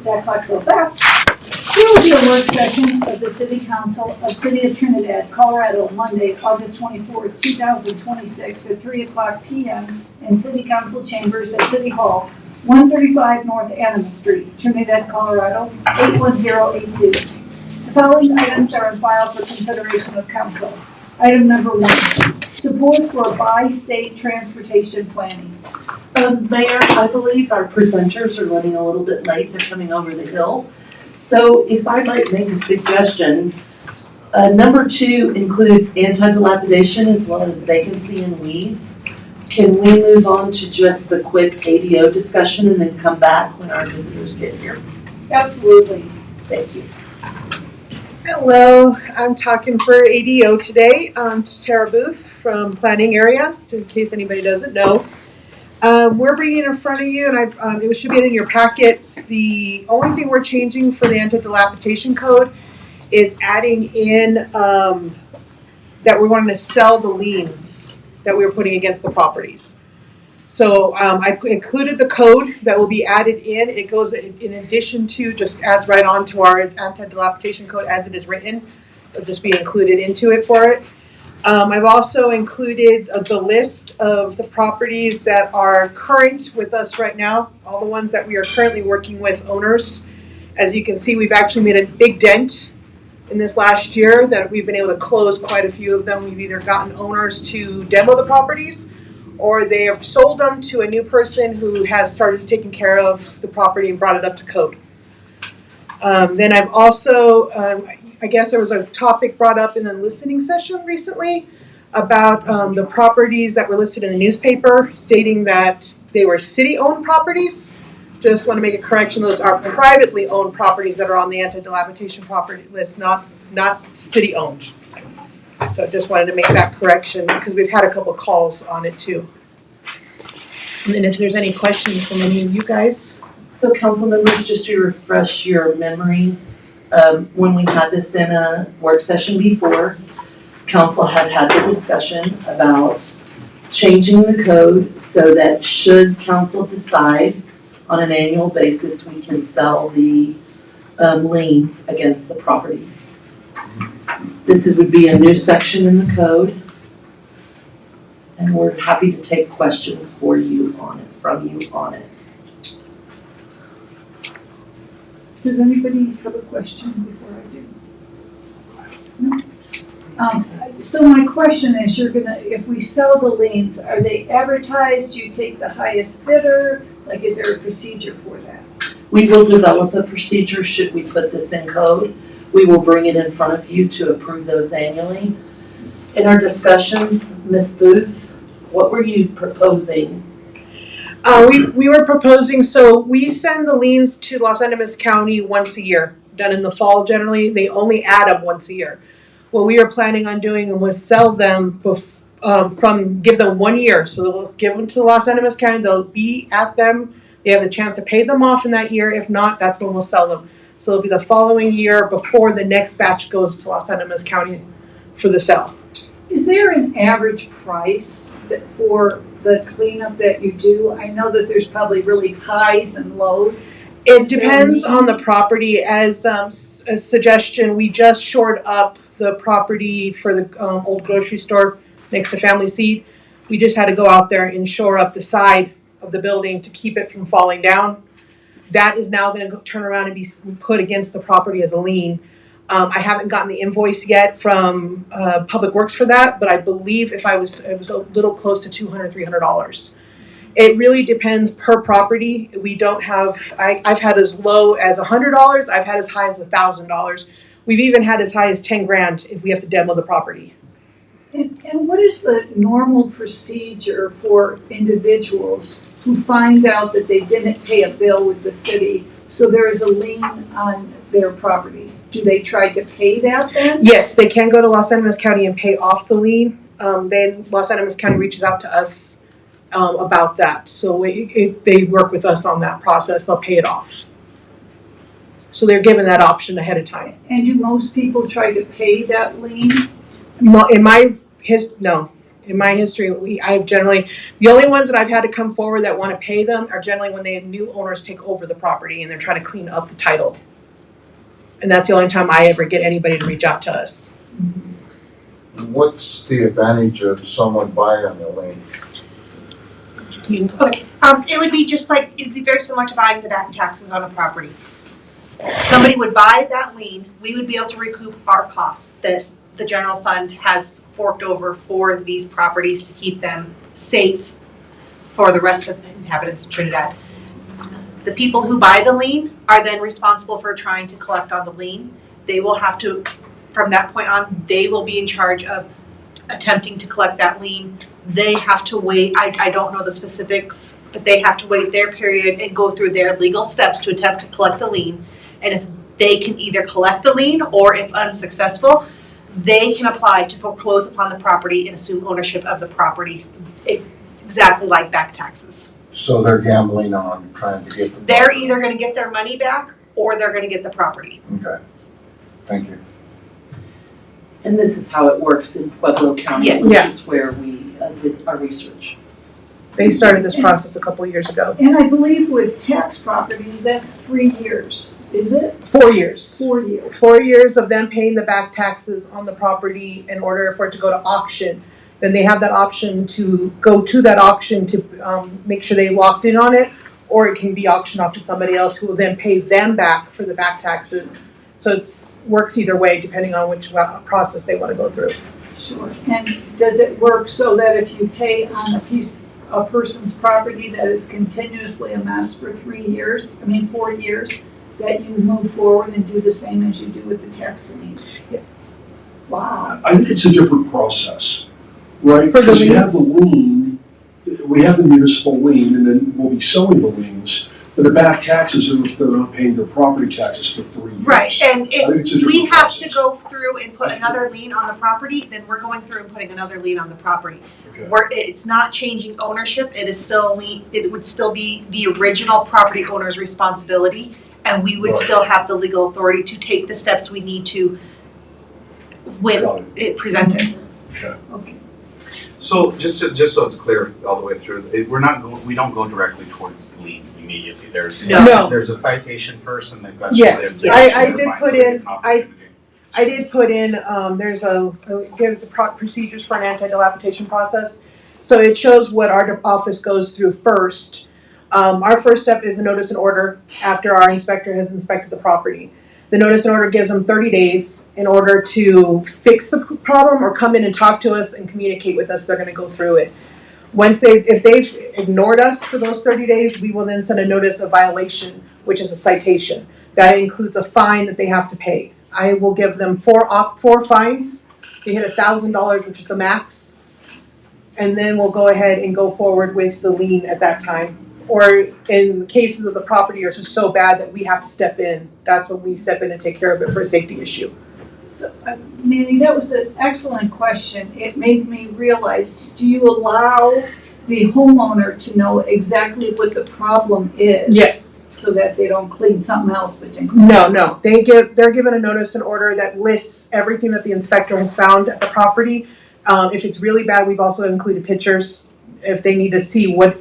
That clock's so fast. Here will be a work session of the City Council of City of Trinidad, Colorado, Monday, August 24th, 2026 at 3:00 p.m. in City Council Chambers at City Hall, 135 North Anima Street, Trinidad, Colorado, 81082. The following items are on file for consideration of council. Item number 1, support for bi-state transportation planning. Mayor, I believe our presenters are running a little bit late. They're coming over the hill. So if I might make a suggestion, number 2 includes anti-dilapidation as well as vacancy and weeds. Can we move on to just the quick ADO discussion and then come back when our visitors get here? Absolutely. Thank you. Hello, I'm talking for ADO today. I'm Tara Booth from Planning Area, in case anybody doesn't know. We're bringing in front of you, and it should be in your packets. The only thing we're changing for the anti-dilapidation code is adding in that we wanted to sell the liens that we were putting against the properties. So I included the code that will be added in. It goes in addition to, just adds right on to our anti-dilapidation code as it is written. It'll just be included into it for it. I've also included the list of the properties that are current with us right now, all the ones that we are currently working with owners. As you can see, we've actually made a big dent in this last year that we've been able to close quite a few of them. We've either gotten owners to demo the properties or they have sold them to a new person who has started taking care of the property and brought it up to code. Then I've also, I guess there was a topic brought up in the listening session recently about the properties that were listed in the newspaper stating that they were city-owned properties. Just want to make a correction. Those are privately owned properties that are on the anti-dilapidation property list, not city-owned. So just wanted to make that correction because we've had a couple calls on it too. And then if there's any questions from any of you guys. So council members, just to refresh your memory, when we had this in a work session before, council had the discussion about changing the code so that should council decide on an annual basis, we can sell the liens against the properties. This would be a new section in the code, and we're happy to take questions from you on it. Does anybody have a question before I do? No? So my question is, if we sell the liens, are they advertised? You take the highest bidder? Like, is there a procedure for that? We will develop a procedure should we put this in code. We will bring it in front of you to approve those annually. In our discussions, Ms. Booth, what were you proposing? We were proposing, so we send the liens to Los Animas County once a year, done in the fall generally. They only add them once a year. What we were planning on doing was sell them give them 1 year. So we'll give them to Los Animas County. They'll be at them. They have the chance to pay them off in that year. If not, that's when we'll sell them. So it'll be the following year before the next batch goes to Los Animas County for the sale. Is there an average price for the cleanup that you do? I know that there's probably really highs and lows. It depends on the property. As a suggestion, we just shored up the property for the old grocery store next to Family Seed. We just had to go out there and shore up the side of the building to keep it from falling down. That is now going to turn around and be put against the property as a lien. I haven't gotten the invoice yet from Public Works for that, but I believe it was a little close to $200, $300. It really depends per property. We don't have, I've had as low as $100. I've had as high as $1,000. We've even had as high as 10 grand if we have to demo the property. And what is the normal procedure for individuals who find out that they didn't pay a bill with the city, so there is a lien on their property? Do they try to pay that then? Yes, they can go to Los Animas County and pay off the lien. Then Los Animas County reaches out to us about that. So they work with us on that process. They'll pay it off. So they're given that option ahead of time. And do most people try to pay that lien? No. In my history, I've generally, the only ones that I've had to come forward that want to pay them are generally when they new owners take over the property and they're trying to clean up the title. And that's the only time I ever get anybody to reach out to us. What's the advantage of someone buying a lane? Okay, it would be just like, it'd be very similar to buying the back taxes on a property. Somebody would buy that lien, we would be able to recoup our costs that the general fund has forked over for these properties to keep them safe for the rest of the inhabitants of Trinidad. The people who buy the lien are then responsible for trying to collect on the lien. They will have to, from that point on, they will be in charge of attempting to collect that lien. They have to wait, I don't know the specifics, but they have to wait their period and go through their legal steps to attempt to collect the lien. And if they can either collect the lien, or if unsuccessful, they can apply to foreclose upon the property and assume ownership of the property, exactly like back taxes. So they're gambling on trying to get the. They're either gonna get their money back, or they're gonna get the property. Okay, thank you. And this is how it works in Pueblo County. Yes. This is where we did our research. They started this process a couple of years ago. And I believe with tax properties, that's 3 years, is it? 4 years. 4 years. 4 years of them paying the back taxes on the property in order for it to go to auction. Then they have that option to go to that auction to make sure they locked in on it, or it can be auctioned off to somebody else who will then pay them back for the back taxes. So it works either way depending on which process they want to go through. Sure. And does it work so that if you pay on a person's property that is continuously amassed for 4 years, that you move forward and do the same as you do with the tax lien? Yes. Wow. I think it's a different process, right? For the Because you have the liens? lien, we have the municipal lien, and then we'll be selling the liens. But the back taxes are if they're not paying their property taxes for 3 years. Right, and I think it's a if we different have to process. go through and put another lien on the property, then we're going through and putting another lien on the property. Okay. It's not changing ownership, it is still it would still be the original property owner's responsibility, and we would Right. still have the legal authority to take the steps we need to when Got it presented. Okay. So just so it's clear all the way through, we don't go directly towards the lien immediately. No. There's a citation first, and they've got. Yes, they've I got did fines, put so they in- get an opportunity. I did put in, there's it gives procedures for an anti-dilapidation process. So it shows what our office goes through first. Our first step is a notice and order after our inspector has inspected the property. The notice and order gives them 30 days in order to fix the problem or come in and talk to us and communicate with us. They're gonna go through it. If they've ignored us for those 30 days, we will then send a notice of violation, which is a citation. That includes a fine that they have to pay. I will give them four fines. They hit $1,000, which is the max. And then we'll go ahead and go forward with the lien at that time. Or in the cases of the property are just so bad that we have to step in, that's when we step in and take care of it for a safety issue. So, Manny, that was an excellent question. It made me realize, do you allow the homeowner to know exactly what the problem is? Yes. So that they don't clean something else, but then clean. No. They're given a notice and order that lists everything that the inspector has found at the property. If it's really bad, we've also included pictures if they need to see what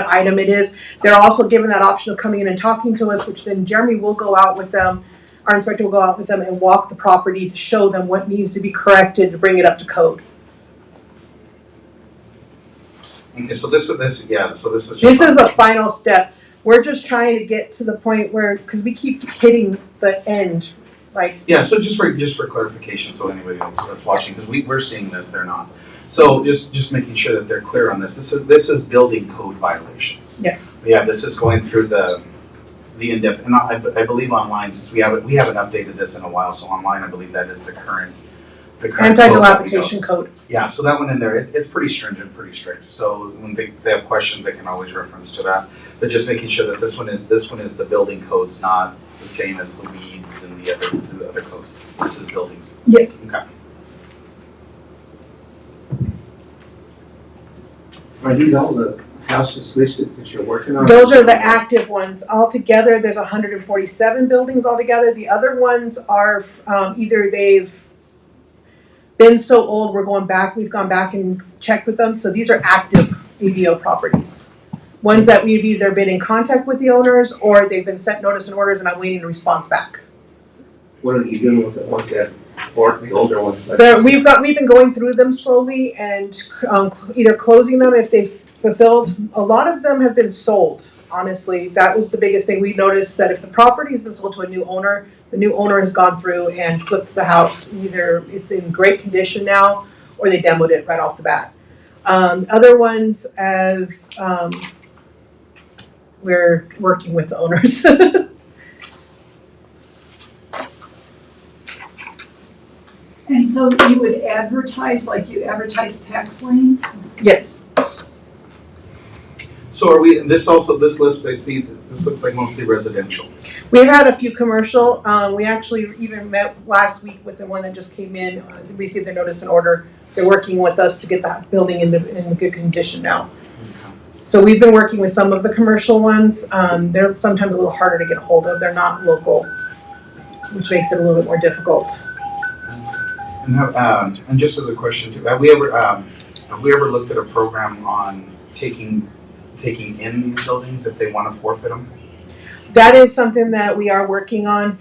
item it is. They're also given that option of coming in and talking to us, which then Jeremy will go out with them. Our inspector will go out with them and walk the property to show them what needs to be corrected to bring it up to code. Okay, so this is just. This is the final step. We're just trying to get to the point where, because we keep hitting the end, like. Yeah, so just for clarification, so anybody else that's watching, because we're seeing this, they're not. So just making sure that they're clear on this. This is building code violations. Yes. Yeah, this is going through the in-depth, and I believe online, since we haven't updated this in a while, so online, I believe that is the current code that we Anti-dilapidation go. code. Yeah, so that one in there, it's pretty stringent, pretty strict. So when they have questions, they can always reference to that. But just making sure that this one is the building codes, not the same as the weeds and the other codes. This is buildings. Yes. Okay. Are these all the houses listed that you're working on? Those are the active ones. Altogether, there's 147 buildings altogether. The other ones are either been so old, we've gone back and checked with them, so these are active ADO properties. Ones that we've either been in contact with the owners, or they've been sent notice and orders and I'm waiting a response back. What are you doing with the ones that aren't the older ones? We've been going through them slowly and either closing them if they've fulfilled. A lot of them have been sold, honestly. That was the biggest thing. We noticed that if the property has been sold to a new owner, the new owner has gone through and flipped the house. Either it's in great condition now or they demoed it right off the bat. Other ones have, we're working with the owners. And so you would advertise like you advertise tax liens? Yes. So are we, this list, I see, this looks like mostly residential. We've had a few commercial. We actually even met last week with the one that just came in, received their notice and order. They're working with us to get that building in good condition now. So we've been working with some of the commercial ones. They're sometimes a little harder to get a hold of. They're not local, which makes it a little bit more difficult. And just as a question too, have we ever looked at a program on taking in these buildings if they want to forfeit them? That is something that we are working on.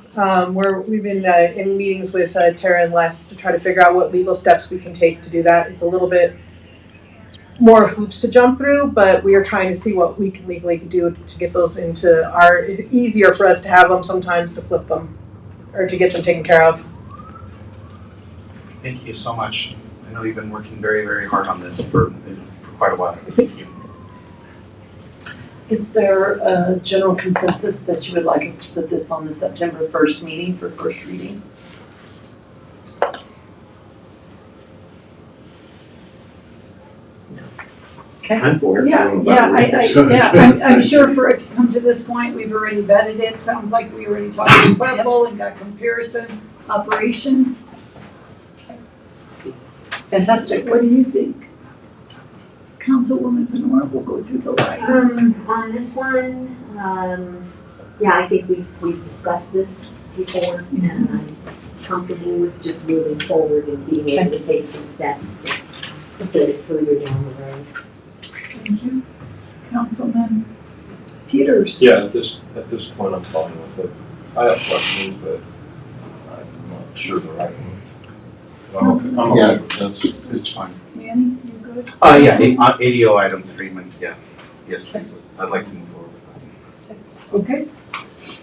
We've been in meetings with Tara and Les to try to figure out what legal steps we can take to do that. It's a little bit more hoops to jump through, but we are trying to see what we can legally do to get those into it's easier for us to have them sometimes to flip them or to get them taken care of. Thank you so much. I know you've been working very, very hard on this for quite a while. Thank you. Is there a general consensus that you would like us to put this on the September 1st meeting for first reading? Okay. I'm for it. I'm sure for it to come to this point, we've already vetted it. Sounds like we already talked to Pueblo and got comparison operations. Fantastic. What do you think? Councilwoman Panora will go through the line. On this one, yeah, I think we've discussed this before, and I'm comfortable with just moving forward and being able to take some steps to get it further down the road. Thank you. Councilman Peters. Yeah, at this point, I'm fine with it. I have questions, but I'm not sure the right one. I'm Yeah, okay. it's fine. Manny, you good? Yeah, ADO item 3, yeah. Yes, please. I'd like to move forward with that. Okay.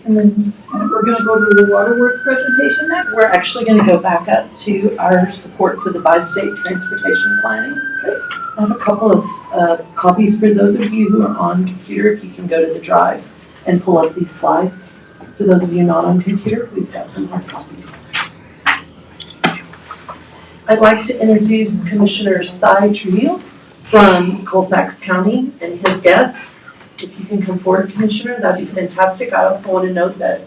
And then we're gonna go to the Waterworth presentation next? We're actually going to go back up to our support for the bi-state transportation planning. I have a couple of copies for those of you who are on computer. If you can go to the drive and pull up these slides. For those of you not on computer, we've got some hard copies. I'd like to introduce Commissioner Cy Trujillo from Colfax County and his guests. If you can come forward, Commissioner, that'd be fantastic. I also want to note that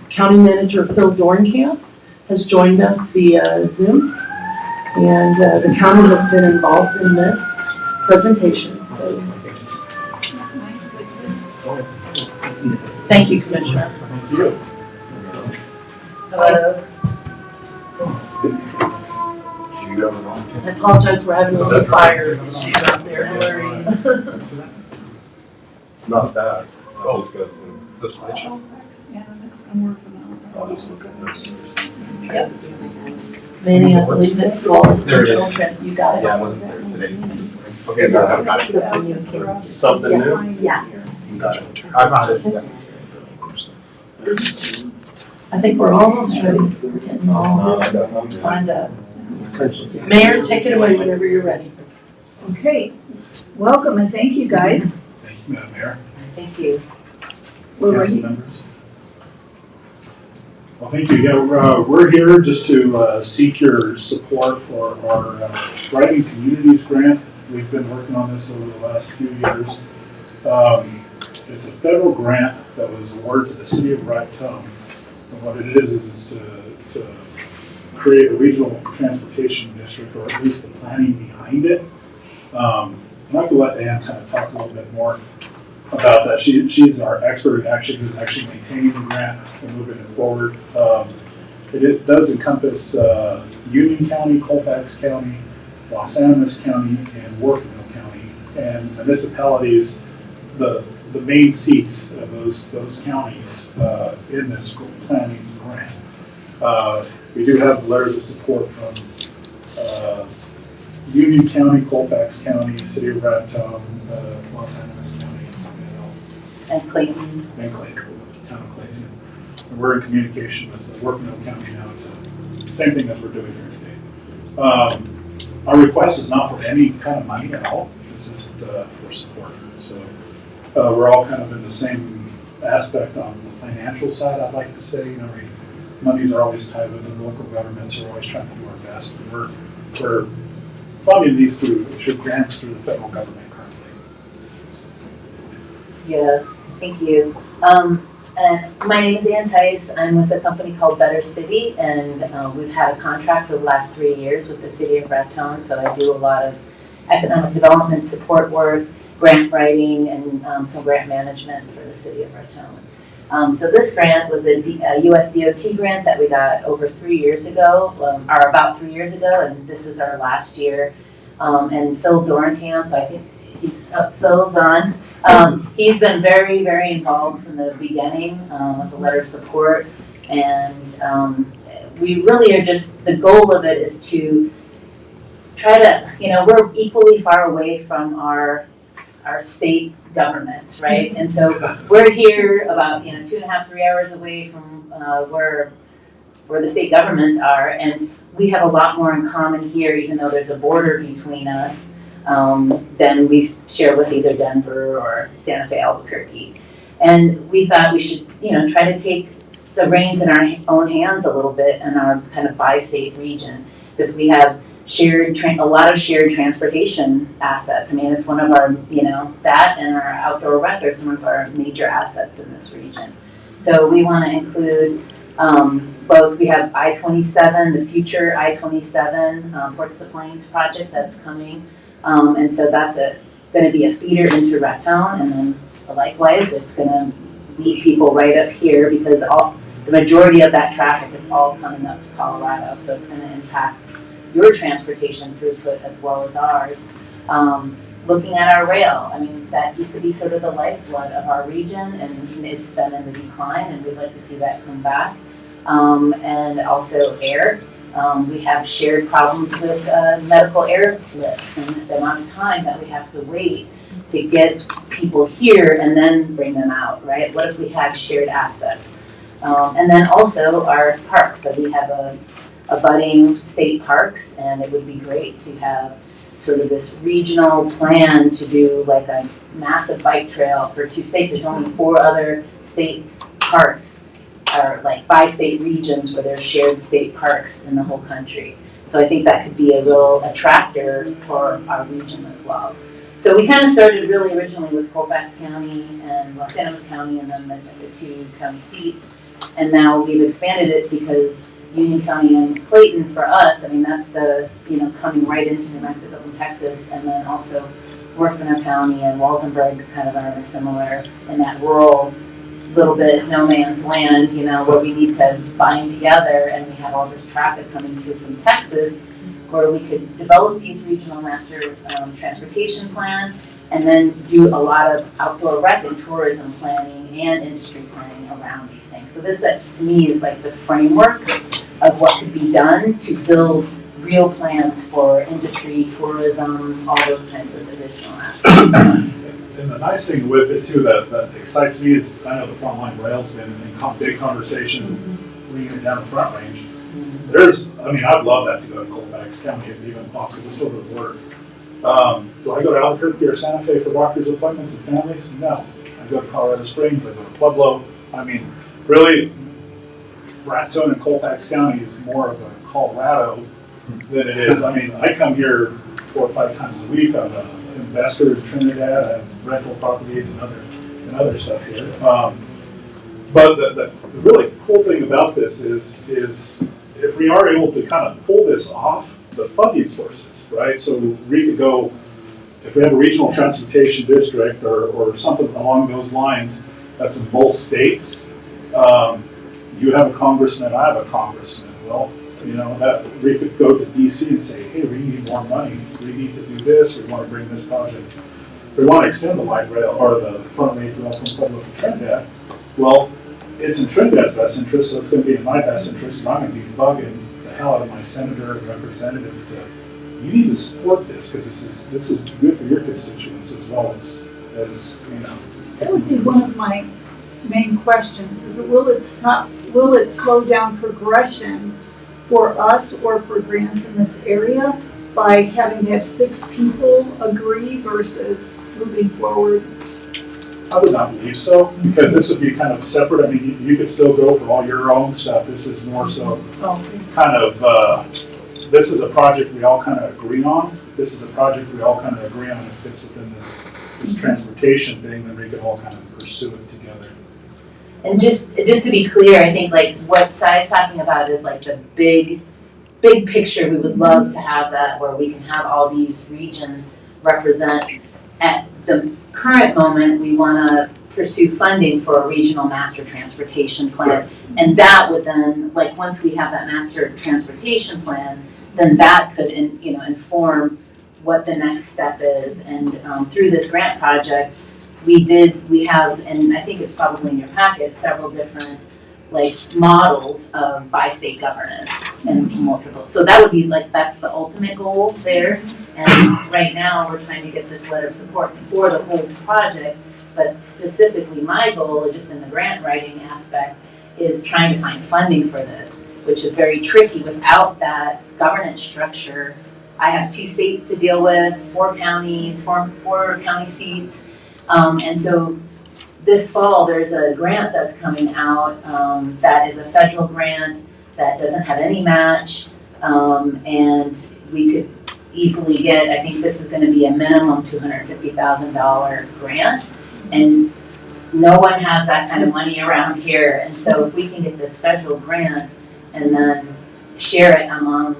County Manager Phil Dornkamp has joined us via Zoom. And the county has been involved in this presentation, so. Thank you, Commissioner. Thank you. Hello. Do you have it on? I apologize, we're having a little fire issue out there. No worries. Not that. That was good. The slideshow. Yeah, that's, I'm working on it. I'll just look at this. Yes. Manny, I believe it's called. There it is. Regional Trend. You got it. Yeah, I wasn't there today. Okay, so I've got it. Something new? Something new? Yeah. You got it. I found it. Yeah. I think we're almost ready. We're getting all lined up. Mayor, take it away whenever you're ready. Okay, welcome and thank you guys. Thank you, Madam Mayor, Thank you. We're council ready. members. Well, thank you. Yeah, we're here just to seek your support for our Thriving Communities grant. We've been working on this over the last few years. It's a federal grant that was awarded to the city of Raton. And what it is to create a regional transportation district, or at least the planning behind it. I'd like to let Ann kind of talk a little bit more about that. She's our expert who's actually maintaining the grant and moving it forward. it does encompass Union County, Colfax County, Los Animas County, and Workville County. And municipalities, the main seats of those counties in this school planning grant. We do have letters of support from Union County, Colfax County, City of Raton, Los Animas County, And Clayton. and Clayton, Town of Clayton. And we're in communication with Workville County now to, same thing as we're doing here today. Our request is not for any kind of money at all, it's just for support. So we're all kind of in the same aspect on the financial side, I'd like to say. You know, monies are always tied within local governments, we're always trying to do our best. And we're funding these through grants through the federal government currently. Yeah, thank you. And my name is Ann Tice. I'm with a company called Better City, and we've had a contract for the last 3 years with the City of Raton. So I do a lot of economic development support work, grant writing, and some grant management for the City of Raton. So this grant was a US DOT grant that we got over 3 years ago, or about 3 years ago, and this is our last year. And Phil Dornkamp, I think Phil's on. He's been very, very involved from the beginning with a letter of support. And we really are just, the goal of it is to try to, we're equally far away from our state governments, right? And so we're here about 2.5, 3 hours away from where the state governments are, and we have a lot more in common here, even though there's a border between us, than we share with either Denver or Santa Fe, Albuquerque. And we thought we should, try to take the reins in our own hands a little bit in our kind of bi-state region, because we have a lot of shared transportation assets. I mean, it's one of our, that and our outdoor rec are some of our major assets in this region. So we want to include both. We have I-27, the future I-27 Ports of the Plains project that's coming. And so that's going to be a feeder into Raton, and then likewise, it's going to lead people right up here because the majority of that traffic is all coming up to Colorado, so it's going to impact your transportation throughput as well as ours. Looking at our rail, I mean, that used to be sort of the lifeblood of our region, and it's been in the decline, and we'd like to see that come back. And also air. We have shared problems with medical airlifts and the amount of time that we have to wait to get people here and then bring them out, right? What if we had shared assets? And then also our parks. So we have a budding state parks, and it would be great to have sort of this regional plan to do like a massive bike trail for 2 states. There's only 4 other states parks, or like bi-state regions where there's shared state parks in the whole country. So I think that could be a real attractor for our region as well. So we kind of started really originally with Colfax County and Los Animas County, and then the 2 county seats. And now we've expanded it because Union County and Clayton for us, I mean, that's the, coming right into New Mexico from Texas, and then also Workville County and Walsenburg kind of are similar in that rural little bit no man's land, where we need to bind together, and we have all this traffic coming through from Texas, where we could develop these regional master transportation plan, and then do a lot of outdoor rec and tourism planning and industry planning around these things. So this, to me, is like the framework of what could be done to build real plans for industry, tourism, all those kinds of additional assets. And the nice thing with it too that excites me is I know the Frontline Rail's been in big conversation bringing it down the Front Range. I'd love that to go to Colfax County if even possible, just over the border. Do I go to Albuquerque or Santa Fe for doctor's appointments and families? No. I go to Colorado Springs, I go to Pueblo. I mean, really, Raton and Colfax County is more of a Colorado than it is. I mean, I come here 4 or 5 times a week. I'm an investor in Trinidad. I have rental properties and other stuff here. But the really cool thing about this is if we are able to kind of pull this off the funding sources, right? So we could go, if we have a regional transportation district or something along those lines that's in both states, You have a congressman, I have a congressman. Well, you know, that we could go to DC and say, hey, we need more money, we need to do this, we want to bring this project. We want to extend the light rail or the front range rail from Pueblo to Trinidad. Well, it's in Trinidad's best interest, so it's going to be in my best interest, and I'm going to be bugging the hell out of my senator and representative to, you need to support this because this is good for your constituents as well as you know. That would be one of my main questions, is will it slow down progression for us or for grants in this area by having to have 6 people agree versus moving forward? I would not believe so, because this would be kind of separate. I mean, you could still go for all your own stuff. This is more so kind of, this is a project we all kind of agree on. This is a project we all kind of agree on. If it fits within this transportation thing, then we could all kind of pursue it together. And just to be clear, I think like what Sai's talking about is like the big picture. We would love to have that where we can have all these regions represent. At the current moment, we want to pursue funding for a regional master transportation plan. And that would then, like once we have that master transportation plan, then that could inform what the next step is. And through this grant project, we have, and I think it's probably in your packet, several different like models of bi-state governance and multiple. So that would be like, that's the ultimate goal there. And right now we're trying to get this letter of support for the whole project, but specifically my goal, just in the grant writing aspect, is trying to find funding for this, which is very tricky without that governance structure. I have 2 states to deal with, 4 counties, four county seats. And so this fall, there's a grant that's coming out that is a federal grant that doesn't have any match. And we could easily get, I think this is going to be a minimum $250,000 grant. And no one has that kind of money around here. And so if we can get this federal grant and then share it among,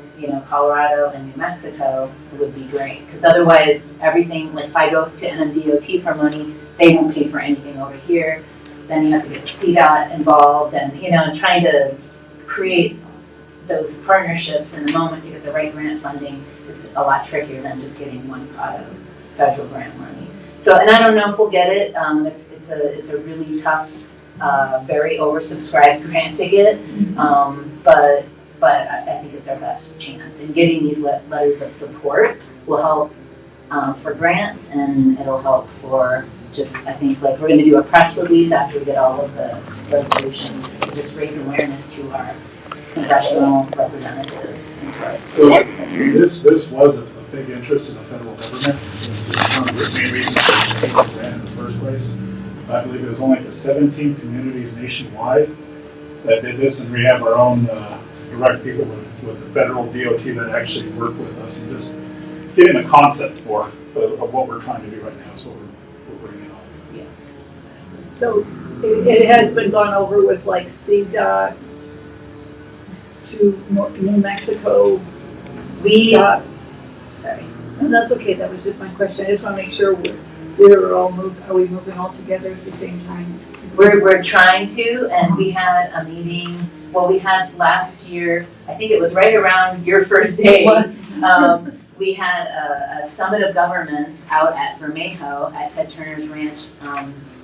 Colorado and New Mexico, it would be great. Because otherwise, everything, like if I go to NMDOT for money, they won't pay for anything over here. Then you have to get CDOT involved and, trying to create those partnerships in the moment to get the right grant funding is a lot trickier than just getting one pot of federal grant money. So, and I don't know if we'll get it. It's a really tough, very oversubscribed grant to get. But I think it's our best chance. And getting these letters of support will help for grants, and it'll help for just, I think, like we're going to do a press release after we get all of the resolutions to just raise awareness to our congressional representatives and to our So this was a big interest in the federal government. It was one of the main reasons for the single grant in the first place. I believe it was only the 17 communities nationwide that did this, and we have our own direct people with the federal DOT that actually work with us, and just getting the concept more of what we're trying to do right now is what we're bringing on. Yeah. So it has been gone over with like CDOT to New Mexico. Sorry. No, that's okay, that was just my question. I just want to make sure we're all are we moving all together at the same time? We're trying to, and we had a meeting, we had last year, I think it was right around your first day. We had a summit of governments out at Vermejo at Ted Turner's ranch,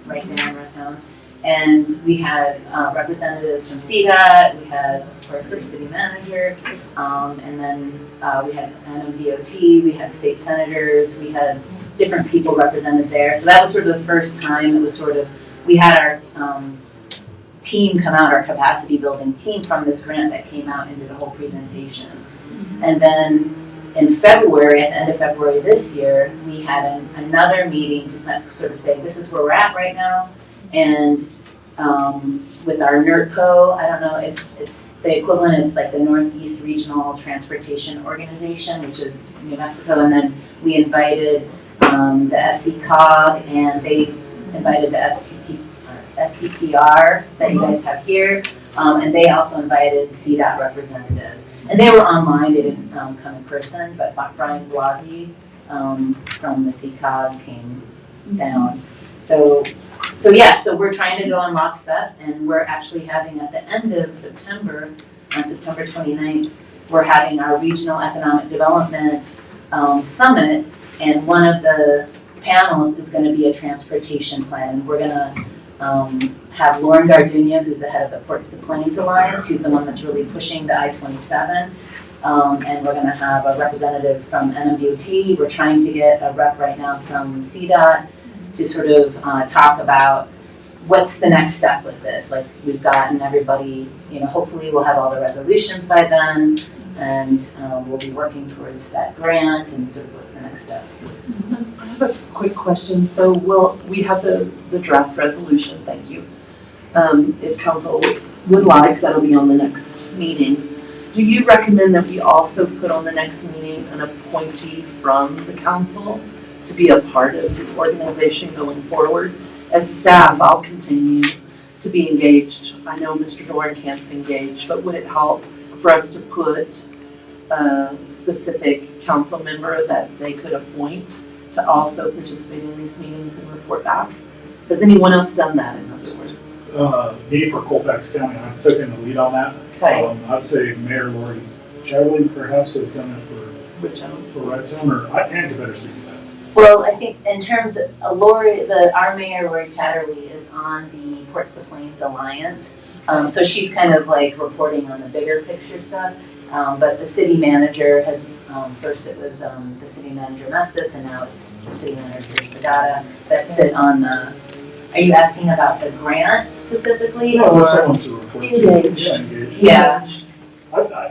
right there in Raton. And we had representatives from CDOT, we had, of course, the city manager, and then we had NMDOT, we had state senators, we had different people represented there. So that was sort of the first time. It was sort of, we had our team come out, our capacity building team from this grant that came out and did a whole presentation. And then in February, at the end of February this year, we had another meeting to sort of say, this is where we're at right now. And with our NERTPO, I don't know, it's the equivalent, it's like the Northeast Regional Transportation Organization, which is New Mexico. And then we invited the SCCOG, and they invited the STPR that you guys have here. And they also invited CDOT representatives. And they were online, they didn't come in person, but Brian Blasey from the CCOG came down. So So yeah, so we're trying to go in lockstep, and we're actually having at the end of September, on September 29th, we're having our regional economic development summit, and one of the panels is going to be a transportation plan. We're going to have Lauren Gardunia, who's the head of the Ports to Plains Alliance, who's the one that's really pushing the I-27. And we're going to have a representative from NMDOT. We're trying to get a rep right now from CDOT to sort of talk about what's the next step with this. Like, we've gotten everybody, hopefully we'll have all the resolutions by then, and we'll be working towards that grant and sort of what's the next step. I have a quick question. So we have the draft resolution, thank you. If council would like, that'll be on the next meeting. Do you recommend that we also put on the next meeting an appointee from the council to be a part of the organization going forward? As staff, I'll continue to be engaged. I know Mr. Dorenkamp's engaged, but would it help for us to put a specific council member that they could appoint to also participate in these meetings and report back? Has anyone else done that, in other words? Me for Colfax County, I've taken the lead on that. Okay. I'd say Mayor Lori Chatterley perhaps has done it for Red Zone, or Ann better speak to that. Well, I think in terms of our mayor, Lori Chatterley, is on the Ports to Plains Alliance. So she's kind of like reporting on the bigger picture stuff. But the city manager has, first it was the city manager Mestis, and now it's the city manager Zagata that sit on the, are you asking about the grant specifically? No, or? there's someone to report to. Engaged. Yeah, engaged. Yeah.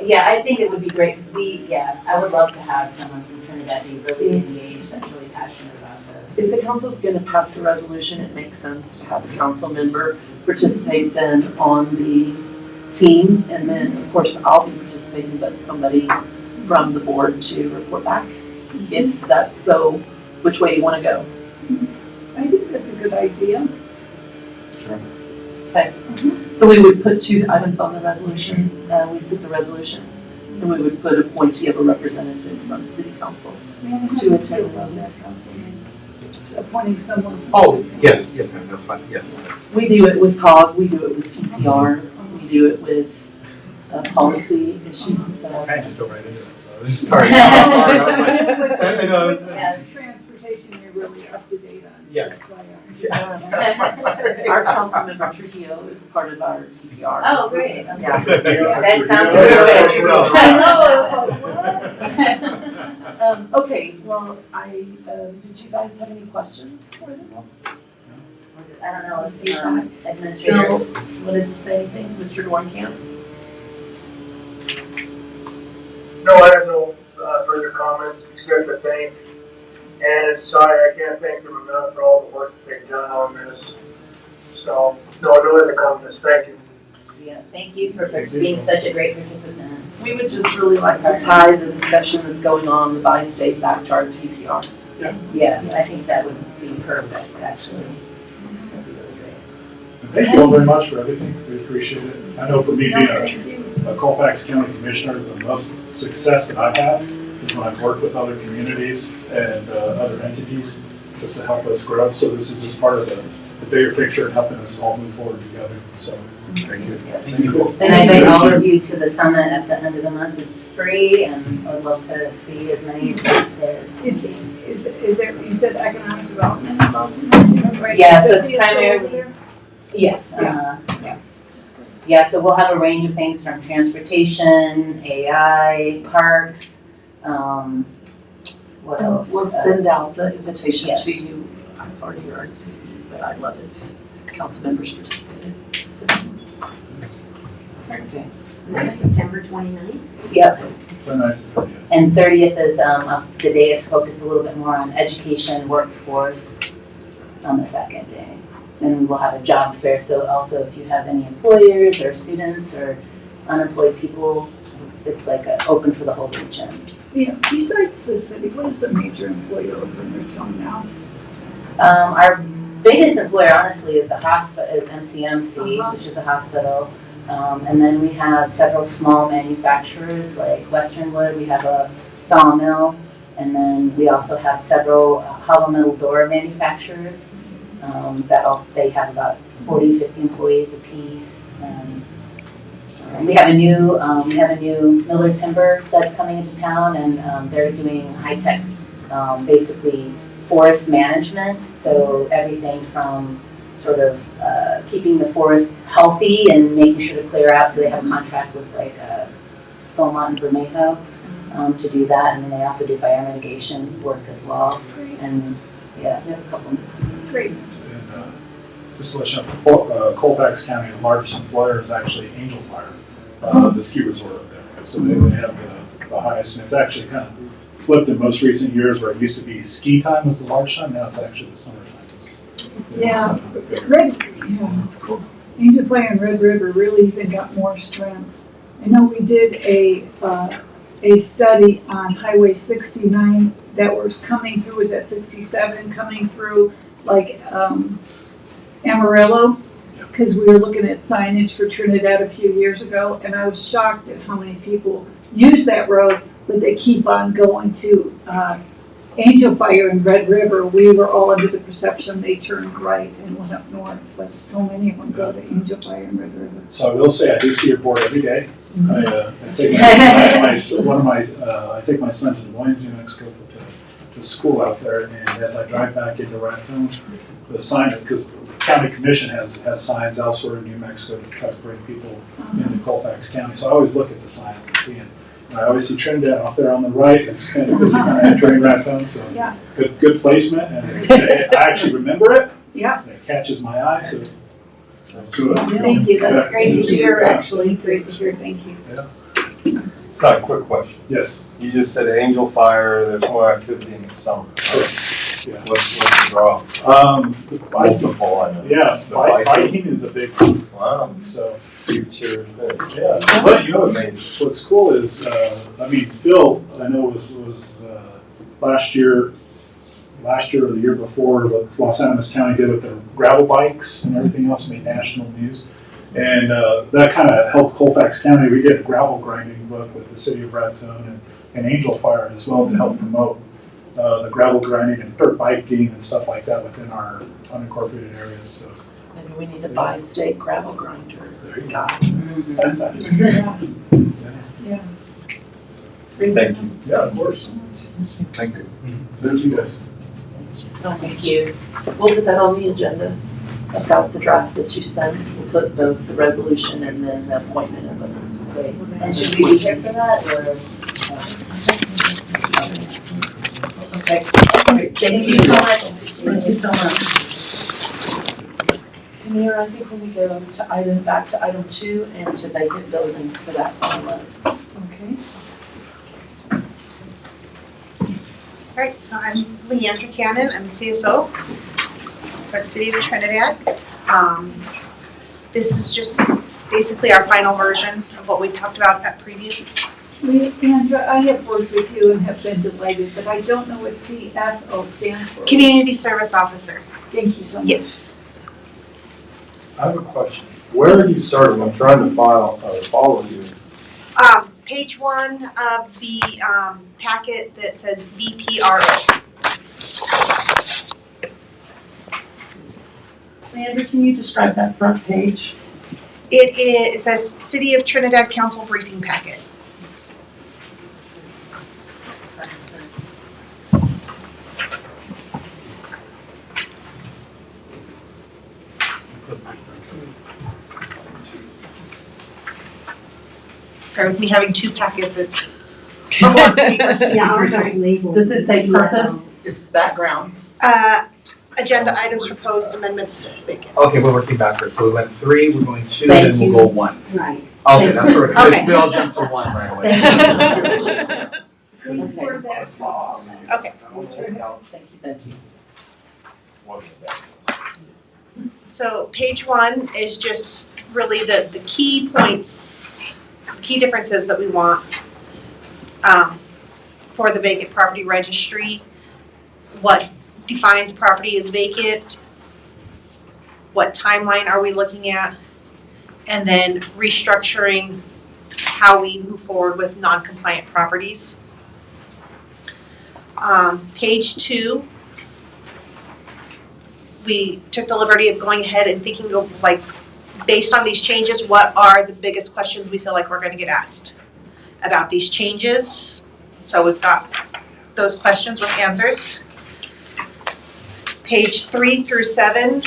Yeah. I think it would be great, because I would love to have someone from Trinidad be really engaged, that's really passionate about this. If the council's going to pass the resolution, it makes sense to have a council member participate then on the team. And then, of course, I'll be participating, but somebody from the board to report back. If that's so, which way you want to go. I think that's a good idea. Sure. Okay. So we would put two items on the resolution. We'd put the resolution, and we would put appointee of a representative from city council to attend. Appointing someone. Oh, yes, ma'am, that's fine, yes. We do it with COG, we do it with TPR, we do it with policy issues. I just dove right into it, so I was sorry. I know, it's- Yes. Transportation, you're really up to date on. so Yeah. that's why I asked. Our council member Trujillo is part of our TPR. Oh, great. Okay. Yeah. That sounds Yeah, really that's good. what you know. I know, I was like, what? Okay, well, did you guys have any questions for them? I don't know if Phil administrator. wanted to say anything, Mr. Dornkamp? No, I have no further comments, except to thank Ann and Sorry, I can't thank them enough for all the work that they've done on this. So, no other comments, thank you. Yeah, thank you for being such a great participant. We would just really like to tie the discussion that's going on, the bi-state, back to our TPR. Yes, I think that would be perfect, actually. That'd be really great. Thank you all very much for everything. We appreciate it. I know for me No, being thank you. a Colfax County Commissioner, the most success that I've had is when I've worked with other communities and other entities just to help us grow. So this is just part of the bigger picture and helping us all move forward together. So thank you. Thank you. And I invite all of you to the summit at the end of the month. It's free, and I'd love to see as many there as. Is there, you said economic development involved in that too, right? Yeah, Is so that it's the issue over primarily- there? Yes. Yeah. Yeah, so we'll have a range of things from transportation, AI, parks, what else? We'll send out the invitation yes. to you. I've already RSVP'd, but I'd love if council members participated. Okay. Next September 29th? Yep. And And 30th is, the day is focused a little bit more on education, workforce on the second day. And we will have a job fair, so also if you have any employers or students or unemployed people, it's like open for the whole region. Yeah, besides the city, what is the major employer over in their town now? Our biggest employer honestly is the hospital, is MCMC, Uh-huh. which is the hospital. And then we have several small manufacturers like Western Wood, we have a sawmill, and then we also have several hollow metal door manufacturers. That also, they have about 40, 50 employees apiece. We have a new Miller Timber that's coming into town, and they're doing high-tech, basically forest management. So everything from sort of keeping the forest healthy and making sure to clear out. So they have a contract with like Philmont and Vermejo to do that, and then they also do fire mitigation work as well. And yeah, we have a couple. Great. And just to let you know, Colfax County, the largest employer is actually Angel Fire, the ski resort up there. So they have the highest, and it's actually kind of flipped in most recent years where it used to be ski time was the large time, now it's actually the summer time. Yeah, that's cool. Angel Fire and Red River really even got more strength. I know we did a study on Highway 69 that was coming through, was that 67, coming through like Amarillo? Because we were looking at signage for Trinidad a few years ago, and I was shocked at how many people use that road, but they keep on going to Angel Fire and Red River. We were all under the perception they turned right and went up north, but so many of them go to Angel Fire and Red River. So I will say, I do see your board every day. I take my son to Des Moines, New Mexico to school out there, and as I drive back into Raton, the sign, because the county commission has signs elsewhere in New Mexico to try to bring people into Colfax County, so I always look at the signs and see it. And I always see Trinidad off there on the right, it's kind of busy kind of entering Raton, so Yeah. good placement, and I actually remember it. Yeah. It catches my eye, so good. Thank you, that's great to Yeah. hear, actually, great to hear, thank you. It's not a quick question. Yes. You just said Angel Fire, there's more activity in the summer. Yeah. What's the draw? Multiple, I know. Yeah, The biking. biking is a big one, Wow, so. future thing. Yeah, but you know, what's cool is, Phil, I know was last year or the year before, what Los Animas County did with their gravel bikes and everything else, made national news. And that kind of helped Colfax County. We get a gravel grinding book with the city of Raton and Angel Fire as well to help promote the gravel grinding and dirt biking and stuff like that within our unincorporated areas, so. Maybe we need a bi-state gravel grinder. There you go. guy. Yeah. Thank you. Yeah, of course. Thank you. Thank you guys. Thank you. We'll put that on the agenda about the draft that you sent. We'll put both the resolution and then the appointment of them. Great. And should we be here for that, or? Okay. Thank you so much. Thank you so much. Mayor, I think when we go to back to item 2 and to vacant buildings for that final. Okay. All right, so I'm Leandra Cannon, I'm a CSO for the City of Trinidad. This is just basically our final version of what we talked about at previous. Leandra, I have worked with you and have been delighted, but I don't know what CSO stands for. Community Service Officer. Thank you so much. Yes. I have a question. Where are you starting? I'm trying to follow you. Page 1 of the packet that says VPRO. Leandra, can you describe that front page? It says City of Trinidad Council briefing packet. Sorry, with me having 2 packets, it's a lot of papers. Yeah, ours are labeled. Does it say purpose? It's background. Agenda items, proposed amendments, vacant. Okay, we're working backwards, so we went 3, we're going 2, Thank then we'll you. go 1. Right. Okay, that's where, Okay. we all jumped to 1 right away. Thanks for that. Okay. Thank you. So page 1 is just really the key points, key differences that we want for the vacant property registry. What defines property as vacant? What timeline are we looking at? And then restructuring how we move forward with non-compliant properties. Page 2 we took the liberty of going ahead and thinking of, like, based on these changes, what are the biggest questions we feel like we're gonna get asked about these changes? So we've got those questions with answers. Page 3 through 7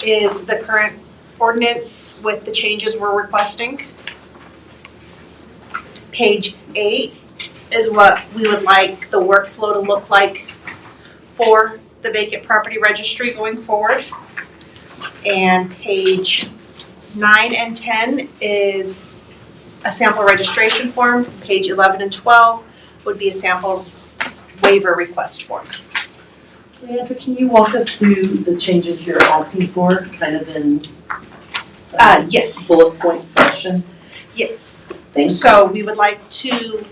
is the current ordinance with the changes we're requesting. Page 8 is what we would like the workflow to look like for the vacant property registry going forward. And page 9 and 10 is a sample registration form. Page 11 and 12 would be a sample waiver request form. Leandra, can you walk us through the changes you're asking for, kind of in Yes. bullet point fashion? Yes. Thanks. So we would like to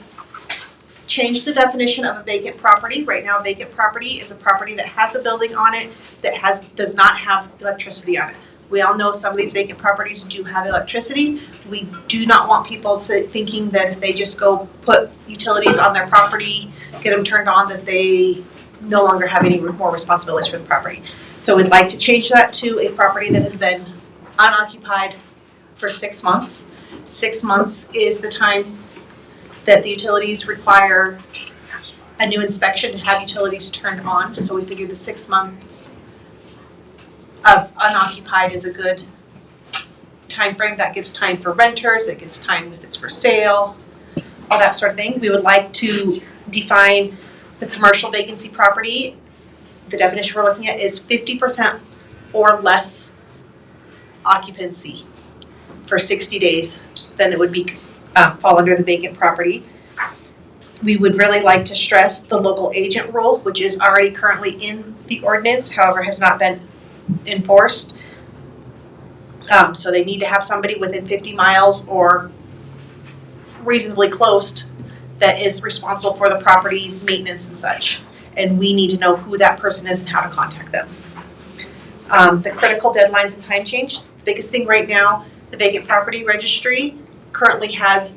change the definition of a vacant property. Right now, vacant property is a property that has a building on it that does not have electricity on it. We all know some of these vacant properties do have electricity. We do not want people thinking that if they just go put utilities on their property, get them turned on, that they no longer have any more responsibilities for the property. So we'd like to change that to a property that has been unoccupied for 6 months. 6 months is the time that the utilities require a new inspection to have utilities turned on. So we figure the 6 months of unoccupied is a good time frame. That gives time for renters, it gives time if it's for sale, all that sort of thing. We would like to define the commercial vacancy property. The definition we're looking at is 50% or less occupancy for 60 days, then it would be fall under the vacant property. We would really like to stress the local agent rule, which is already currently in the ordinance, however has not been enforced. So they need to have somebody within 50 miles or reasonably close that is responsible for the property's maintenance and such. And we need to know who that person is and how to contact them. The critical deadlines and time change. The biggest thing right now, the vacant property registry currently has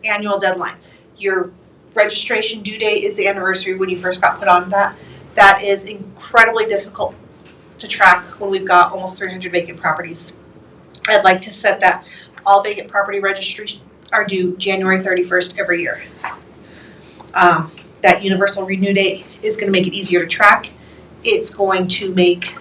annual deadline. Your registration due date is the anniversary when you first got put on that. That is incredibly difficult to track when we've got almost 300 vacant properties. I'd like to set that all vacant property registries are due January 31st every year. That universal renew date is going to make it easier to track. It's going to make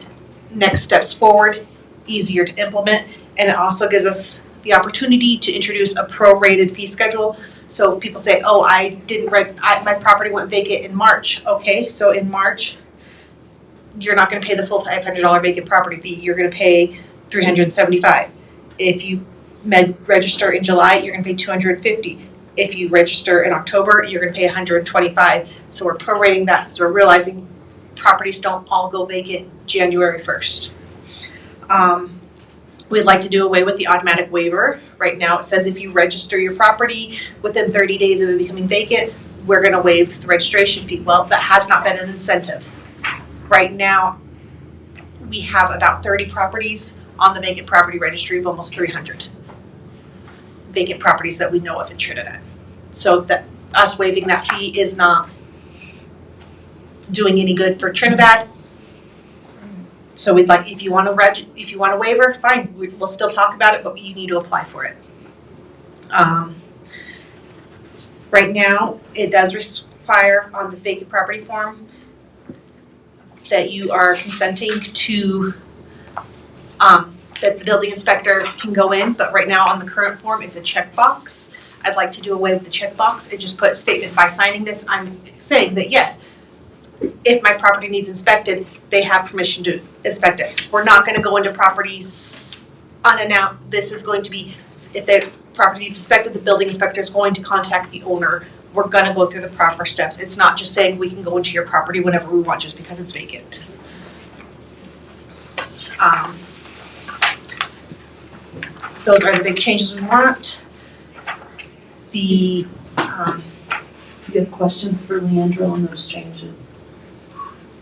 next steps forward easier to implement, and it also gives us the opportunity to introduce a prorated fee schedule. So if people say, oh, my property went vacant in March. Okay, so in March, you're not going to pay the full $500 vacant property fee. You're going to pay $375. If you register in July, you're going to pay $250. If you register in October, you're going to pay $125. So we're prorating that because we're realizing properties don't all go vacant January 1st. We'd like to do away with the automatic waiver. Right now it says if you register your property within 30 days of it becoming vacant, we're going to waive the registration fee. Well, that has not been an incentive. Right now, we have about 30 properties on the vacant property registry of almost 300 vacant properties that we know of in Trinidad. So that us waiving that fee is not doing any good for Trinidad. So we'd like, if you want a waiver, fine, we'll still talk about it, but you need to apply for it. Right now, it does require on the vacant property form that you are consenting to that the building inspector can go in, but right now on the current form, it's a checkbox. I'd like to do away with the checkbox and just put a statement, by signing this, I'm saying that yes, if my property needs inspected, they have permission to inspect it. We're not gonna go into properties unannounced. This is going to be, if this property needs inspected, the building inspector is going to contact the owner. We're gonna go through the proper steps. It's not just saying we can go into your property whenever we want just because it's vacant. Those are the big changes we want. You have questions for Leandra on those changes?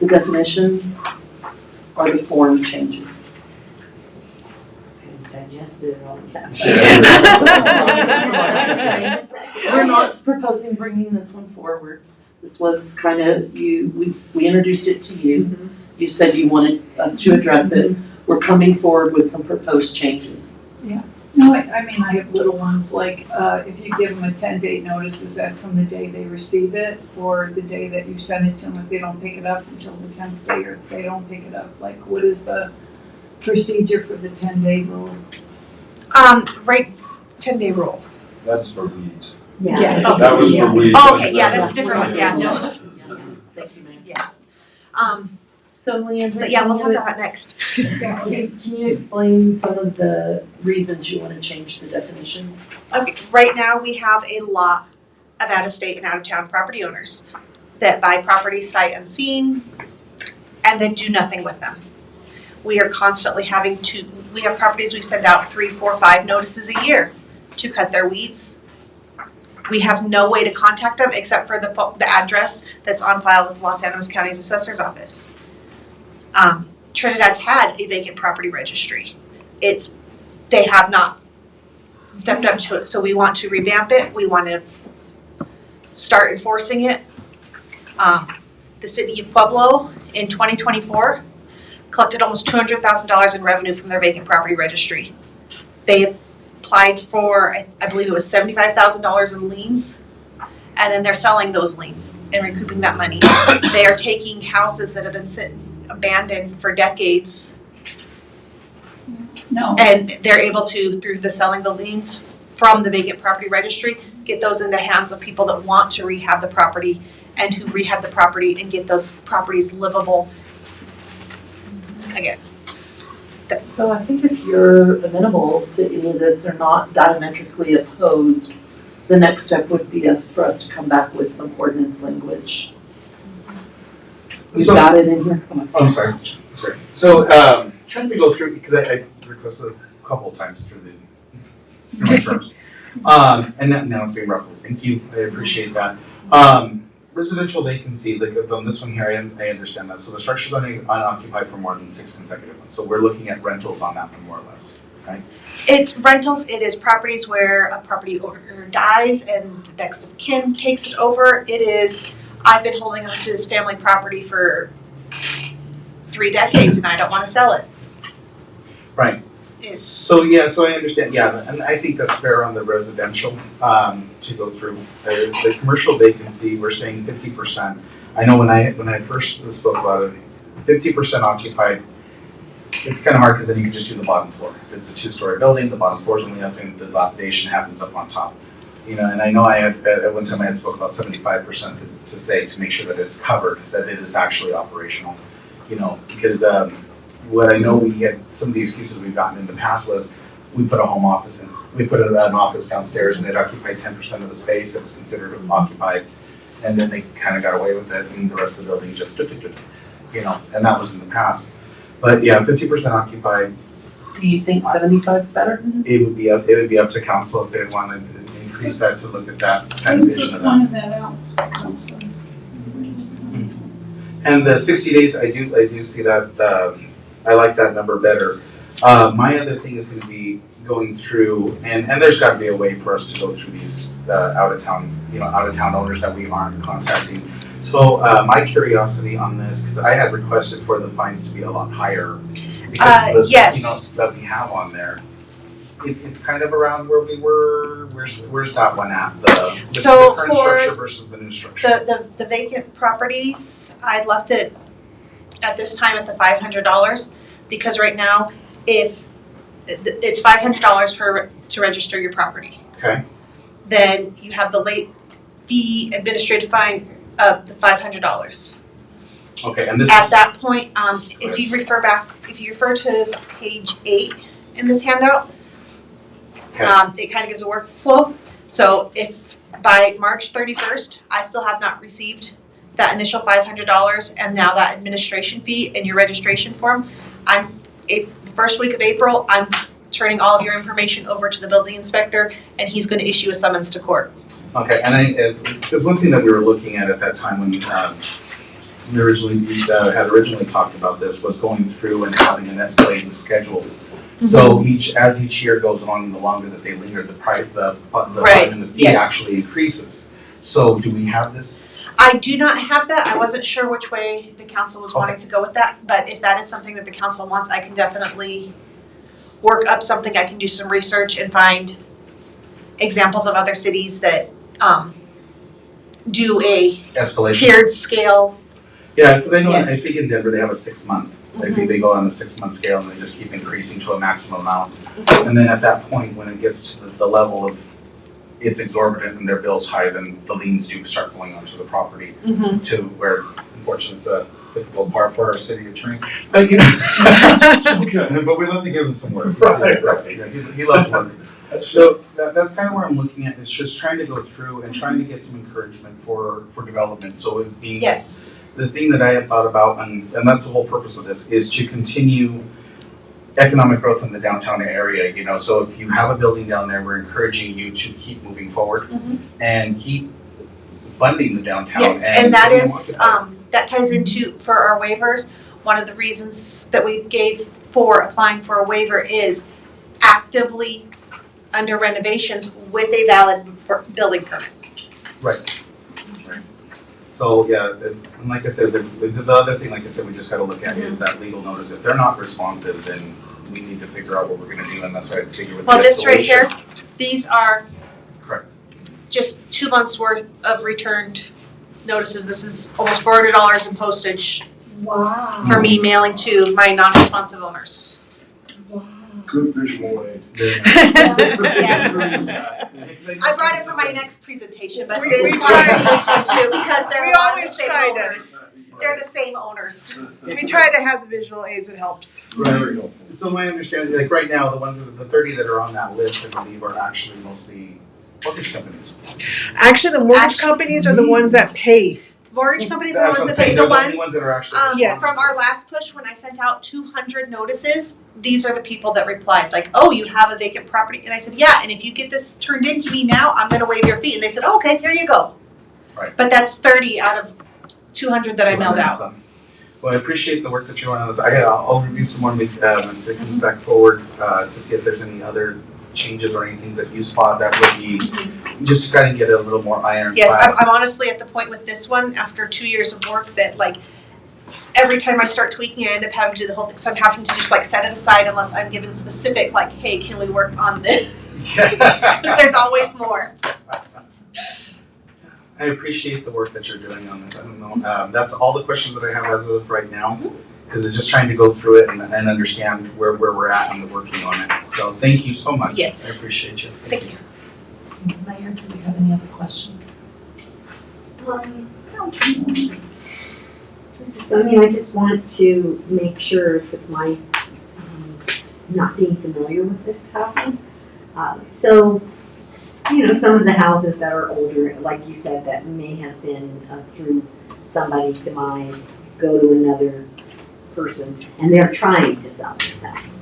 The definitions or the form changes? Digested it all. We're not proposing bringing this one forward. This was kind of we introduced it to you. you said you wanted us to address it. We're coming forward with some proposed changes. No, I mean, I have little ones, like, if you give them a 10-day notice, is that from the day they receive it, or the day that you send it to them if they don't pick it up until the 10th day, or if they don't pick it up? Like, what is the procedure for the 10-day rule? Right, 10-day rule. That's for weeds. Yeah. That was for weeds. Oh, okay, yeah, that's a different one, yeah, no. Thank you, ma'am. Yeah. So Leandra, But yeah, we'll talk about that next. Can you explain some of the reasons you want to change the definitions? Okay, right now, we have a lot of out-of-state and out-of-town property owners that buy properties sight unseen and then do nothing with them. We are constantly we have properties we send out 3, 4, 5 notices a year to cut their weeds. We have no way to contact them except for the address that's on file with Los Angeles County's Assessor's Office. Trinidad's had a vacant property registry. They have not stepped up to it, so we want to revamp it. We want to start enforcing it. The city of Pueblo in 2024 collected almost $200,000 in revenue from their vacant property registry. They applied for, I believe it was $75,000 in liens, and then they're selling those liens and recouping that money. They are taking houses that have been abandoned for decades, No. and they're able to, through the selling the liens from the vacant property registry, get those in the hands of people that want to rehab the property and who rehab the property and get those properties livable again. So I think if you're amenable to any of this or not diametrically opposed, the next step would be for us to come back with some ordinance language. You've So- got it in here? I'm sorry. Sorry. So, trying to go through, because I requested a couple of times through my terms. And now it's being ruffled. Thank you, I appreciate that. Residential vacancy, like on this one here, I understand that. So the structure's unoccupied for more than 6 consecutive months. So we're looking at rentals on that one more or less, right? It's rentals, it is properties where a property owner dies and the next of kin takes it over. It is, I've been holding on to this family property for 3 decades and I don't want to sell it. Right. So I understand, and I think that's fair on the residential, to go through. The commercial vacancy, we're saying 50%. I know when I first spoke about it, 50% occupied, it's kind of hard because then you can just do the bottom floor. If it's a 2-story building, the bottom floor is only up and the dilapidation happens up on top. And I know I had, at one time I had spoke about 75% to say, to make sure that it's covered, that it is actually operational, because, what I know we had, some of the excuses we've gotten in the past was, we put a home office in, we put an office downstairs and it occupied 10% of the space, it was considered occupied, and then they kind of got away with it and the rest of the building just, and that was in the past. But 50% occupied. Do you think 75 is better? It would be up to council if they wanted to increase that, to look at that kind of vision of that. Thanks for pointing that out, Counselor. And the 60 days, I do see that, I like that number better. My other thing is gonna be going through, and there's gotta be a way for us to go through these, out of town owners that we aren't contacting. So, my curiosity on this, because I had requested for the fines to be a lot higher. Because of the, Yes. that we have on there. It's kind of around where we were, where's that one at? The So current for structure versus the new structure. The vacant properties, I left it at this time at the $500 because right now, if it's $500 to register your property. Okay. Then you have the late fee administrative fine of the $500. Okay, and this At that point, if you refer to page 8 in this handout, Okay. it kind of gives a workflow. So if by March 31st, I still have not received that initial $500 and now that administration fee and your registration form, the first week of April, I'm turning all of your information over to the building inspector and he's going to issue a summons to court. Okay, and because one thing that we were looking at that time when we originally talked about this was going through and having an escalating schedule. So as each year goes on, the longer that they linger, the fine and the fee Yes. actually increases. So do we have this? I do not have that. I wasn't sure which way the council was wanting to go with that, but if that is something that the council wants, I can definitely work up something. I can do some research and find examples of other cities that do a Escalation? tiered scale. Yeah, because I know, I Yes. think in Denver, they have a 6-month. I think they go on a 6-month scale and they just keep increasing to a maximum amount. And then at that point, when it gets to the level of it's exorbitant and their bill's high, then the liens do start going onto the property to where, unfortunately, it's a difficult part for our city attorney. But, you know, but we love to give him some work. Right. Yeah, he loves work. So that's kind of where I'm looking at, is just trying to go through and trying to get some encouragement for development. So it means Yes. the thing that I had thought about, and that's the whole purpose of this, is to continue economic growth in the downtown area, you know, so if you have a building down there, we're encouraging you to keep moving forward and keep funding the downtown. Yes, and that getting them is, occupied. that ties into, for our waivers, one of the reasons that we gave for applying for a waiver is actively under renovations with a valid building permit. Right. So, yeah, and like I said, the other thing, like I said, we just gotta look at is that legal notice. If they're not responsive, then we need to figure out what we're gonna do, and that's why I figure with the Well, this right escalation. here, these are Correct. just 2 months worth of returned notices. This is almost $400 in postage Wow. for me mailing to my non-responsive owners. Good visual aid. Yes. I brought it for my next presentation, but We it applies tried. to this one too, because they're We a lot of the always same try to. owners. They're the same owners. We try to have the visual aids, it helps. Right. So my understanding, like right now, the 30 that are on that list, I believe, are actually mostly mortgage companies. Actually, the mortgage companies are the ones that pay. Mortgage companies are That's the what ones I'm that pay saying, the they're the only ones. ones that are actually Yes. responsible. From our last push, when I sent out 200 notices, these are the people that replied, like, oh, you have a vacant property. And I said, yeah, and if you get this turned into me now, I'm gonna waive your fee. And they said, oh, okay, here you go. Right. But that's 30 out of 200 that I mailed out. Well, I appreciate the work that you're on this. I'll review some more if it comes back forward to see if there's any other changes or any things that you spot that would be, just to kind of get a little more iron. Yes, I'm honestly at the point with this one, after 2 years of work, that like, every time I start tweaking, I end up having to do the whole thing. So I'm having to just like set it aside unless I'm given specific, like, hey, can we work on this? Because there's always more. I appreciate the work that you're doing on this. I don't know, that's all the questions that I have as of right now, because it's just trying to go through it and understand where we're at and working on it. So thank you so much. Yes. I appreciate you. Thank you. Mayor, do we have any other questions? So, I just want to make sure, because my, not being familiar with this topic. So, some of the houses that are older, like you said, that may have been through somebody's demise, go to another person, and they're trying to sell this house.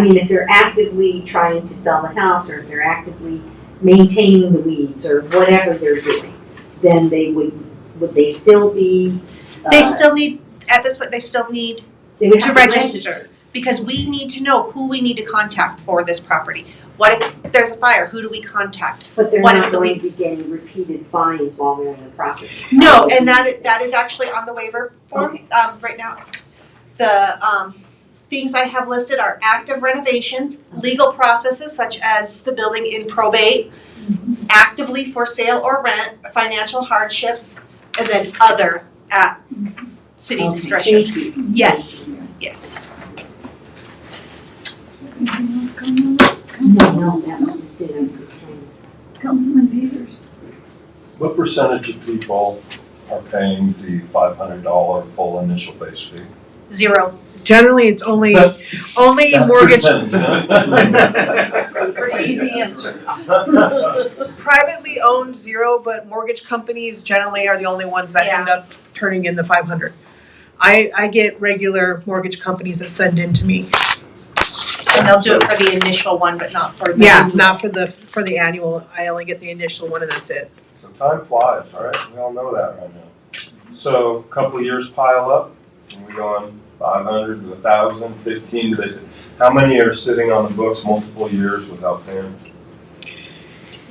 If they're actively trying to sell the house, or if they're actively maintaining the weeds, or whatever they're doing, then would they still be? They still need, at this point, they still need They would to have register. Because we need to know who we need to contact for this property. What if there's a fire? Who do we contact? But they're What if not the going to be weeds- getting repeated fines while they're in the process. No, and that is actually on the waiver form, right now. The, things I have listed are active renovations, legal processes such as the building in probate, actively for sale or rent, financial hardship, and then other at city discretion. Thank you. Yes, yes. Anything else coming up? No, that was just it, I was just trying. Councilman Peters. What percentage of people are paying the $500 full initial base fee? 0. Generally, it's only That mortgage, percentage, huh? Pretty easy answer. privately owned 0, but mortgage companies generally are the only ones that end up turning in the 500. I get regular mortgage companies that send in to me. And they'll do it for the initial one, but not for the. Yeah, not for the annual. I only get the initial one and that's it. So time flies, all right? We all know that right now. So a couple of years pile up, and we go on 500 to 1,000, 15 to this. How many are sitting on the books multiple years without paying?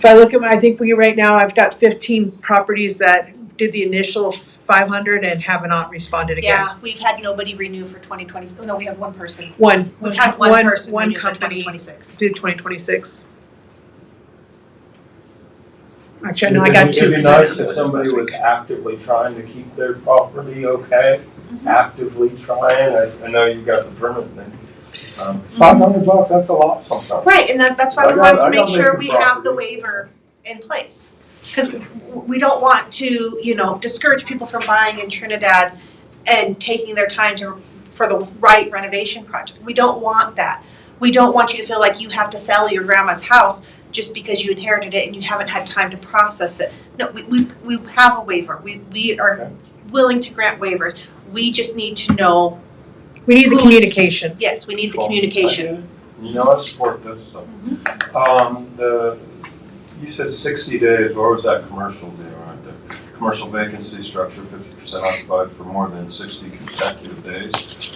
If I look at I think right now, I've got 15 properties that did the initial 500 and have not responded again. Yeah, we've had nobody renew for 2020, oh no, we have one person. One We've had one person one renew for company 2026. did 2026. Actually, I know I got two. It'd be nice if somebody was actively trying to keep their property okay, actively trying. I know you've got the permit thing. $500, that's a lot sometimes. Right, and that's why I we want to got make sure vacant we have the property. waiver in place. Because we don't want to, discourage people from buying in Trinidad and taking their time for the right renovation project. We don't want that. We don't want you to feel like you have to sell your grandma's house just because you inherited it and you haven't had time to process it. No, we have a waiver. We are willing to grant waivers. We just need to know. We need the communication. Yes, we need the Cool. communication. I support this stuff. You said 60 days, what was that commercial deal right there? Commercial vacancy structure, 50% occupied for more than 60 consecutive days.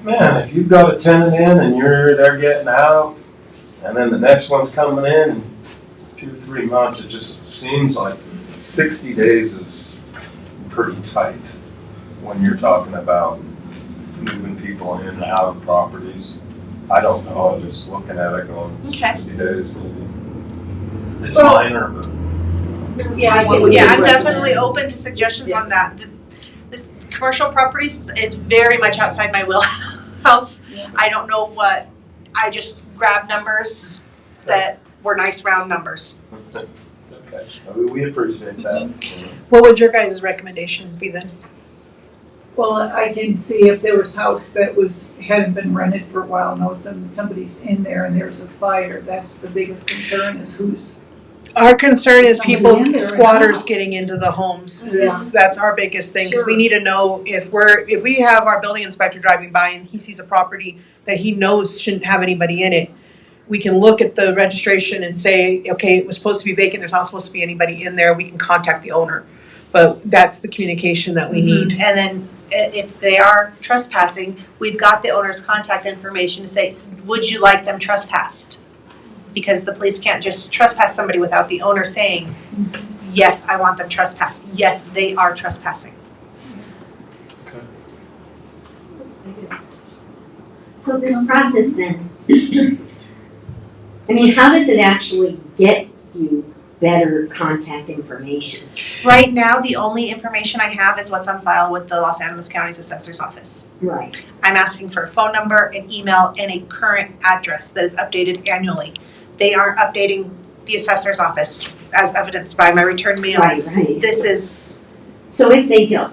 Man, if you've got a tenant in and they're getting out, and then the next one's coming in 2-3 months, it just seems like 60 days is pretty tight when you're talking about moving people in and out of properties. I don't know, I'm just looking at it going 60 days maybe. It's minor, but. Yeah, I'm definitely open to suggestions on that. This commercial properties is very much outside my wheelhouse. I don't know what, I just grabbed numbers that were nice round numbers. Okay, we appreciate that. What would your guys' recommendations be then? Well, I can see if there was house that hadn't been rented for a while, somebody's in there and there's a fire, that's the biggest concern is who's. Our concern is Somebody people, in there or squatters not. getting into the homes. Yeah. That's our biggest thing, because we Sure. need to know if we have our building inspector driving by and he sees a property that he knows shouldn't have anybody in it, we can look at the registration and say, okay, it was supposed to be vacant, there's not supposed to be anybody in there, we can contact the owner. But that's the communication that we need. And then if they are trespassing, we've got the owner's contact information to say, would you like them trespassed? Because the police can't just trespass somebody without the owner saying, yes, I want them trespassed. Yes, they are trespassing. So this process then, I mean, how does it actually get you better contact information? Right now, the only information I have is what's on file with the Los Angeles County's Assessor's Office. Right. I'm asking for a phone number, an email, and a current address that is updated annually. They aren't updating the Assessor's Office as evidenced by my return mail. Right. This is, So if they don't,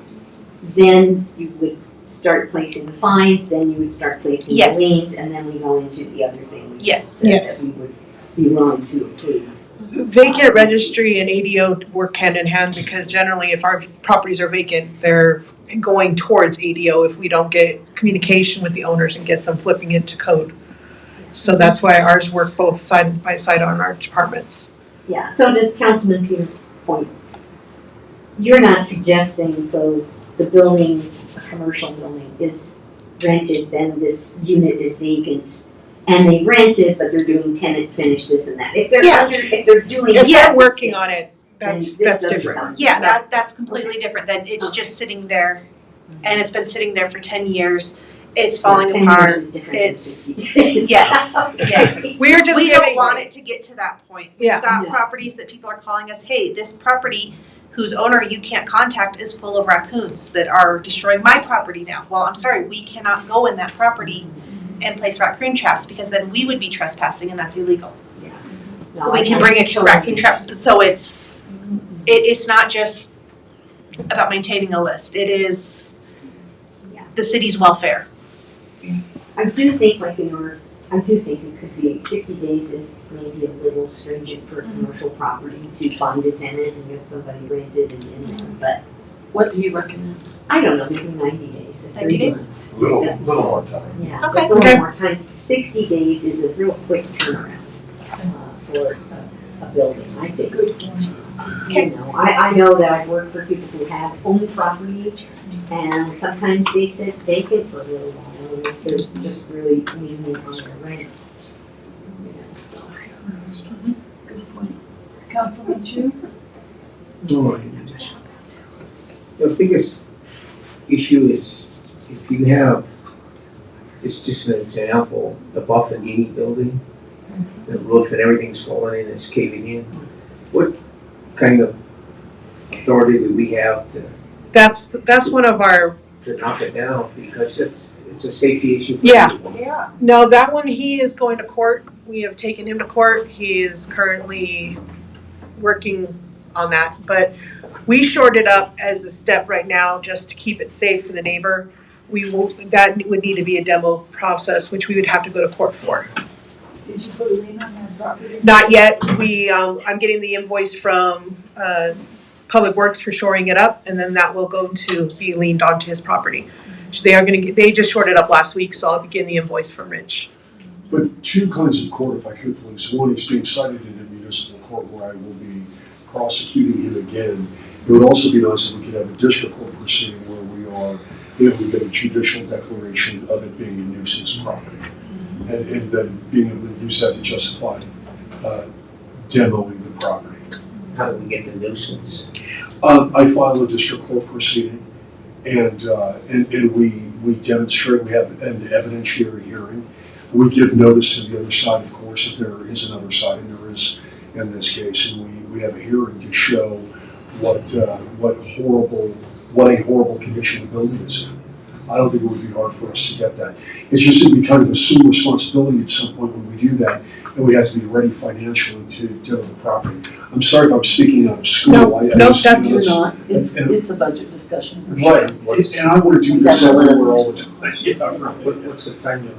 then you would start placing the fines, then you would start placing the Yes. liens, and then we go into the other thing we Yes. just said Yes. that we would be willing to approve. Vacant registry and ADO work hand in hand, because generally if our properties are vacant, they're going towards ADO if we don't get communication with the owners and get them flipping into code. So that's why ours work both side by side on our departments. Yeah, so to Councilman Peter's point, you're not suggesting, so the building, a commercial building is rented, then this unit is vacant, and they rent it, but they're doing tenant finish this and that. If they're Yeah. if they're doing. If Yes. they're working on it, then that's this doesn't different. count. yeah, that's completely different. That it's just sitting there, and it's been sitting there for 10 years. It's falling 10 apart. years is different than It's 60 days. yes, yes. We're just We giving. don't want it to get to that point. Yeah. We've got No. properties that people are calling us, hey, this property whose owner you can't contact is full of raccoons that are destroying my property now. Well, I'm sorry, we cannot go in that property and place raccoon traps because then we would be trespassing and that's illegal. No, We I- can I bring a totally raccoon trap, so it's not just about maintaining a list. It is Yeah. the city's welfare. I do think I do think it could be, 60 days is maybe a little stringent for a commercial property to find a tenant and get somebody rented and in there, but What do you recommend? I don't know, maybe 90 days, or 90 3 days? months. Little more time. Yeah, Okay. just a Okay. little more time. 60 days is a real quick turnaround for a building, I think. Okay. You know, I know that I've worked for people who have owned properties, and sometimes they sit vacant for a little while, unless they're just really leaning on their rents. You know, so. Good point. Councilman Chu? No, the biggest issue is if you have, it's just an example, the Buffadini building, the roof and everything's falling in, it's caving in. What kind of authority do we have to That's one of our, knock it down? Because it's a safety issue for Yeah. everyone. Yeah. no, that one, he is going to court. We have taken him to court. He is currently working on that. But we shored it up as a step right now just to keep it safe for the neighbor. That would need to be a demo process, which we would have to go to court for. Did you put a lien on that property? Not yet. I'm getting the invoice from Public Works for shoring it up, and then that will go to be leaned onto his property. They just shored it up last week, so I'll be getting the invoice from Rich. But two kinds of court, if I could please. One is being cited in a municipal court where I will be prosecuting him again. It would also be nice if we could have a district court proceeding where we are able to get a judicial declaration of it being a nuisance property. And then being able to use that to justify demoing the property. How do we get the nuisance? I file a district court proceeding and we demonstrate, we have an evidentiary hearing. We give notice to the other side, of course, if there is another side, and there is in this case, and we have a hearing to show what a horrible condition the building is in. I don't think it would be hard for us to get that. It's just that we kind of assume responsibility at some point when we do that, and we have to be ready financially to demo the property. I'm sorry if I'm speaking out of school. No, You're not, it's a budget discussion for sure. Right, and I want to do this everywhere all the time. Yeah, right. What's the time limit?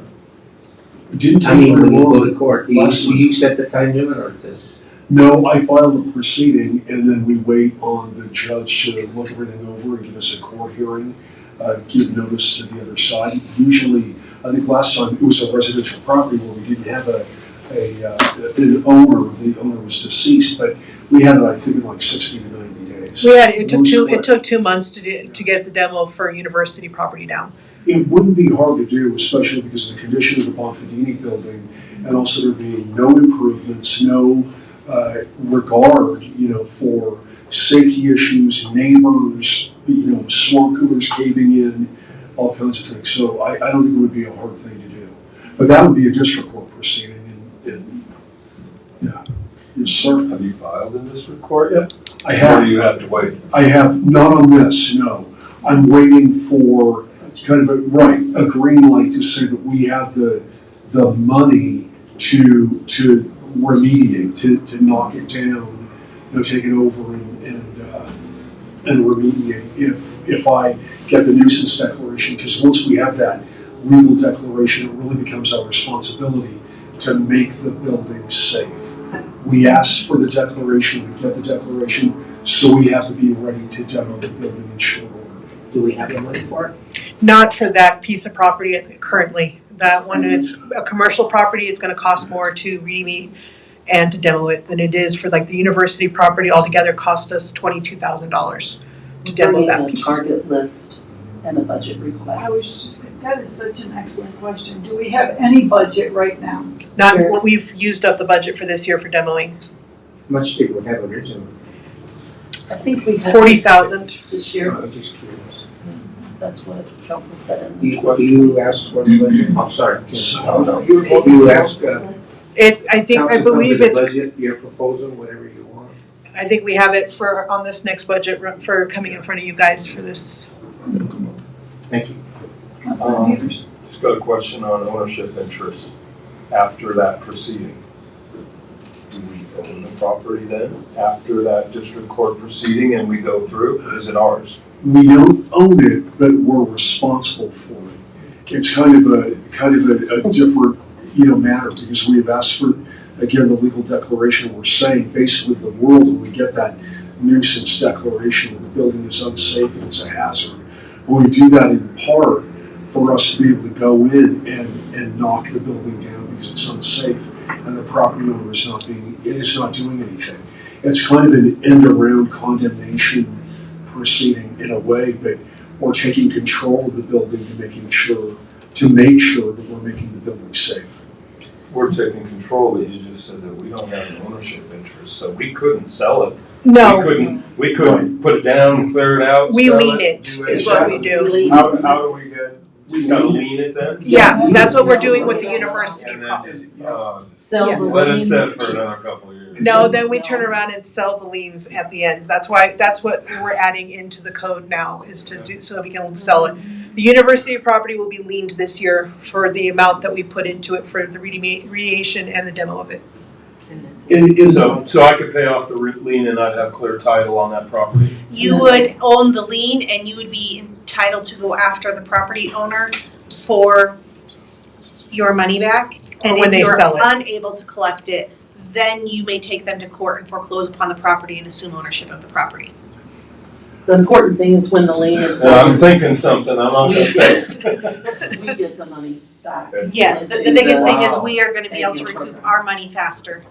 It didn't I take mean, very when you go long. to court, do you set the time limit or does? No, I file the proceeding and then we wait on the judge to look everything over and give us a court hearing, give notice to the other side. Usually, I think last time it was a residential property where we didn't have an owner, the owner was deceased, but we had it, I think, in like 60 to 90 days. It took 2 months to get the demo for university property down. It wouldn't be hard to do, especially because of the condition of the Bonfadini building and also there being no improvements, no regard, for safety issues, neighbors, swamp coolers caving in, all kinds of things. So I don't think it would be a hard thing to do. But that would be a district court proceeding and yeah. Yes, sir. Have you filed in district court yet? I have. Or do you have to wait? I have, not on this, no. I'm waiting for kind of a green light to say that we have the money to remediate, to knock it down, take it over and remediate if I get the nuisance declaration, because once we have that legal declaration, it really becomes our responsibility to make the building safe. We ask for the declaration, we get the declaration, so we have to be ready to demo the building in short order. Do we have the money for it? Not for that piece of property currently. That one is a commercial property. It's gonna cost more to remediate and to demo it than it is for like the university property. Altogether cost us $22,000 to demo that piece. A target list and a budget I was request. just, that is such an excellent question. Do we have any budget right now? Not, we've used up the budget for this year for demoing. How much did we have originally? I think we had 40,000. this year, I'm just curious. that's what council said in Do the you ask for the budget? I'm sorry. So, no, Do you ask I believe the it's, budget, your proposal, whatever you want? I think we have it on this next budget for coming in front of you guys for this. Thank you. Councilman Peters? Just got a question on ownership interest after that proceeding. Do we own the property then, after that district court proceeding and we go through? Is it ours? we don't own it, but we're responsible for it. It's kind of a different, matter because we have asked for, again, the legal declaration. We're saying basically the world, when we get that nuisance declaration that the building is unsafe and it's a hazard. But we do that in part for us to be able to go in and knock the building down because it's unsafe and the property owner is not doing anything. It's kind of an end around condemnation proceeding in a way, but we're taking control of the building to make sure that we're making the building safe. We're taking control, but you just said that we don't have an ownership interest, so we couldn't sell it. No, We couldn't put it down and clear it out, we sell lean it, do is what we anything. do. How do we get, we just gotta lean it then? Yeah, that's what we're doing with the university And property. then, Sell Yeah. the let it lien. sit for another couple of years. No, then we turn around and sell the liens at the end. That's what we're adding into the code now, is to do, so that we can sell it. The university property will be liened this year for the amount that we put into it for the remediation and the demo of it. So I could pay off the lien and not have clear title on that property? You would own the lien and you would be entitled to go after the property owner for your money back. And When they sell it. if you're unable to collect it, then you may take them to court and foreclose upon the property and assume ownership of the property. The important thing is when the lien is I'm sold, thinking something, I'm not gonna say it. we get the money back. Yes, the into biggest thing is Wow. we are gonna be able to Paying your recoup program. our money faster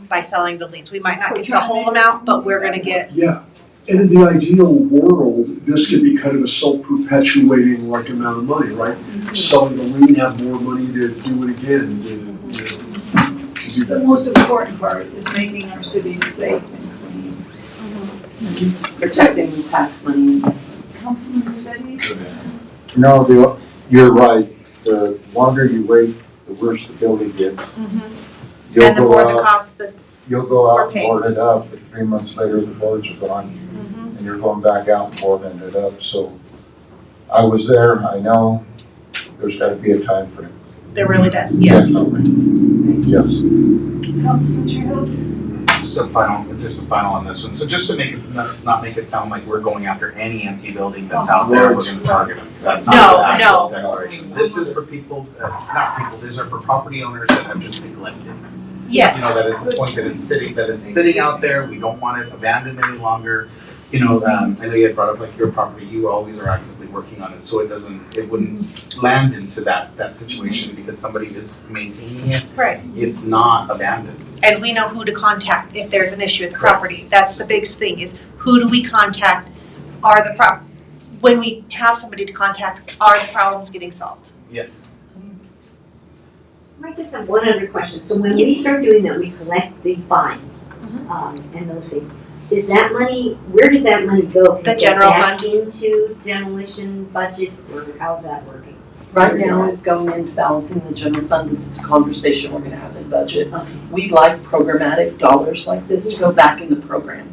by selling the liens. We might not get the whole amount, but we're gonna get, Yeah, and in the ideal world, this could be kind of a self-perpetuating like amount of money, right? Selling the lien, have more money to do it again, to do The that. most important part is making our cities safe and clean. Protecting the tax money investment. Councilman Rossetti? No, you're right. The longer you wait, the worse the building gets. You'll and the go more the out- cost, You'll go we're out and paying. board it up, but 3 months later, the boards are gone, and you're going back out and boarding it up, so. I was there, I know, there's gotta be a time frame. there really does, yes. Definitely. Yes. Councilman Trejo? Just a final on this one. So just to make it, let's not make it sound like we're going after any empty building that's out there, we're gonna target them, because that's not No, the actual no. declaration. This is for people, not people, these are for property owners that have just neglected. Yes. You know, that it's a point that it's sitting out there, we don't want it abandoned any longer. You know, I know you had brought up like your property, you always are actively working on it, so it wouldn't land into that situation because somebody is maintaining it. Right. It's not abandoned. And we know who to contact if there's an issue with the property. That's the biggest thing, is who do we contact? When we have somebody to contact, are the problems getting solved? So I just have one other question. So when we start doing that, we collect the fines, and those things. Is that money, where does that money go? Can The it go general back fund. into demolition budget, or how's that working? Right now, it's going into balancing the general fund. This is a conversation we're gonna have in budget. Okay. We'd like programmatic dollars like this to go back in the program.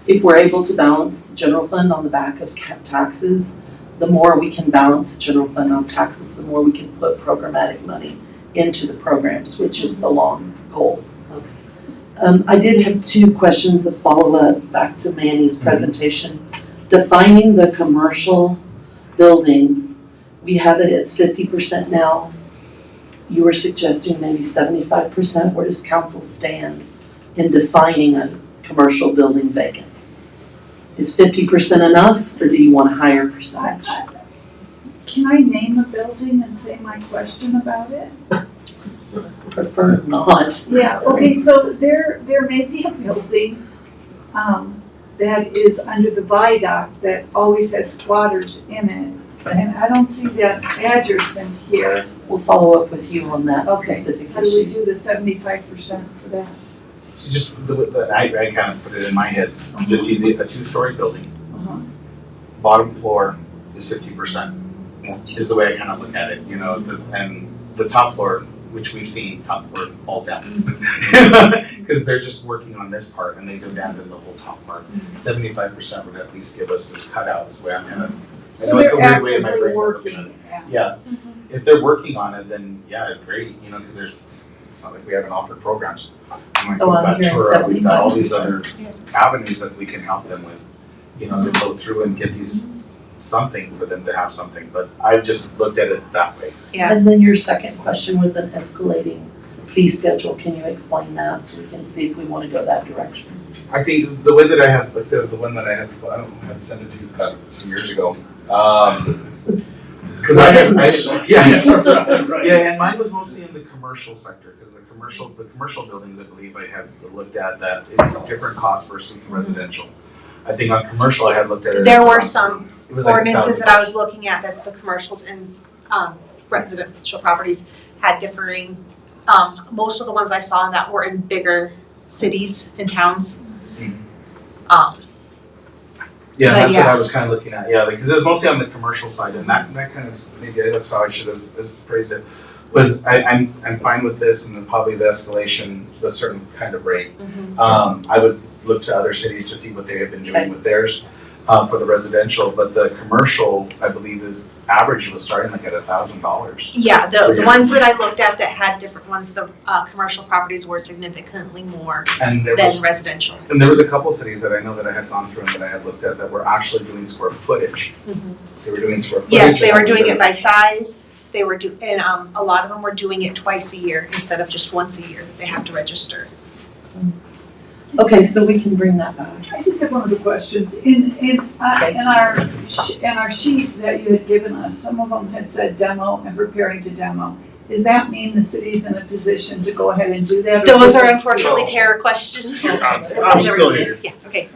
If we're able to balance the general fund on the back of taxes, the more we can balance the general fund on taxes, the more we can put programmatic money into the programs, which is the long goal. I did have 2 questions of follow-up back to Manny's presentation. Defining the commercial buildings, we have it as 50% now. You were suggesting maybe 75%. Where does council stand in defining a commercial building vacant? Is 50% enough, or do you want a higher percentage? Can I name a building and say my question about it? Prefer not. Yeah, okay, so there may be a building, that is under the viaduct that always has squatters in it. And I don't see that address in here. We'll follow up with you on that Okay, specific how do we issue. do the 75% for that? So just I kind of put it in my head, just easy, a 2-story building, Uh-huh. bottom floor is 50%. Is the way I kind of look at it, you know, and the top floor, which we've seen, top floor falls down. Because they're just working on this part and they go down to the whole top part. 75% would at least give us this cutout is the way I'm kind of, I know it's a weird way in my So brain they're of looking at actively it. working. Yeah, if they're working on it, then yeah, great, you know, because it's not like we haven't offered programs. Like, So we've I'm got hearing Tura, we've got all these 75%. other avenues that we can help them with, you know, to go through and get these, something for them to have something, but I've just looked at it that way. Yeah. And then your second question was an escalating fee schedule. Can you explain that so we can see if we want to go that direction? I think the way that I had looked at the one that I had sent it to you a few years ago. Because yeah, and mine was mostly in the commercial sector, because the commercial buildings, I believe I had looked at that it's a different cost versus the residential. I think on commercial, I had looked at it. There as were around- some it was like ordinances that $1,000. I was looking at, that the commercials and residential properties had differing Most of the ones I saw that were in bigger cities and towns. Mhm. But Yeah, that's what yeah. I was kind of looking at, yeah, because it was mostly on the commercial side, and that kind of, maybe that's how I should have phrased it, was I'm fine with this, and then probably the escalation, a certain kind of rate. I would look to other cities to see what they have been doing with theirs, for the residential, but the commercial, I believe the average was starting like at $1,000. Yeah, the Yeah. ones that I looked at that had different ones, the commercial properties were significantly more And there than was, residential. and there was a couple of cities that I know that I had gone through and that I had looked at that were actually doing square footage. They were doing square footage. Yes, they and were that was doing it their- by size, they were and a lot of them were doing it twice a year instead of just once a year, they have to register. Okay, so we can bring that back. I just have one of the questions. In our sheet that you had given us, some of them had said demo and preparing to demo. Does that mean the city's in a position to go ahead and do that? or Those do are they- unfortunately Tara questions. I'm still here. Yeah, okay.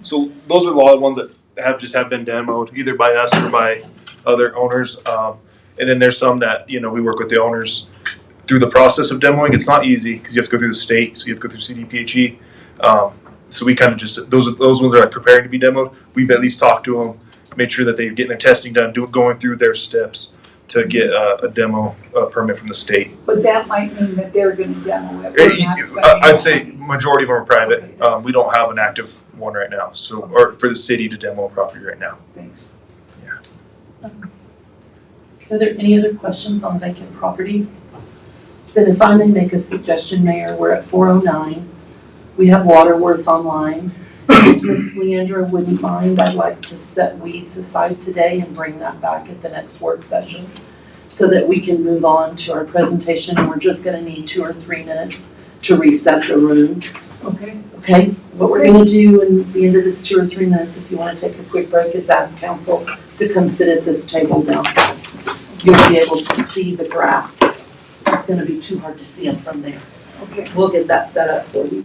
So those are a lot of ones that have been demoed either by us or by other owners. And then there's some that, we work with the owners through the process of demoing. It's not easy because you have to go through the state, so you have to go through CDPHE. So we kind of just, those ones that are preparing to be demoed, we've at least talked to them, made sure that they're getting their testing done, going through their steps to get a demo permit from the state. But that might mean that they're gonna demo it. We're not spending I'd say majority of them are private. We don't have an active one right now, or for the city to demo a property right now. Thanks. Are there any other questions on vacant properties? Then if I may make a suggestion, Mayor, we're at 4:09. We have Waterworth online. If Ms. Leandra wouldn't mind, I'd like to set weeds aside today and bring that back at the next work session so that we can move on to our presentation. And we're just gonna need 2 or 3 minutes to reset the room. Okay. Okay, what we're gonna do in the end of this 2 or 3 minutes, if you wanna take a quick break, is ask council to come sit at this table down. You'll be able to see the graphs. It's gonna be too hard to see them from there. Okay. We'll get that set up for you.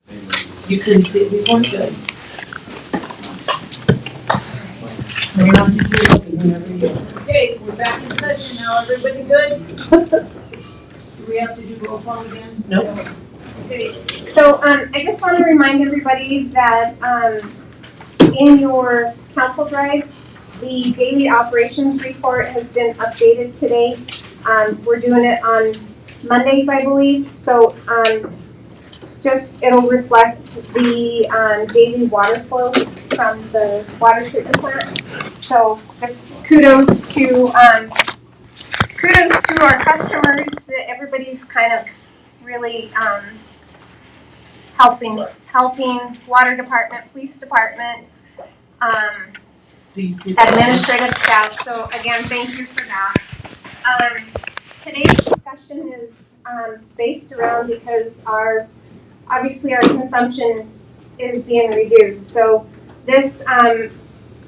You couldn't see it before? Good. Okay, we're back in session now, everybody good? Do we have to do roll call again? Nope. Okay, So, I just want to remind everybody that, in your council drive, the daily operations report has been updated today. We're doing it on Mondays, I believe, so, it'll reflect the, daily water flow from the water treatment plant. So, just kudos to our customers, that everybody's kind of really, helping water department, police department, Do you see? administrative staff, so again, thank you for that. Today's discussion is, based around because obviously our consumption is being reduced, so this,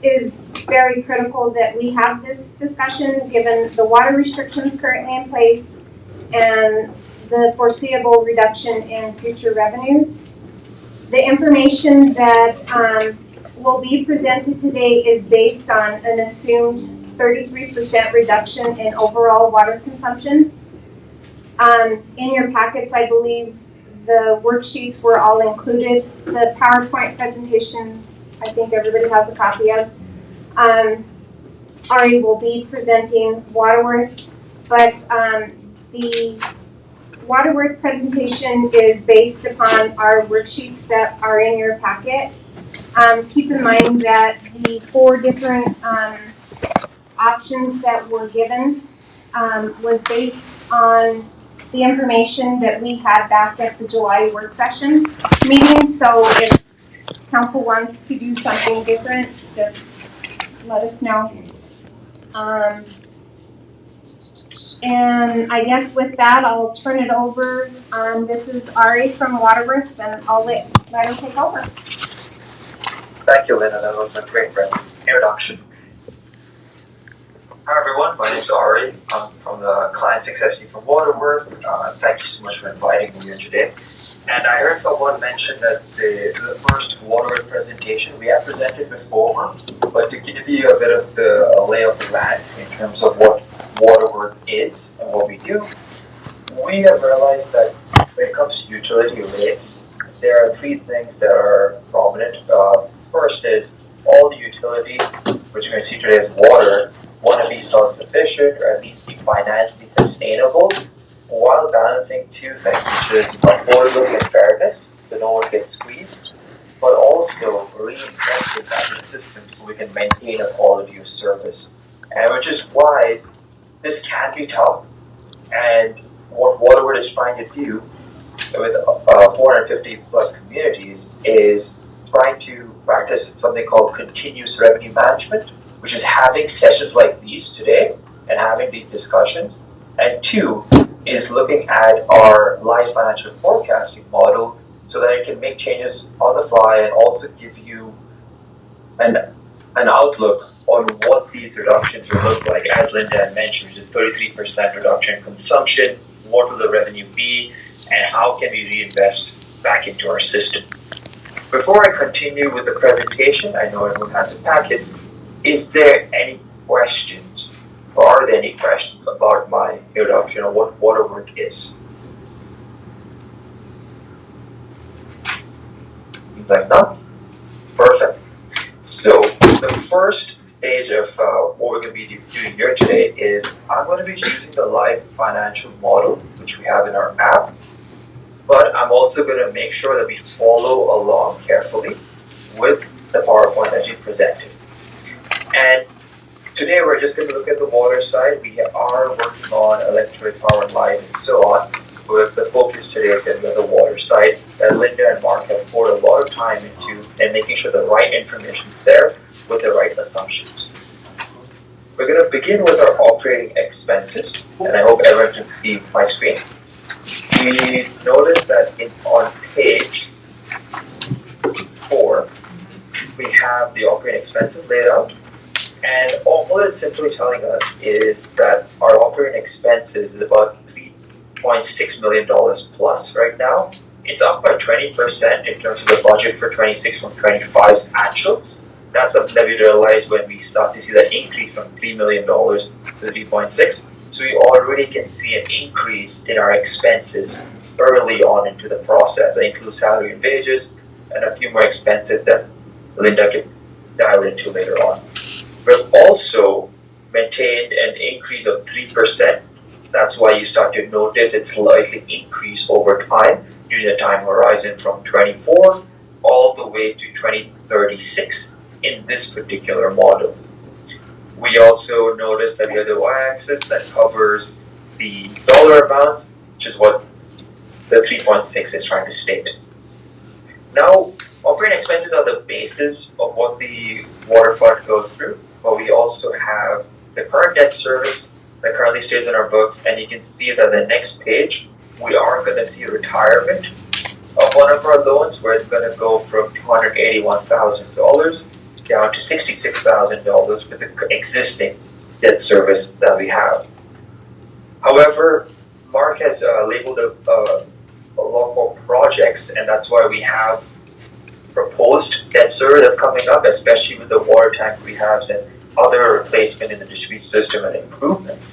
is very critical that we have this discussion, given the water restrictions currently in place and the foreseeable reduction in future revenues. The information that will be presented today is based on an assumed 33% reduction in overall water consumption. In your packets, I believe the worksheets were all included. The PowerPoint presentation, I think everybody has a copy of. Ari will be presenting Waterworth, but the Waterworth presentation is based upon our worksheets that are in your packet. Keep in mind that the 4 different options that were given was based on the information that we had back at the July work session meeting. So if council wants to do something different, just let us know. And I guess with that, I'll turn it over. This is Ari from Waterworth, and I'll let her take over. Thank you, Lynn, and that was a great introduction. Hi everyone, my name is Ari. I'm from the Client Success Team from Waterworth. Thank you so much for inviting me here today. And I heard someone mention that the first Waterworth presentation we have presented before, but to give you a bit of the lay of the land in terms of what Waterworth is and what we do, we have realized that when it comes to utility rates, there are 3 things that are prominent. First is all the utilities, which you're going to see today as water, want to be self-sufficient or at least be financially sustainable, while balancing 2 things, which is affordability and fairness, so no one gets squeezed, but also reinvesting back in the system so we can maintain a quality of service. And which is why this can be tough. And what Waterworth is trying to do with 450 plus communities is trying to practice something called continuous revenue management, which is having sessions like these today and having these discussions. And 2 is looking at our live financial forecasting model so that it can make changes on the fly and also give you an outlook on what these reductions will look like. As Linda had mentioned, which is 33% reduction in consumption, what will the revenue be, and how can we reinvest back into our system. Before I continue with the presentation, I know everyone has a packet. Is there any questions, or are there any questions about my introduction or what Waterworth is? Seems like not. Perfect. So the first stage of what we're going to be doing here today is I'm going to be using the live financial model, which we have in our app. But I'm also going to make sure that we follow along carefully with the PowerPoint that you presented. And today we're just going to look at the water side. We are working on electric power and light and so on. But the focus today is going to be on the water side that Linda and Mark have poured a lot of time into and making sure the right information is there with the right assumptions. We're going to begin with our operating expenses, and I hope everyone can see my screen. We notice that on page 4, we have the operating expenses laid out. And all it's simply telling us is that our operating expenses is about $3.6 million plus right now It's up by 20% in terms of the budget for 26 from 25's actuals. That's something that we realized when we start to see that increase from $3 million to 3.6. So we already can see an increase in our expenses early on into the process. That includes salary and wages and a few more expenses that Linda can dial into later on. We've also maintained an increase of 3%. That's why you start to notice it slightly increase over time during the time horizon from 24 all the way to 2036 in this particular model. We also notice that we have the y-axis that covers the dollar amount, which is what the 3.6 is trying to state. Now, operating expenses are the basis of what the water fund goes through, but we also have the current debt service that currently stays in our books, and you can see that the next page, we are going to see retirement of one of our loans, where it's going to go from $281,000 down to $66,000 with the existing debt service that we have. However, Mark has labeled a lot more projects, and that's why we have proposed debt service that's coming up, especially with the water tank rehabs and other replacement in the distribution system and improvements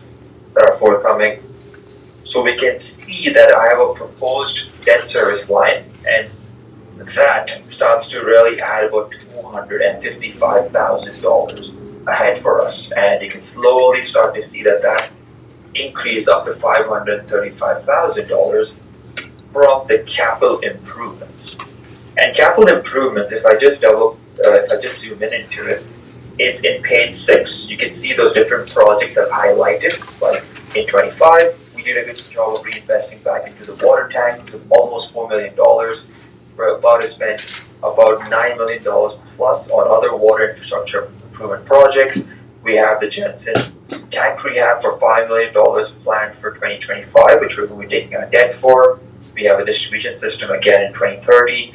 that are forthcoming. So we can see that I have a proposed debt service line, and that starts to really add about $255,000 ahead for us. And you can slowly start to see that increase up to $535,000 from the capital improvements. And capital improvements, if I just zoom into it, it's in page 6. You can see those different projects I've highlighted. Like in 25, we did a good job of reinvesting back into the water tanks of almost $4 million. We're about to spend about $9 million plus on other water infrastructure improvement projects. We have the Jensen tank rehab for $5 million planned for 2025, which we're going to be taking on debt for. We have a distribution system again in 2030,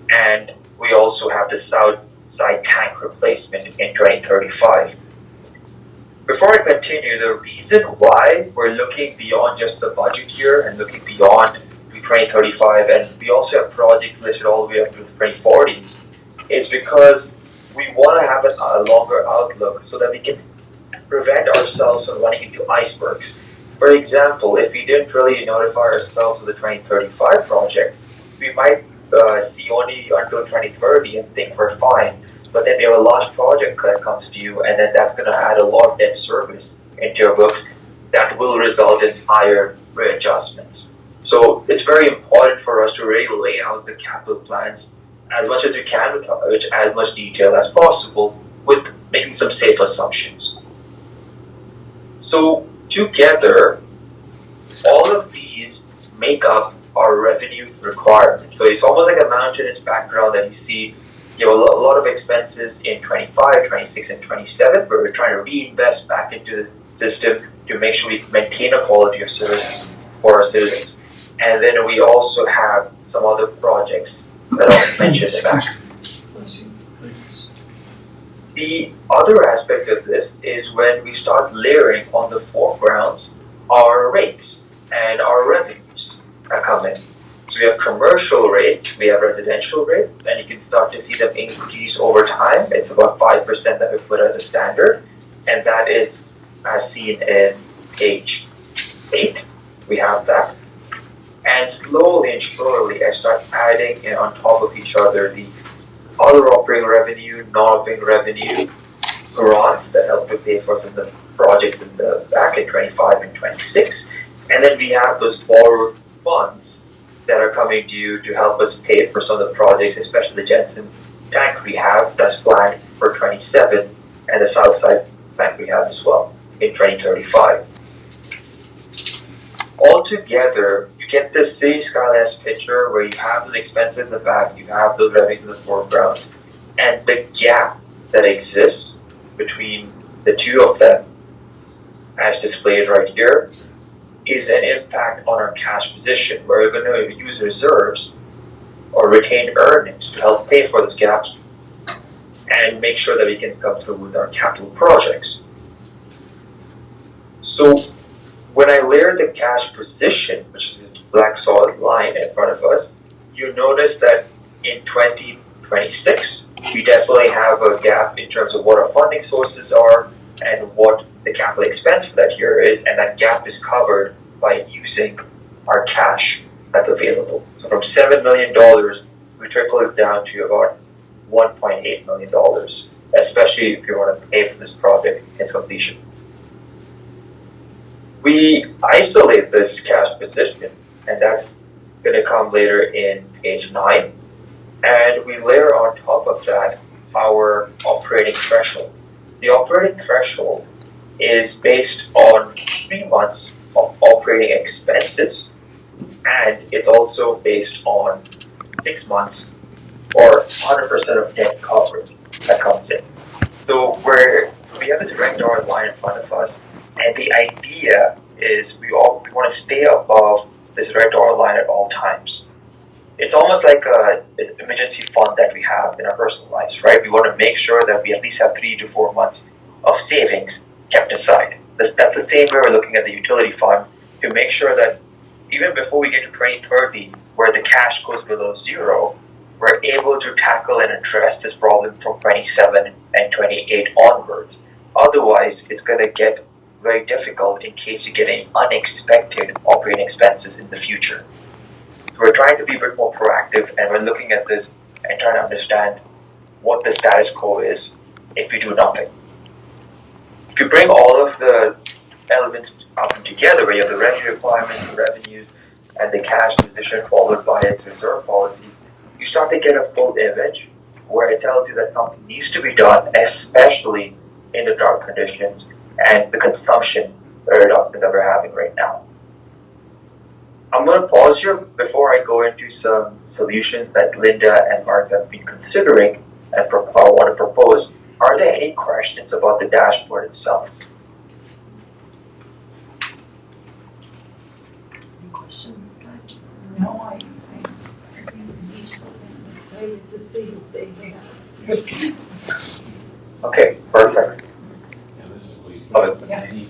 and we also have the south side tank replacement in 2035. Before I continue, the reason why we're looking beyond just the budget here and looking beyond 2035, and we also have projects listed all the way up to the 2040s, is because we want to have a longer outlook so that we can prevent ourselves from running into icebergs. For example, if we didn't really notify ourselves of the 2035 project, we might see only until 2030 and think we're fine. But then we have a large project that comes to you, and then that's going to add a lot of debt service into your books that will result in higher readjustments. So it's very important for us to really lay out the capital plans as much as we can with as much detail as possible with making some safe assumptions. So together, all of these make up our revenue requirement. So it's almost like a mountainous background that you see. You have a lot of expenses in 25, 26, and 27, where we're trying to reinvest back into the system to make sure we maintain a quality of service for our citizens. And then we also have some other projects that I'll mention in the back. The other aspect of this is when we start layering on the foregrounds our rates and our revenues that come in. So we have commercial rates, we have residential rates, and you can start to see them increase over time. It's about 5% that we put as a standard, and that is as seen in page 8. We have that. And slowly and surely, I start adding in on top of each other the other operating revenue, non-operating revenue, grants that help to pay for some of the projects in the back in 25 and 26. And then we have those borrowed funds that are coming due to help us pay for some of the projects, especially the Jensen tank rehab that's planned for 27, and the Southside tank rehab as well in 2035. Altogether, you get this city skyline picture where you have those expenses in the back, you have those revenues in the foreground, and the gap that exists between the two of them, as displayed right here, is an impact on our cash position, where we're going to use reserves or retained earnings to help pay for those gaps and make sure that we can come through with our capital projects. So when I layer the cash position, which is this black solid line in front of us, you notice that in 2026, we definitely have a gap in terms of what our funding sources are and what the capital expense for that year is, and that gap is covered by using our cash that's available. So from $7 million, we trickle it down to about $1.8 million, especially if you want to pay for this project in completion. We isolate this cash position, and that's going to come later in page 9. And we layer on top of that our operating threshold. The operating threshold is based on 3 months of operating expenses, and it's also based on 6 months or 100% of debt coverage that comes in. So we have this red dotted line in front of us, and the idea is we want to stay above this red dotted line at all times. It's almost like an emergency fund that we have in our personal lives, right? We want to make sure that we at least have 3 to 4 months of savings kept aside. That's the same way we're looking at the utility fund to make sure that even before we get to 2030, where the cash goes below zero, we're able to tackle and address this problem from 27 and 28 onwards. Otherwise, it's going to get very difficult in case you get any unexpected operating expenses in the future. So we're trying to be a bit more proactive, and we're looking at this and trying to understand what the status quo is if we do nothing. If you bring all of the elements up together, where you have the revenue requirements, the revenues, and the cash position followed by its reserve policy, you start to get a full image where it tells you that something needs to be done, especially in the drought conditions and the consumption that we're having right now. I'm going to pause here before I go into some solutions that Linda and Mark have been considering and want to propose. Are there any questions about the dashboard itself? Any questions, guys? No, I'm excited to see what they have. Okay, perfect. Yeah, this is Lee. Yeah. Any,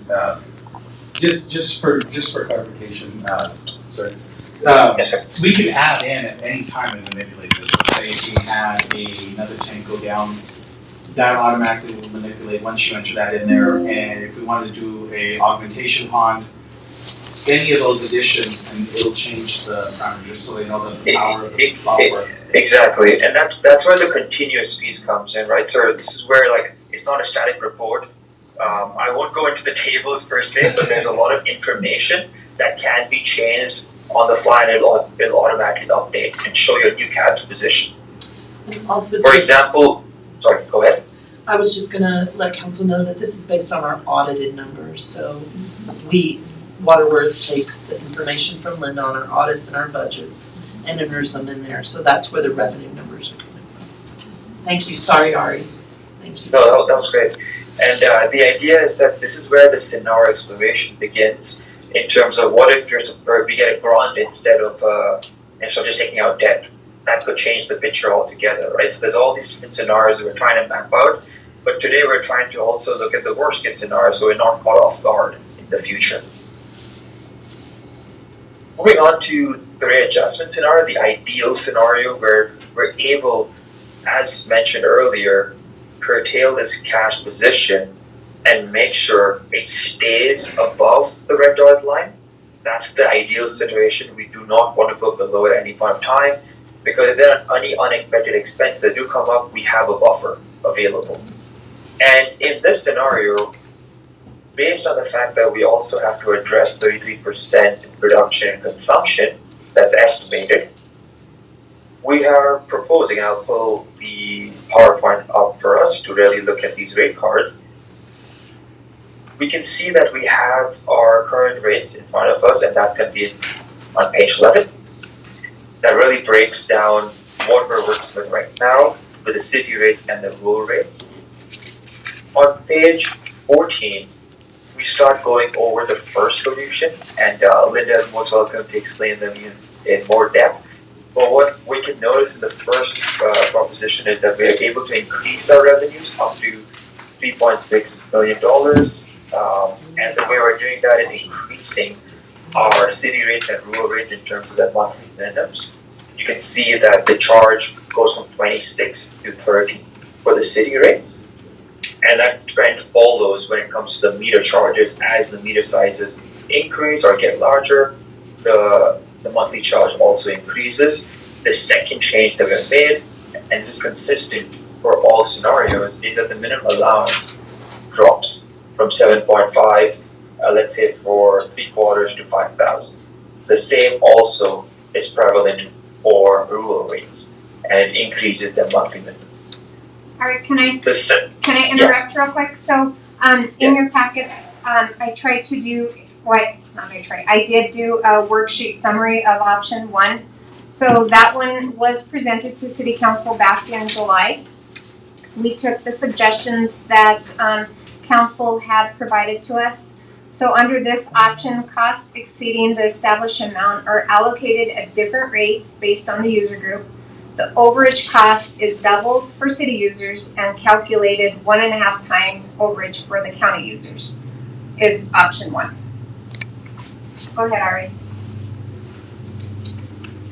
just for clarification, sorry. We can add in at any time and manipulate this. Let's say if we had another tank go down, that automatically will manipulate once you enter that in there. And if we wanted to do a augmentation pond, any of those additions, and it'll change the parameters just so they know the power of the software. Exactly, and that's where the continuous piece comes in, right? So this is where it's not a static report. I won't go into the tables per se, but there's a lot of information that can be changed on the fly, and it'll automatically update and show your new cash position. Also, for example, sorry, go ahead. I was just gonna let council know that this is based on our audited numbers, so Waterworth takes the information from Linda on our audits and our budgets and enters them in there, so that's where the revenue numbers are coming from. Thank you, sorry Ari, thank you. No, that was great. And the idea is that this is where the scenario exploration begins in terms of what if we get a grant instead of just taking out debt. That could change the picture altogether, right? So there's all these different scenarios that we're trying to map out, but today we're trying to also look at the worst case scenario so we're not caught off guard in the future. Moving on to the readjustment scenario, the ideal scenario where we're able, as mentioned earlier, curtail this cash position and make sure it stays above the red dotted line. That's the ideal situation. We do not want to go below at any point of time, because if there are any unexpected expenses that do come up, we have a buffer available. And in this scenario, based on the fact that we also have to address 33% production and consumption that's estimated, we are proposing, I'll pull the PowerPoint up for us to really look at these rate cards. We can see that we have our current rates in front of us, and that can be on page 11. That really breaks down what we're working with right now with the city rates and the rural rates. On page 14, we start going over the first solution, and Linda is most welcome to explain them in more depth. But what we can notice in the first proposition is that we are able to increase our revenues up to $3.6 million. And the way we're doing that is increasing our city rates and rural rates in terms of the monthly minimums. you can see that the charge goes from 26 to 30 for the city rates. And that trend follows when it comes to the meter charges. As the meter sizes increase or get larger, the monthly charge also increases. The second change that we've made, and this is consistent for all scenarios, is that the minimum allowance drops from 7.5, let's say for 3/4 to 5,000. The same also is prevalent for rural rates, and it increases the monthly minimum. All right, can I Yeah. interrupt real quick? So, in your packets, I tried to do I did do a worksheet summary of option 1. So that one was presented to City Council back in July. We took the suggestions that Council had provided to us. So under this option, costs exceeding the established amount are allocated at different rates based on the user group. The overage cost is doubled for city users and calculated 1.5 times overage for the county users, is option 1. Go ahead, Ari.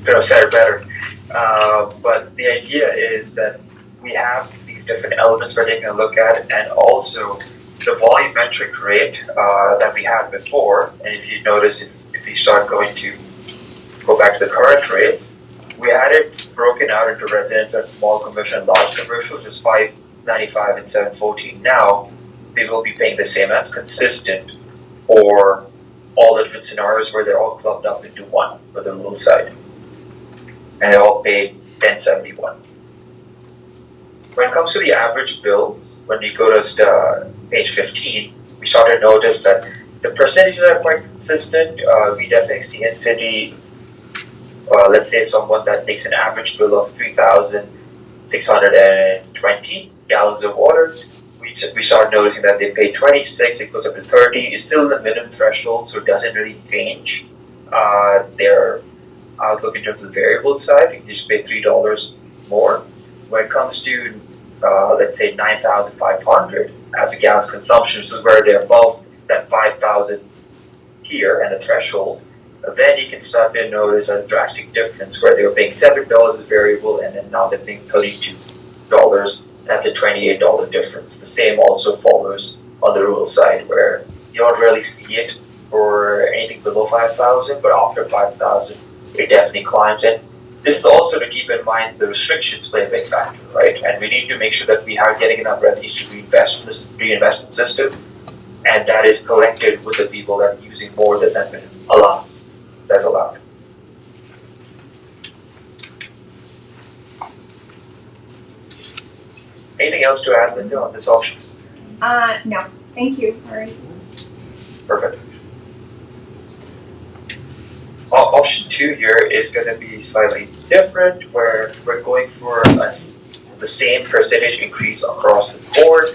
Could have said it better. But the idea is that we have these different elements we're taking a look at, and also the volumetric rate that we had before. And if you notice, if you start go back to the current rates, we had it broken out into residential and small commercial and large commercial, which is $5.95 and $7.14. Now, they will be paying the same. That's consistent for all the different scenarios where they're all clubbed up into one for the rural side. And they're all paid $10.71. When it comes to the average bill, when you go to page 15, we start to notice that the percentages are quite consistent. We definitely see in city, let's say someone that takes an average bill of 3,620 gallons of water, we start noticing that they pay 26, it goes up to 30. It's still in the minimum threshold, so it doesn't really change their outlook in terms of the variable side. You can just pay $3 more. When it comes to, let's say, 9,500 as a gallon's consumption, this is where they're above that 5,000 here and the threshold. Then you can start to notice a drastic difference where they were paying $7 as variable, and then now they're paying $32. That's a $28 difference. The same also follows on the rural side, where you don't really see it for anything below 5,000, but after 5,000, it definitely climbs. And this is also to keep in mind the restrictions play a big factor, right? And we need to make sure that we are getting enough revenues to reinvest in this reinvestment system, and that is collected with the people that are using more than that minimum allowance that's allowed. Anything else to add, Linda, on this option? No, thank you, Ari. Perfect. Option 2 here is going to be slightly different, where we're going for the same percentage increase across the board,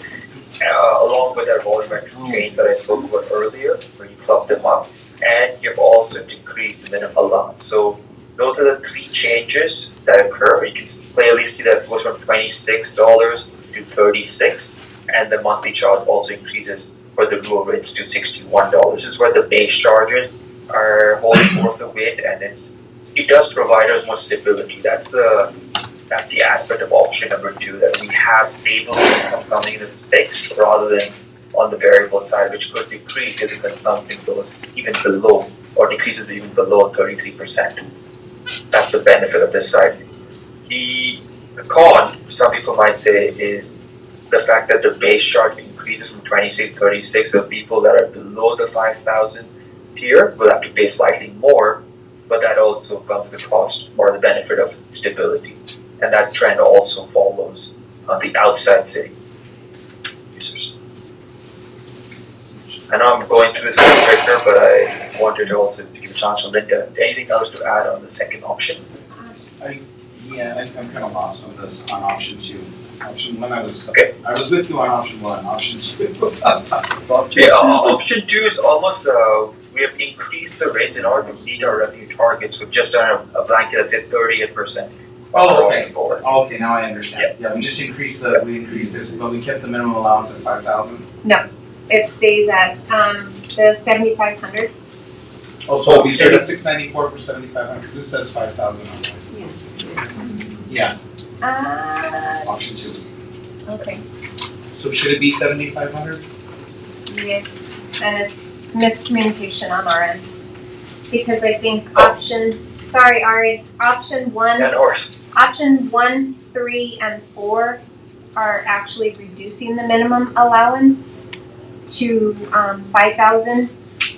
along with our volumetric change that I spoke about earlier, where you club them up, and you've also decreased the minimum allowance. So those are the 3 changes that occur. You can clearly see that it goes from $26 to $36, and the monthly charge also increases for the rural rates to $61. This is where the base charges are holding more of the weight, and it does provide us more stability. That's the aspect of option number 2, that we have stable income coming in as fixed rather than on the variable side, which could decrease if the consumption goes even below or decreases even below 33%. That's the benefit of this side. The con, some people might say, is the fact that the base charge increases from 26 to 36, so people that are below the 5,000 tier will have to pay slightly more, but that also comes with the cost or the benefit of stability. And that trend also follows on the outside city users. I know I'm going through this a little quicker, but I wanted to also give a chance to Linda. Anything else to add on the second option? I'm kind of lost on this, on option 2. Option 1, I was with you on option 1. Option 2. Option 2 is almost, we have increased the rates in order to meet our revenue targets. We've just done a blanket that said 38%. Oh, okay. Okay, now I understand. Yeah, we just increased it, but we kept the minimum allowance at 5,000. No, it stays at the 7,500. Oh, so we did at 694 for 7,500, because this says 5,000 on there. Yeah. Yeah, Uh, option two. okay, So should it be 7,500? yes, and it's miscommunication on our end. Because I think sorry, Ari, option one, Yeah, no worries. option 1, 3, and 4 are actually reducing the minimum allowance to 5,000.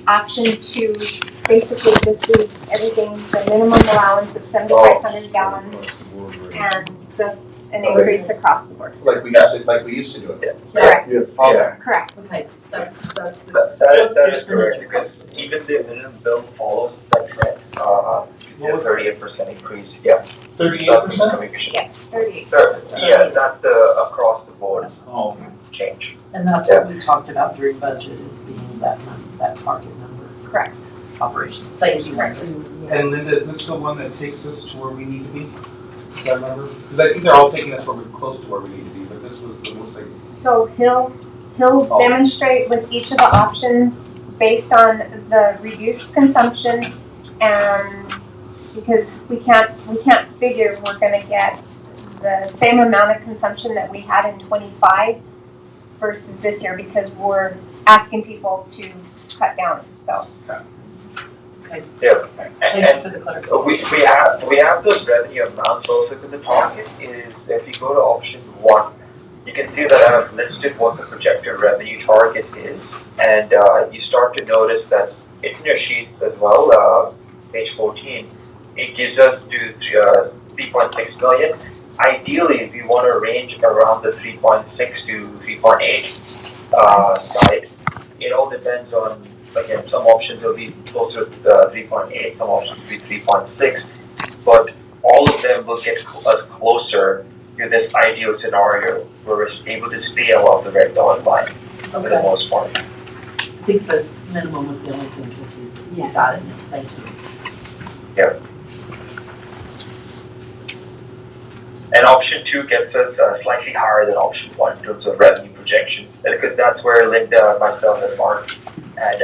Option 2 basically just is everything, the minimum allowance of 7,500 gallons and just an increase across the board. Like we used to do it. Correct. Yeah. Correct. Okay, that's the. That is correct, because even the minimum bill follows that trend. You see a 38% increase, yeah. 38%? Yes, 38. Yeah, that's the across the board change. And that's what we talked about during budget, is being that number, that target number Correct. operations. Thank you. And Linda, is this the one that takes us to where we need to be? Is that number? Because I think they're all taking us where we're close to where we need to be, but this was the most like. So he'll demonstrate with each of the options based on the reduced consumption, and because we can't figure we're gonna get the same amount of consumption that we had in 25 versus this year, because we're asking people to cut down, so. Yeah. Thank you for the clarification. We have those revenue amounts also, because the target is, if you go to option 1, you can see that I have listed what the projected revenue target is, and you start to notice that it's in your sheets as well, page 14. It gives us to 3.6 million. Ideally, we want to range around the 3.6 to 3.8 side. It all depends on, again, some options will be closer to 3.8, some options will be 3.6, but all of them will get us closer to this ideal scenario where we're able to stay above the red dotted line for the most part. I think the minimum was the only thing confusing. Yeah. Got it now, thank you. Yeah. And option 2 gets us slightly higher than option 1 in terms of revenue projections, because that's where Linda, myself, and Mark had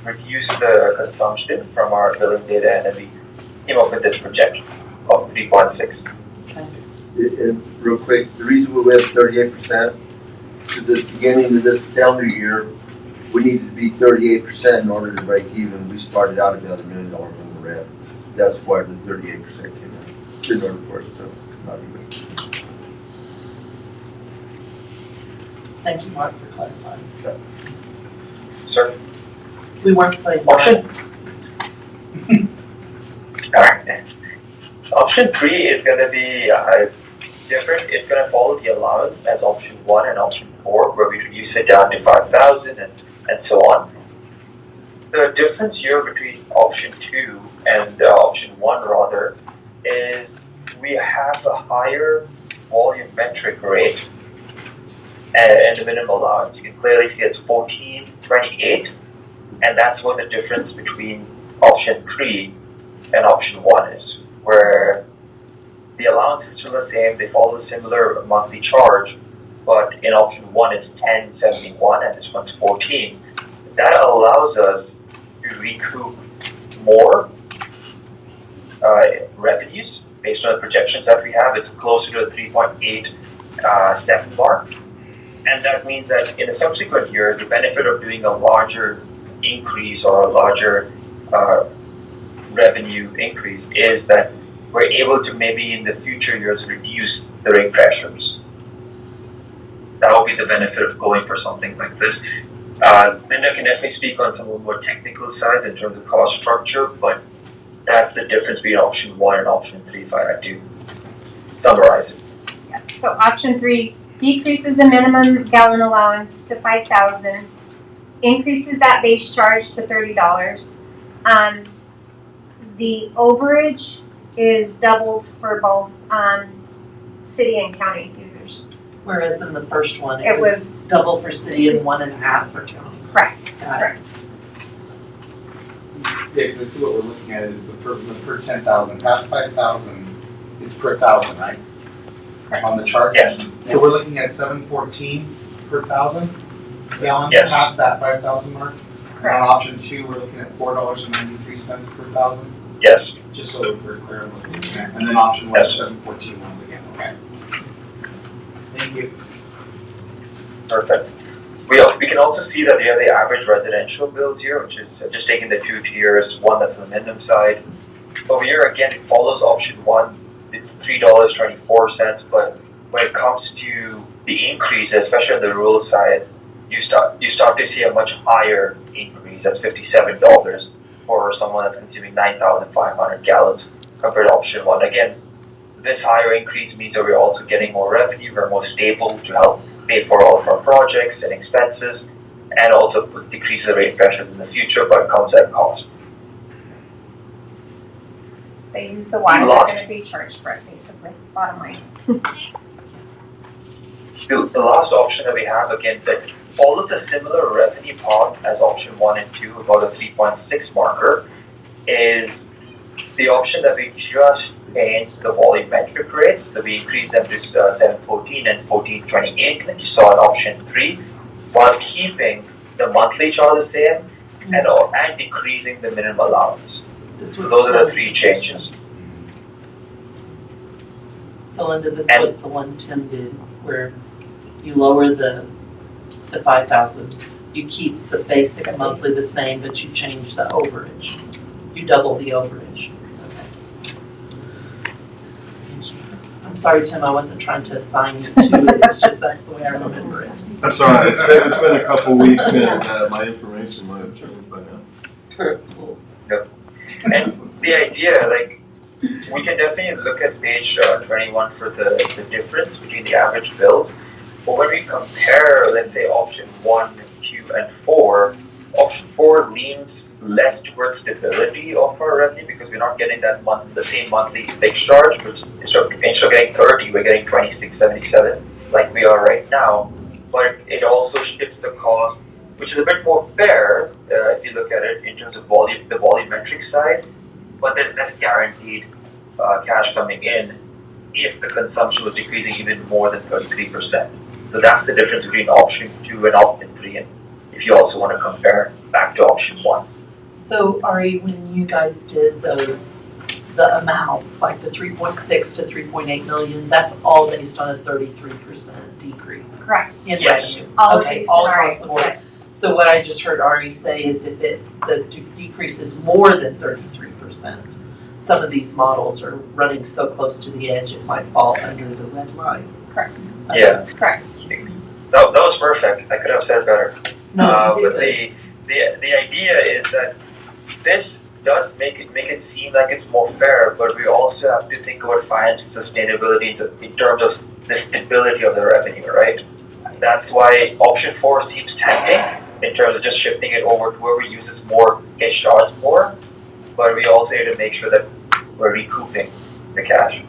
reduced the consumption from our billing data, and then we came up with this projection of 3.6. And real quick, the reason we went 38% is at the beginning of this calendar year, we needed to be 38% in order to break even. We started out about $1 million in the red. That's why the 38% came in, in order for us to come out of it. Thank you, Mark, for clarifying. Sir? We weren't playing Options. Alright. Option 3 is going to be different. It's going to follow the allowance as option 1 and option 4, where we reduce it down to 5,000 and so on. The difference here between option 2 and option 1 rather is we have a higher volumetric rate and the minimum allowance. You can clearly see it's 1428, and that's what the difference between option 3 and option 1 is, where the allowance is still the same, they follow a similar monthly charge, but in option 1 it's 1071 and this one's 14. That allows us to recoup more revenues based on the projections that we have. It's closer to the 3.87 mark. And that means that in a subsequent year, the benefit of doing a larger increase or a larger revenue increase is that we're able to maybe in the future years reduce the rate pressures. That will be the benefit of going for something like this. Linda can definitely speak on some of the more technical sides in terms of cost structure, but that's the difference between option 1 and option 3 if I had to summarize it. Yeah. So option 3 decreases the minimum gallon allowance to 5,000, increases that base charge to $30. The overage is doubled for both city and county users. Whereas in the first one, It it was was- double for city and 1.5 for county. Correct. Got it. Correct. Yeah, because this is what we're looking at is the per 10,000, past 5,000, it's per 1,000, right? Correct. On the chart? Yes. So we're looking at 714 per 1,000 gallons, Yes. past that 5,000 mark. And Correct. on option 2, we're looking at $4.93 per 1,000. Yes. Just so we're clear on what we're looking at. And then option one is 714 once again, okay? Thank you. Perfect. We can also see that we have the average residential bills here, which is just taking the two tiers, one that's on the minimum side. Over here, again, it follows option one. It's $3.24, but when it comes to the increase, especially on the rural side, you start to see a much higher increase. That's $57 for someone that's consuming 9,500 gallons compared to option one. Again, this higher increase means that we're also getting more revenue, we're more stable to help pay for all of our projects and expenses, and also decrease the rate pressures in the future, but it comes at cost. They use the water, they're gonna be charged for it, basically, bottom line. The last option that we have, again, that follows a similar revenue path as option 1 and 2, about a 3.6 marker, is the option that we just changed the volumetric rates, so we increased them to 714 and 1428, like you saw in option 3, while keeping the monthly charge the same and decreasing the minimum allowance. So those are the three changes. So Linda, this was the one Tim did where you lower to 5,000. You keep the basic monthly the same, but you change the overage. You double the overage. Okay. Thank you. I'm sorry, Tim, I wasn't trying to assign you to it. It's just that's the way I remember it. That's all right. It's been a couple weeks and my information might have changed by now. Cool. Yep. And the idea, like, we can definitely look at page 21 for the difference between the average bills. But when we compare, let's say, option 1, 2, and 4, option 4 leans less towards stability of our revenue because we're not getting the same monthly fixed charge, which instead of getting 30, we're getting 26.77 like we are right now. But it also shifts the cost, which is a bit more fair if you look at it in terms of volume, the volumetric side. But then that's guaranteed cash coming in if the consumption was decreasing even more than 33%. So that's the difference between option 2 and option 3. And if you also want to compare back to option 1. So Ari, when you guys did the amounts, like the 3.6 to 3.8 million, that's all based on a 33% decrease. Correct. In Yes. revenue. All of Okay, these all across scenarios, the board. yes. So what I just heard Ari say is if the decrease is more than 33%, some of these models are running so close to the edge it might fall under the red line. Correct. Yeah. Correct. That was perfect. I could have said better. No, you but did the idea is that this does make it seem like it's more fair, but we also have to think about financial sustainability in terms of the stability of the revenue, right? That's why option 4 seems tempting in terms of just shifting it over to whoever uses more gets charged more, but we also need to make sure that we're recouping the cash.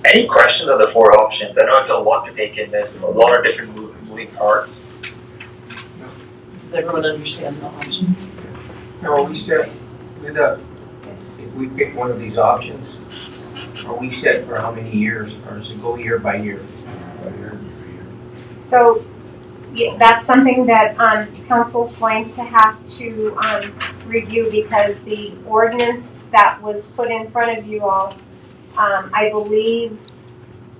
Any questions on the 4 options? I know it's a lot to take in. There's a lot of different moving parts. Does everyone understand the options? Now, are we set with Yes. if we pick one of these options, are we set for how many years, or does it go year by year? So, yeah, that's something that, council's going to have to, review because the ordinance that was put in front of you all, I believe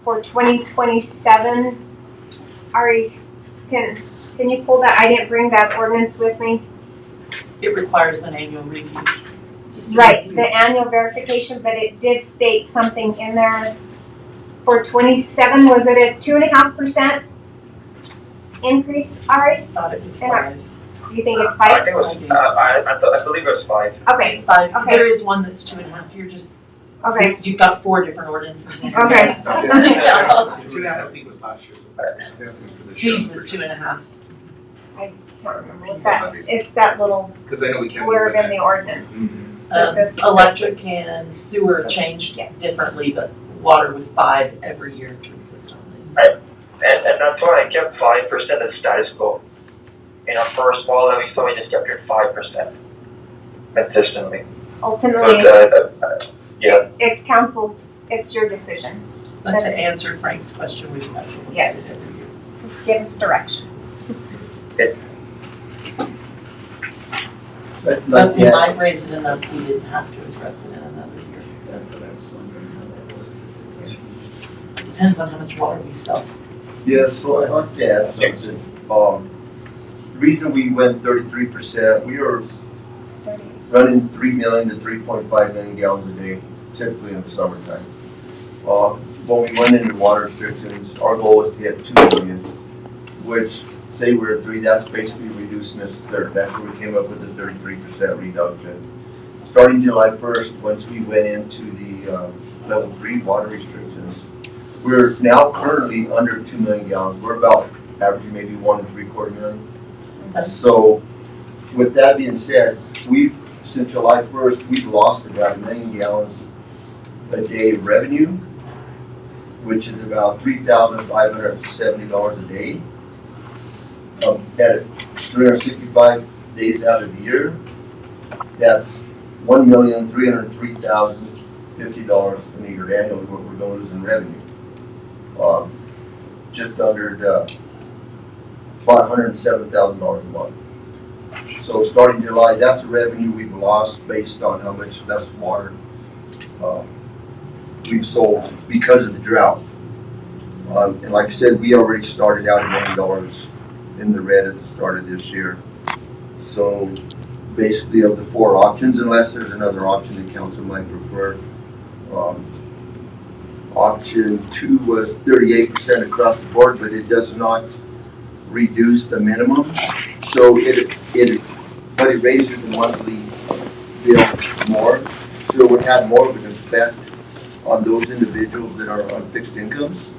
for 2027, Ari, can you pull that? I didn't bring that ordinance with me. It requires an annual review. Right, the annual verification, but it did state something in there for 27, was it a 2.5% increase, Ari? I thought it was And I- 5. Do you think it's I 5? think it was. I believe it was 5. Okay, It's 5. Okay. There is one that's 2.5. You're just, okay, you've got 4 different ordinances in here. okay. 2.5, I think was last year's. Steve's is 2.5. I can't remember, what's that? It's that little Because I know we can't. blurb in the ordinance. This- Electric and sewer So, changed yes. differently, but water was 5 every year consistently. And that's why I kept 5% as status quo. In our first model, we just kept it 5% consistently. Ultimately, But yeah, it's council's, it's your decision. But That's- to answer Frank's question, we have to look at Yes. it every year. Just give us direction. But we might raise it enough, we didn't have to address it in another year. That's what I was wondering how that works. Depends on how much water we sell. Yeah, so I'd like to add something. The reason we went 33%, we are running 3 million to 3.5 million gallons a day, typically in the summertime. When we went into water restrictions, our goal was to get 2 million, which say we're at 3, that's basically reducing us to third. That's where we came up with the 33% reduction. Starting July 1st, once we went into the level 3 water restrictions, we're now currently under 2 million gallons. We're about averaging maybe 1 3/4 million. So with that being said, since July 1st, we've lost about 1 million gallons a day of revenue, which is about $3,570 a day. At 365 days out of the year, that's $1,303,050 a year annually what we're going to lose in revenue. Just under about $107,000 a month. So starting July, that's a revenue we've lost based on how much less water we've sold because of the drought. And like I said, we already started out $1 million in the red at the start of this year. So basically of the 4 options, unless there's another option the council might prefer, option 2 was 38% across the board, but it does not reduce the minimum. So but it raises the monthly bill more. So it would have more of an effect on those individuals that are on fixed incomes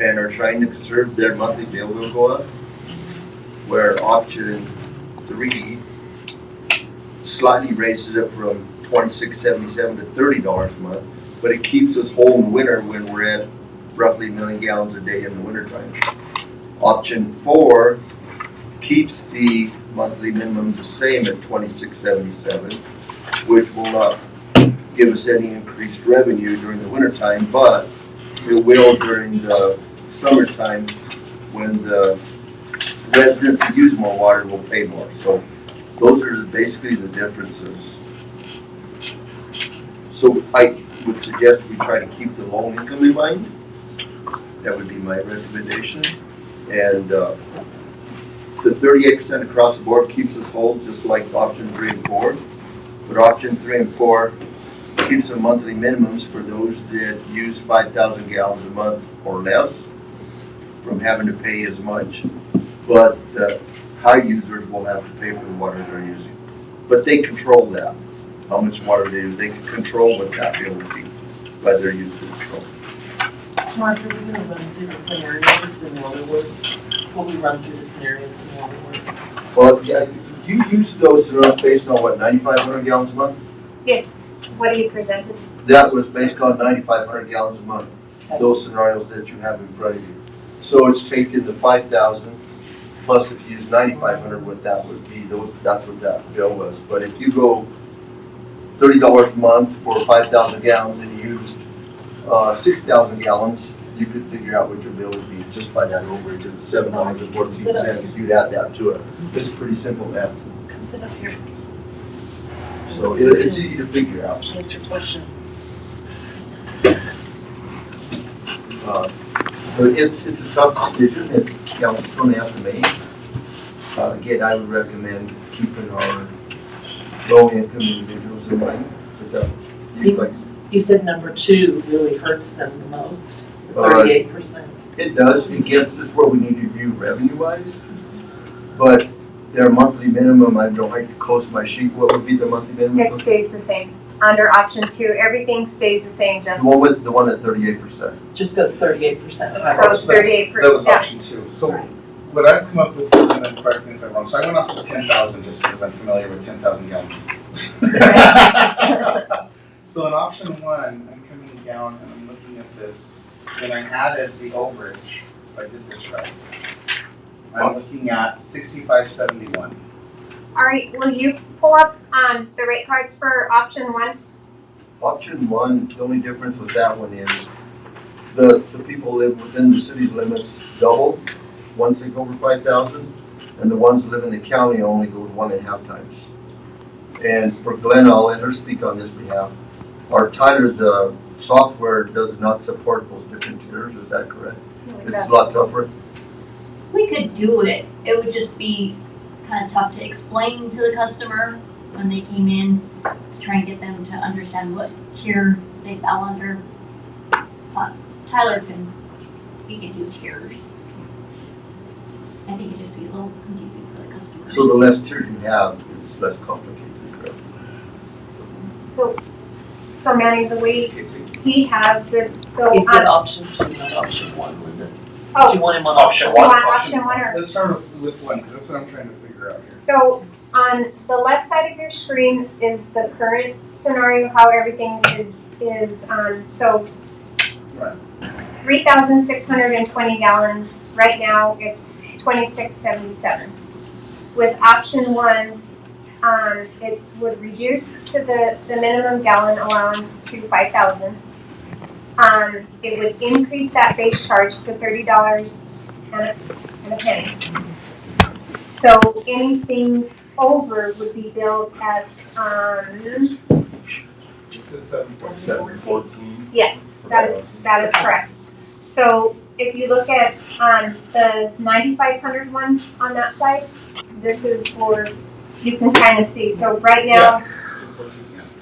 and are trying to conserve. Their monthly bill will go up. Where option 3 slightly raises it from $26.77 to $30 a month, but it keeps us whole in winter when we're at roughly 1 million gallons a day in the wintertime. Option 4 keeps the monthly minimum the same at $26.77, which will not give us any increased revenue during the wintertime, but it will during the summertime when the residents who use more water will pay more. So those are basically the differences. So I would suggest we try to keep the low income in mind. That would be my recommendation. And the 38% across the board keeps us whole, just like option 3 and 4. But option 3 and 4 keeps the monthly minimums for those that use 5,000 gallons a month or less from having to pay as much. But the high users will have to pay for the water they're using. But they control that, how much water they use. They can control what that bill will be by their usage control. Mark, are we going to run through the scenarios in Waterworth? Will we run through the scenarios in Waterworth? Well, yeah, you use those scenarios based on what, 9,500 gallons a month? Yes, what you presented. That was based on 9,500 gallons a month, those scenarios that you have in front of you. So it's taken the 5,000, plus if you use 9,500, what that would be, that's what that bill was. But if you go $30 a month for 5,000 gallons and you used 6,000 gallons, you could figure out what your bill would be just by that overage of $7.14. You'd add that to it. It's pretty simple math. Come sit up here. So it's easy to figure out. Answer questions. So it's a tough decision. It's council's going to have to make. Again, I would recommend keeping our low-income individuals in mind. You said number 2 really hurts them the most, the 38%. It does. It gets us where we need to be revenue-wise, but their monthly minimum, I don't like to close my sheet. What would be the monthly minimum? It stays the same. Under option 2, everything stays the same, just. The one at 38%. Just goes 38%. Goes 38%. That was option 2. So what I've come up with, and then correct me if I'm wrong, so I went off of 10,000 just because I'm familiar with 10,000 gallons. So in option 1, I'm coming down and I'm looking at this, and I added the overage, if I did this right. I'm looking at 65.71. All right, will you pull up the rate cards for option 1? Option 1, the only difference with that one is the people live within the city's limits double once they go over 5,000, and the ones that live in the county only go 1.5 times. And for Glenn, I'll let her speak on this behalf. Our Tyler, the software does not support those different tiers, is that correct? It's a lot tougher. We could do it. It would just be kind of tough to explain to the customer when they came in to try and get them to understand what tier they fell under. Tyler we can do tiers. I think it'd just be a little confusing for the customer. So the less tiers you have, it's less complicated. So Manny, the way he has it, so. He said option 2, not option 1, Linda. Oh. Do you want him on option Do you 1? want option 1 or? Let's start with 1, because that's what I'm trying to figure out here. So on the left side of your screen is the current scenario, how everything is so. Right. 3,620 gallons, right now it's 2677. With option 1, it would reduce to the minimum gallon allowance to 5,000. It would increase that base charge to $30 and a penny. So anything over would be billed at, It says 714. yes, that is correct. So if you look at, the 9,500 one on that side, this is for, you can kind of see, so right now,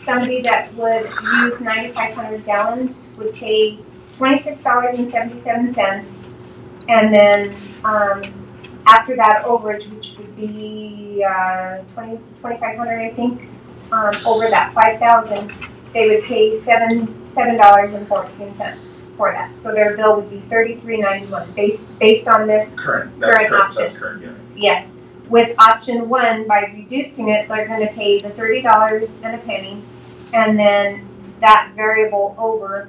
somebody that would use 9,500 gallons would pay $26.77, and then after that overage, which would be 2,500, I think, over that 5,000, they would pay $7.14 for that. So their bill would be $33.91 based on this current option. That's current, yeah. Yes. With option 1, by reducing it, they're going to pay the $30 and a penny, and then that variable over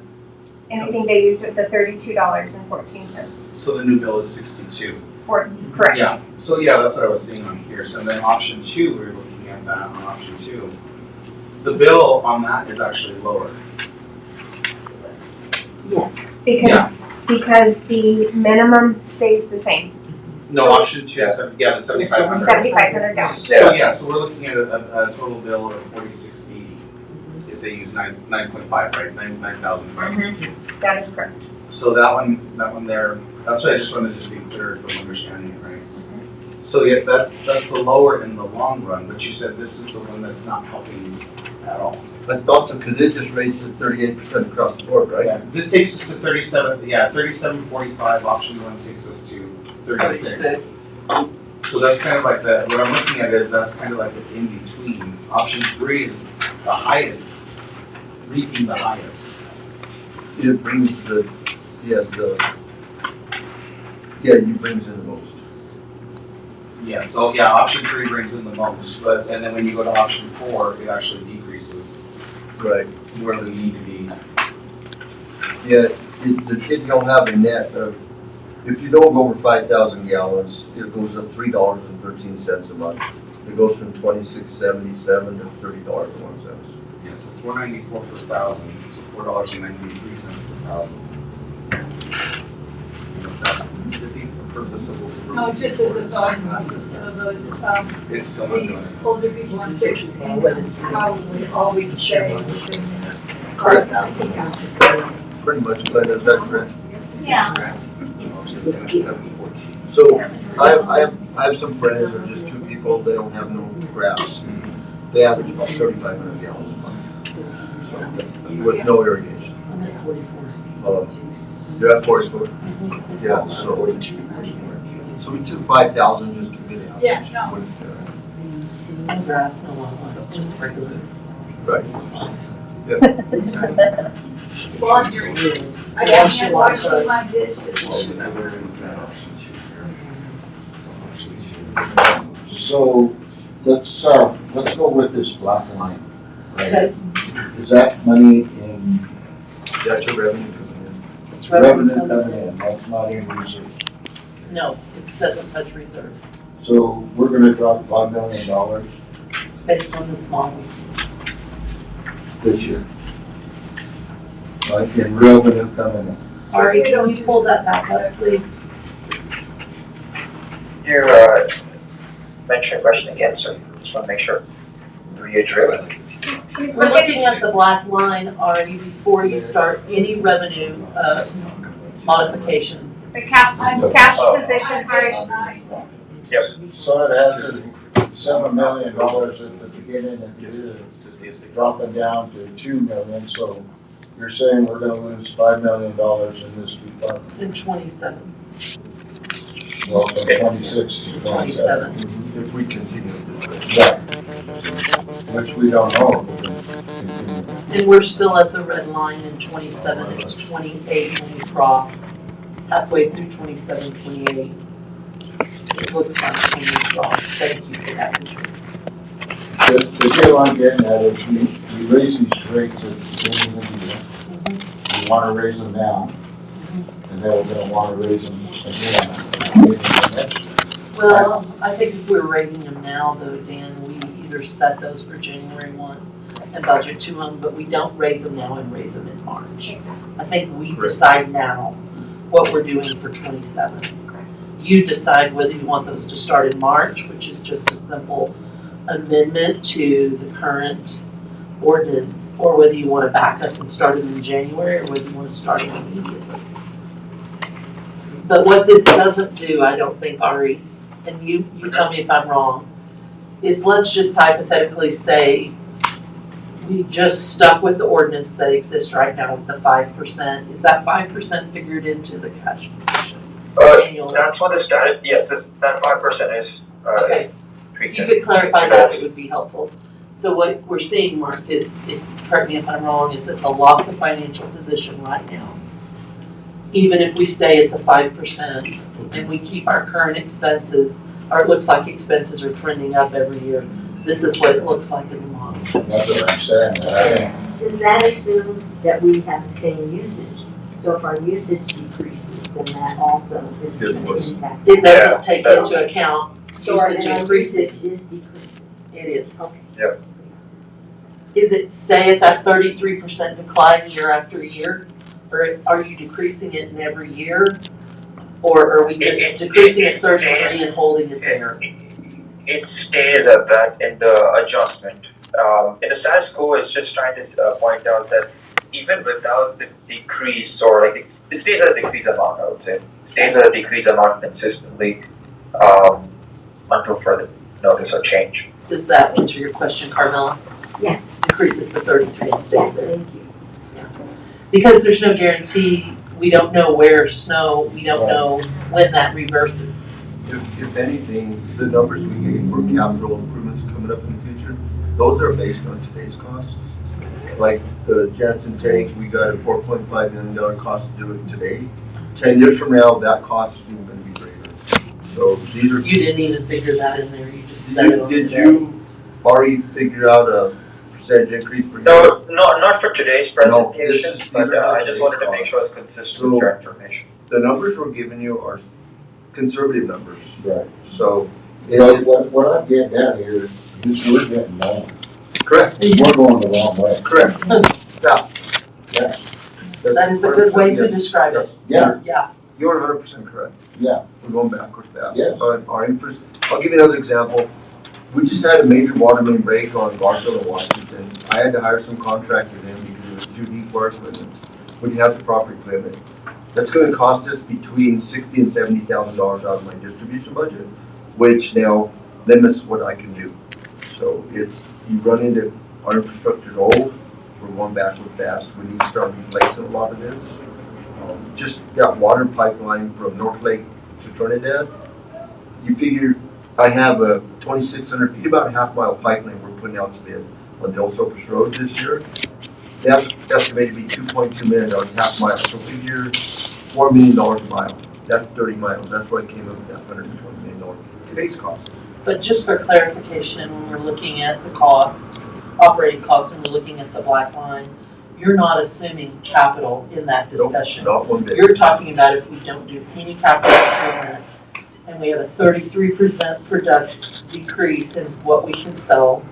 anything they use at the $32.14. So the new bill is 62. Correct. Yeah, so yeah, that's what I was seeing on here. So then option 2, we were looking at that on option 2. The bill on that is actually lower. Yes. Because the minimum stays the same. No, option 2, the 7,500. 7,500 gallons. So yeah, so we're looking at a total bill of 4,680 if they use 9.5, right? 9,500. That is correct. So that one there, that's why I just wanted to just be clear from understanding it, right? So yeah, that's the lower in the long run, but you said this is the one that's not helping at all. I thought so, because it just raised it 38% across the board, right? Yeah, this takes us to 37.45, option 1 takes us to 36. So that's kind of like what I'm looking at is that's kind of like the in between. Option 3 is the highest, reaping the highest. It brings you brings in the most. Yeah, so yeah, option 3 brings in the most, and then when you go to option 4, it actually decreases. Right. Where we need to be. Yeah, if you don't have a net of, if you don't go over 5,000 gallons, it goes up $3.13 a month. It goes from $26.77 to $30.01. Yeah, so $4.94 per thousand, so $4.93 per thousand. That defeats the purpose of what we're. No, just as a thought process of those, It's still not doing the it. older people on fixed income probably always stay within Correct. Pretty much, but is that correct? Yeah. So I have some friends, or just 2 people, they don't have no graphs. They average about 3,500 gallons a month. So that's with no irrigation. I'm at 44. You're at 44? Yeah, so we took 5,000 just to get it out. Yeah, no. No grass, no lawn, just regular. Right. Yeah. laundry. I can't wash my dishes. So let's go with this black line, right? Is that money in? That's your revenue coming in. It's revenue coming in, that's not in reserve. No, it doesn't touch reserves, So we're gonna drop $5 million based on the small one. this year. Like in revenue coming in. Ari, can you pull that back up, please? Your mention question again, so just want to make sure. reiterate. We're looking at the black line already before you start any revenue, modifications. The cash position, Yep. So it has $7 million at the beginning and dropping down to 2 million, so you're saying we're gonna lose $5 million in this department. In 27. Well, from 26 to 27. If we continue this way. Right. Which we don't know. And we're still at the red line in 27, it's 28 when you cross, halfway through 27, 28. It looks like when you cross, thank you for that. The deal I'm getting at is we raise these rates at the beginning of the year. We wanna raise them now, and then we're gonna wanna raise them again. Maybe the next year. Well, I think if we're raising them now though, Dan, we either set those for January 1 and budget to them, but we don't raise them now and raise them in March. I think we decide now what we're doing for 27. You decide whether you want those to start in March, which is just a simple amendment to the current ordinance, or whether you want to back up and start them in January, or whether you want to start them immediately. But what this doesn't do, I don't think, Ari, and you tell me if I'm wrong, is let's just hypothetically say we just stuck with the ordinance that exists right now with the 5%. Is that 5% figured into the cash position? Annually? That's what the status, yes, that 5% is. Okay. If you could clarify that, it would be helpful. So what we're seeing, Mark, is correct me if I'm wrong, is that the loss of financial position right now, even if we stay at the 5% and we keep our current expenses, or it looks like expenses are trending up every year, this is what it looks like in the model. That's what I'm saying. Does that assume that we have the same usage? So if our usage decreases, then that also is going to impact. It doesn't take into account So our usage increasing. usage is decreasing. It is. Okay. Yep. Is it stay at that 33% decline year after year? Or are you decreasing it in every year? Or are we just decreasing at 33 and holding it there? It stays at that in the adjustment. In the status quo, it's just trying to point out that even without the decrease, or like it stays at a decreased amount, I would say. It stays at a decreased amount consistently until further notice or change. Does that answer your question, Carmela? Yeah. Decreases to 33 and stays Yes, there. thank you. Because there's no guarantee, we don't know where snow, we don't know when that reverses. If anything, the numbers we gave for capital improvements coming up in the future, those are based on today's costs. Like the Jansen tank, we got a $4.5 million cost to do it today. 10 years from now, that cost is even going to be greater. So these are. You didn't even figure that in there, you just said it on Did today. you already figure out a percentage increase per year? No, not for today's No, this presentation, is- but these are not I just wanted to today's make sure it's consistent So- with your information. The numbers we're giving you are conservative numbers. Right. So. What I'm getting at here is we're getting wrong. Correct. We're going the wrong way. Correct. Yeah. Yeah. That is a good way to describe it. Yeah. Yeah. You're 100% correct. Yeah. We're going backwards fast. Yes. Our I'll give you another example. We just had a major water main break on Garfield and Washington. I had to hire some contractors in because it was too deep for our equipment. We didn't have the proper equipment. That's going to cost us between $60,000 and $70,000 out of my distribution budget, which now limits what I can do. So it's, you run into, our infrastructure's old, we're going backward fast. We need to start replacing a lot of this. Just that water pipeline from North Lake to Trinidad, you figure I have a 2,600 feet, about a half-mile pipeline we're putting out to bid on the Old Sopus Road this year. That's estimated to be $2.2 million half mile. So figure $4 million a mile. That's 30 miles. That's why I came up with that $120 million today's cost. But just for clarification, when we're looking at the cost, operating costs, and we're looking at the black line, you're not assuming capital in that discussion. Nope, not one bit. You're talking about if we don't do any capital improvement and we have a 33% production decrease in what we can sell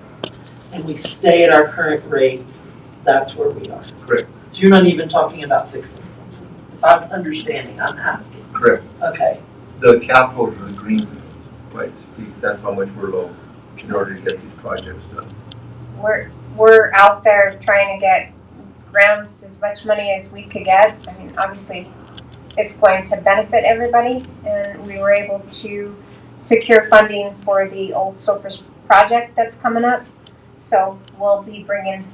and we stay at our current rates, that's where we are. Correct. So you're not even talking about fixing something. If I'm understanding, I'm asking. Correct. Okay. The capital for the green, right, speaks, that's how much we're low in order to get these projects done. we're out there trying to get grants, as much money as we could get. I mean, obviously, it's going to benefit everybody, and we were able to secure funding for the Old Soapers project that's coming up. So we'll be bringing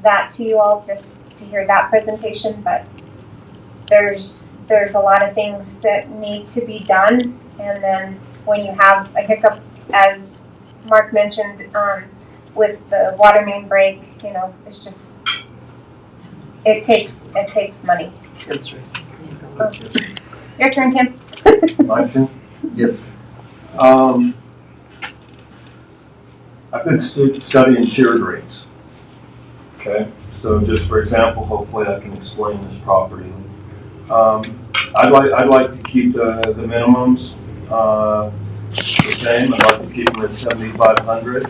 that to you all just to hear that presentation, but there's a lot of things that need to be done, and then when you have a hiccup, as Mark mentioned, with the water main break, you know, it's just, it takes money. Your turn, Tim. My turn? Yes. I've been studying tiered rates. Okay, so just for example, hopefully I can explain this properly. I'd like to keep the minimums the same. I'd like to keep them at 7,500.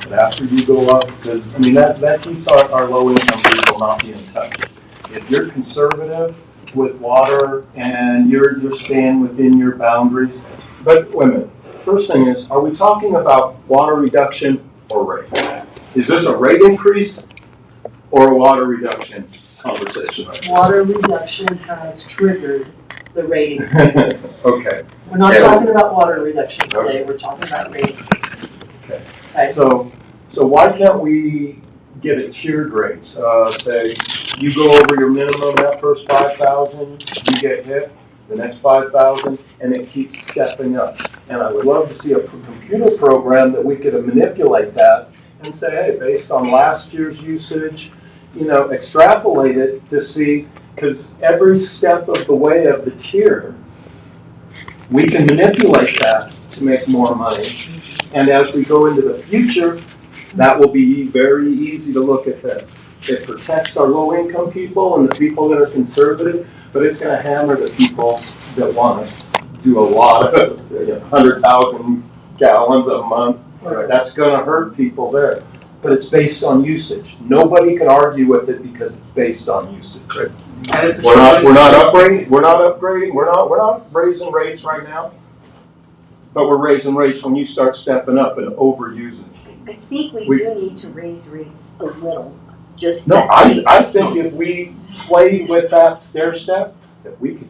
But after you go up, because I mean that keeps our low income people not being touched. If you're conservative with water and you're staying within your boundaries, but wait a minute. First thing is, are we talking about water reduction or rate? Is this a rate increase or a water reduction conversation? Water reduction has triggered the rate increase. Okay. We're not talking about water reduction today, we're talking about rate increase. Okay. So why can't we get a tiered rate? Say you go over your minimum that first 5,000, you get hit, the next 5,000, and it keeps stepping up. And I would love to see a computer program that we could manipulate that and say, hey, based on last year's usage, you know, extrapolate it to see, because every step of the way of the tier, we can manipulate that to make more money. And as we go into the future, that will be very easy to look at this. It protects our low-income people and the people that are conservative, but it's going to hammer the people that want to do a lot of 100,000 gallons a month. That's going to hurt people there. But it's based on usage. Nobody can argue with it because it's based on usage. And it's We're not upgrading. We're not raising rates right now. But we're raising rates when you start stepping up and overusing. I think we do need to raise rates a little. Just no, I think if we play with that stair step, that we can.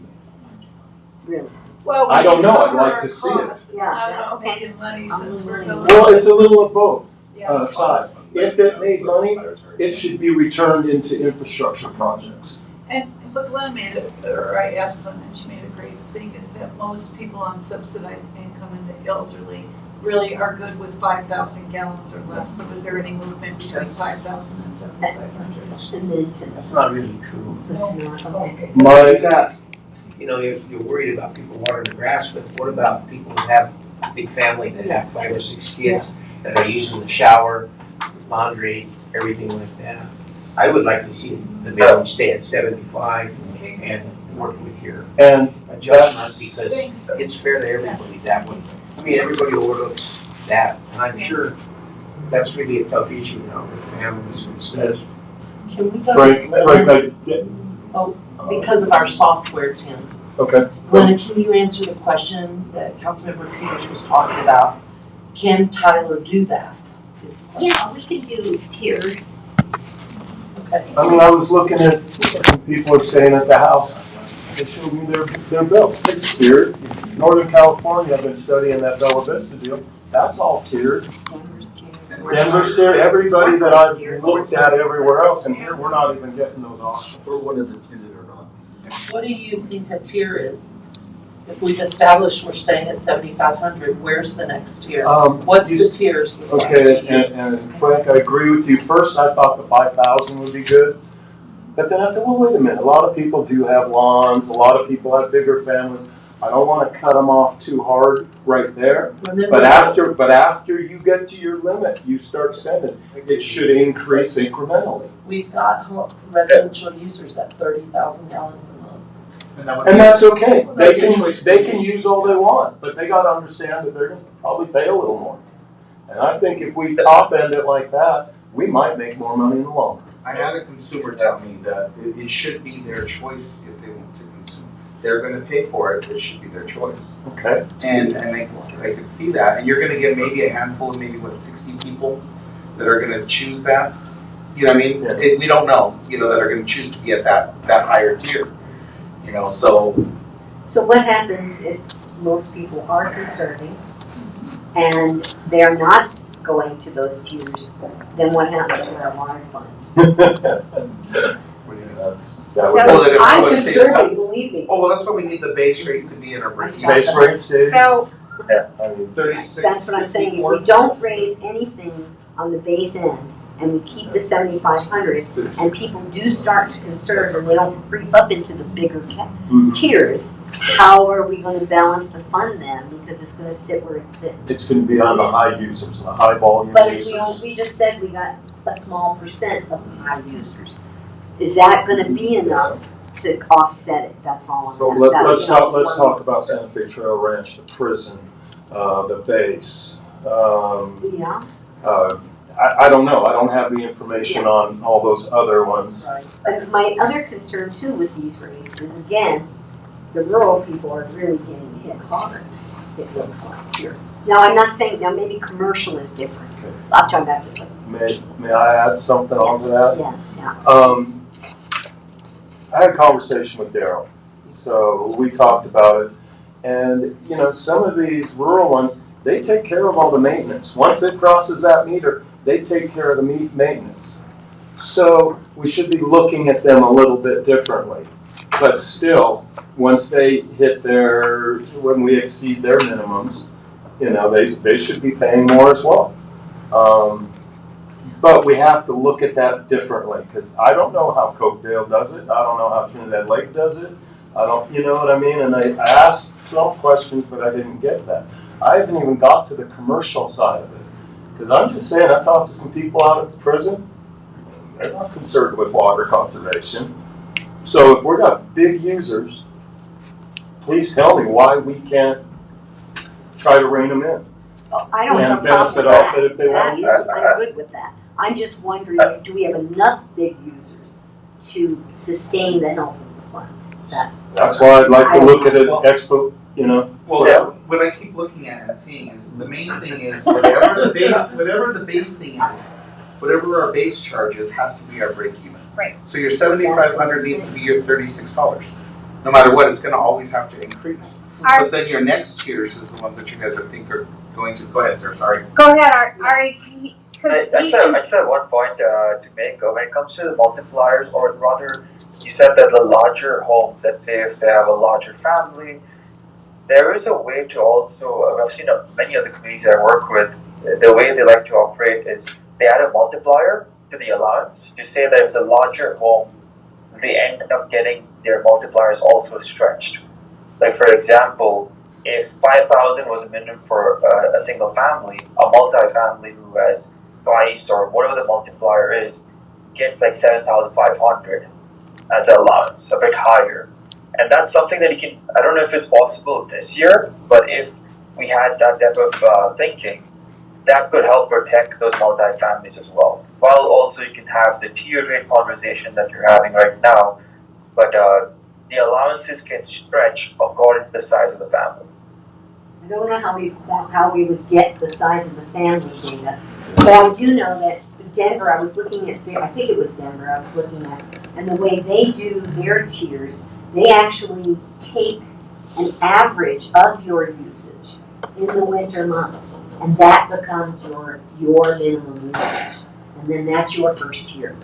Really? Well, I don't know. I'd like to see it. It's not about making money since we're going. Well, it's a little of both sides. Yes. If it made money, it should be returned into infrastructure projects. But Glenn I asked Glenn, and she made a great thing, is that most people on subsidized income and the elderly really are good with 5,000 gallons or less. So is there any movement between 5,000 and 7,500? That's not really true. No. Okay. You got, you know, you're worried about people watering the grass, but what about people who have a big family that have 5 or 6 kids that are using the shower, laundry, everything like that? I would like to see the minimum stay at 75 and work with your adjustment because it's fair to everybody that way. I mean, everybody overlooks that, and I'm sure that's really a tough issue now with families and stuff. Can we go because of our software, Tim. Okay. Glenna, can you answer the question that Councilmember Peters was talking about? Can Tyler do that? Yeah, we can do tiered. Okay. I mean, I was looking at when people are staying at the house. They showed me their bill. It's tiered. Northern California, I've been studying that Bella Vista deal. That's all tiered. Denver's tiered. Everybody that I've looked at everywhere else, and here we're not even getting those offers. We're one of the few that are not. What do you think a tier is? If we've established we're staying at 7,500, where's the next tier? What's the tiers? Okay, and Frank, I agree with you. First, I thought the 5,000 would be good. But then I said, well, wait a minute. A lot of people do have lawns. A lot of people have bigger families. I don't want to cut them off too hard right there. But after you get to your limit, you start spending. It should increase incrementally. We've got residential users at 30,000 gallons a month. And that's okay. They can use all they want, but they got to understand that they're going to probably pay a little more. And I think if we top end it like that, we might make more money in the long run. I had a consumer tell me that it should be their choice if they want to consume. They're going to pay for it. It should be their choice. Okay. And I could see that. And you're going to get maybe a handful of maybe 60 people that are gonna choose that. You know what I mean? We don't know, you know, that are gonna choose to be at that higher tier. You know, so So what happens if most people are conserving and they're not going to those tiers? Then what happens to our water fund? So I'm conserving, believe me. Oh, well, that's why we need the base rate to be in our break. Base rate stays. So I mean, 36. that's what I'm saying, if we don't raise anything on the base end and we keep the 7,500 and people do start to conserve and they don't creep up into the bigger tiers, how are we gonna balance the fund then? Because it's gonna sit where it's sitting. It's gonna be on the high users, the high volume But if users. we just said we got a small percent of the high users, is that gonna be enough to offset it? That's all I'm. So let's talk about Santa Fe Trail Ranch, the prison, the base. Yeah. I don't know, I don't have the information on all those other ones. But my other concern too with these rates is, again, the rural people are really getting hit hard, it looks like here. Now, I'm not saying, now maybe commercial is different. I'm talking about just like. May I add something on to that? Yes, yeah. I had a conversation with Daryl, so we talked about it. And, you know, some of these rural ones, they take care of all the maintenance. Once it crosses that meter, they take care of the maintenance. So we should be looking at them a little bit differently. But still, once they hit when we exceed their minimums, you know, they should be paying more as well. But we have to look at that differently, because I don't know how Cokedale does it. I don't know how Trinidad Lake does it. I don't, you know what I mean? And I asked some questions, but I didn't get that. I haven't even got to the commercial side of it. Because I'm just saying, I talked to some people out at the prison. They're not concerned with water conservation. So if we're not big users, please tell me why we can't try to rein them in. I don't have a problem with benefit off it if they want to use it. I'm good with that. I'm just wondering, if do we have enough big users to sustain the health of the fund? That's why I'd like to look at it, you know. Well, what I keep looking at and seeing is the main thing is whatever the base thing is, whatever our base charge is has to be our break even. Right. So your $7,500 needs to be your $36. No matter what, it's going to always have to increase. But then your next tiers is the ones that you guys are going to. Go ahead, sir. Sorry. Go ahead, Ari. I just have one point to make. When it comes to the multipliers, or rather, you said that the larger home, let's say if they have a larger family, there is a way to also, I've seen many of the communities I work with, the way they like to operate is they add a multiplier to the allowance to say that if it's a larger home, they end up getting their multipliers also stretched. Like for example, if 5,000 was a minimum for a single family, a multi-family who has twice or whatever the multiplier is, gets like 7,500 as an allowance, a bit higher. And that's something that you can, I don't know if it's possible this year, but if we had that type of thinking, that could help protect those multi-families as well. While also you can have the tier rate conversation that you're having right now, but the allowances can stretch according to the size of the family. I don't know how we would get the size of the family data. But I do know that Denver, I was looking at I think it was Denver I was looking at, and the way they do their tiers, they actually take an average of your usage in the winter months, and that becomes your minimum usage, and then that's your first tier.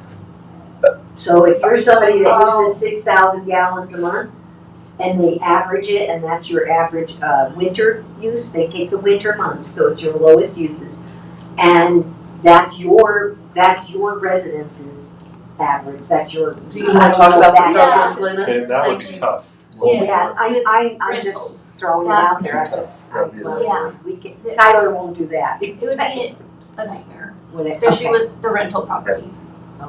So if you're somebody that uses 6,000 gallons a month, and they average it, and that's your average winter use, they take the winter months, so it's your lowest uses, and that's your residence's average. That's your. Do you want to talk about the program, Glenna? Okay, that would be tough. Yeah, I'm just throwing it out there. Tyler won't do that. It would be a nightmare, especially with the rental properties.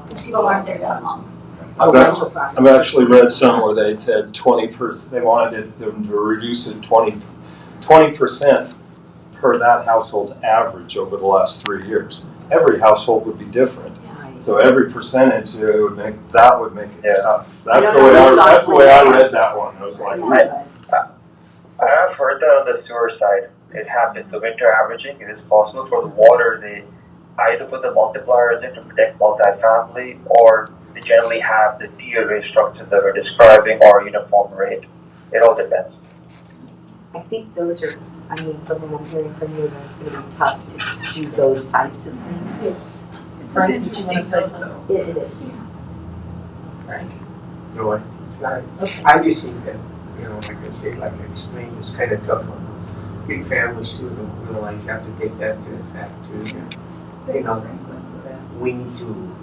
Because people aren't there that long. I've actually read somewhere they said 20%. They wanted them to reduce it 20% per that household's average over the last 3 years. Every household would be different, so every percentage would make it tough. That's the way I read that one. I was like, I have heard that on the sewer side, it happens. The winter averaging, it is possible. For the water, either put the multipliers in to protect multifamily, or they generally have the tier rate structure that we're describing, or uniform rate. It all depends. I think those are, I mean, from what I'm hearing from you, they're gonna be tough to do those types of things. Frank, did you want to say something? It is. Frank? No, it's not. I just think that, like I say, like I explained, it's kind of tough on big families too, like you have to take that to effect too. We need to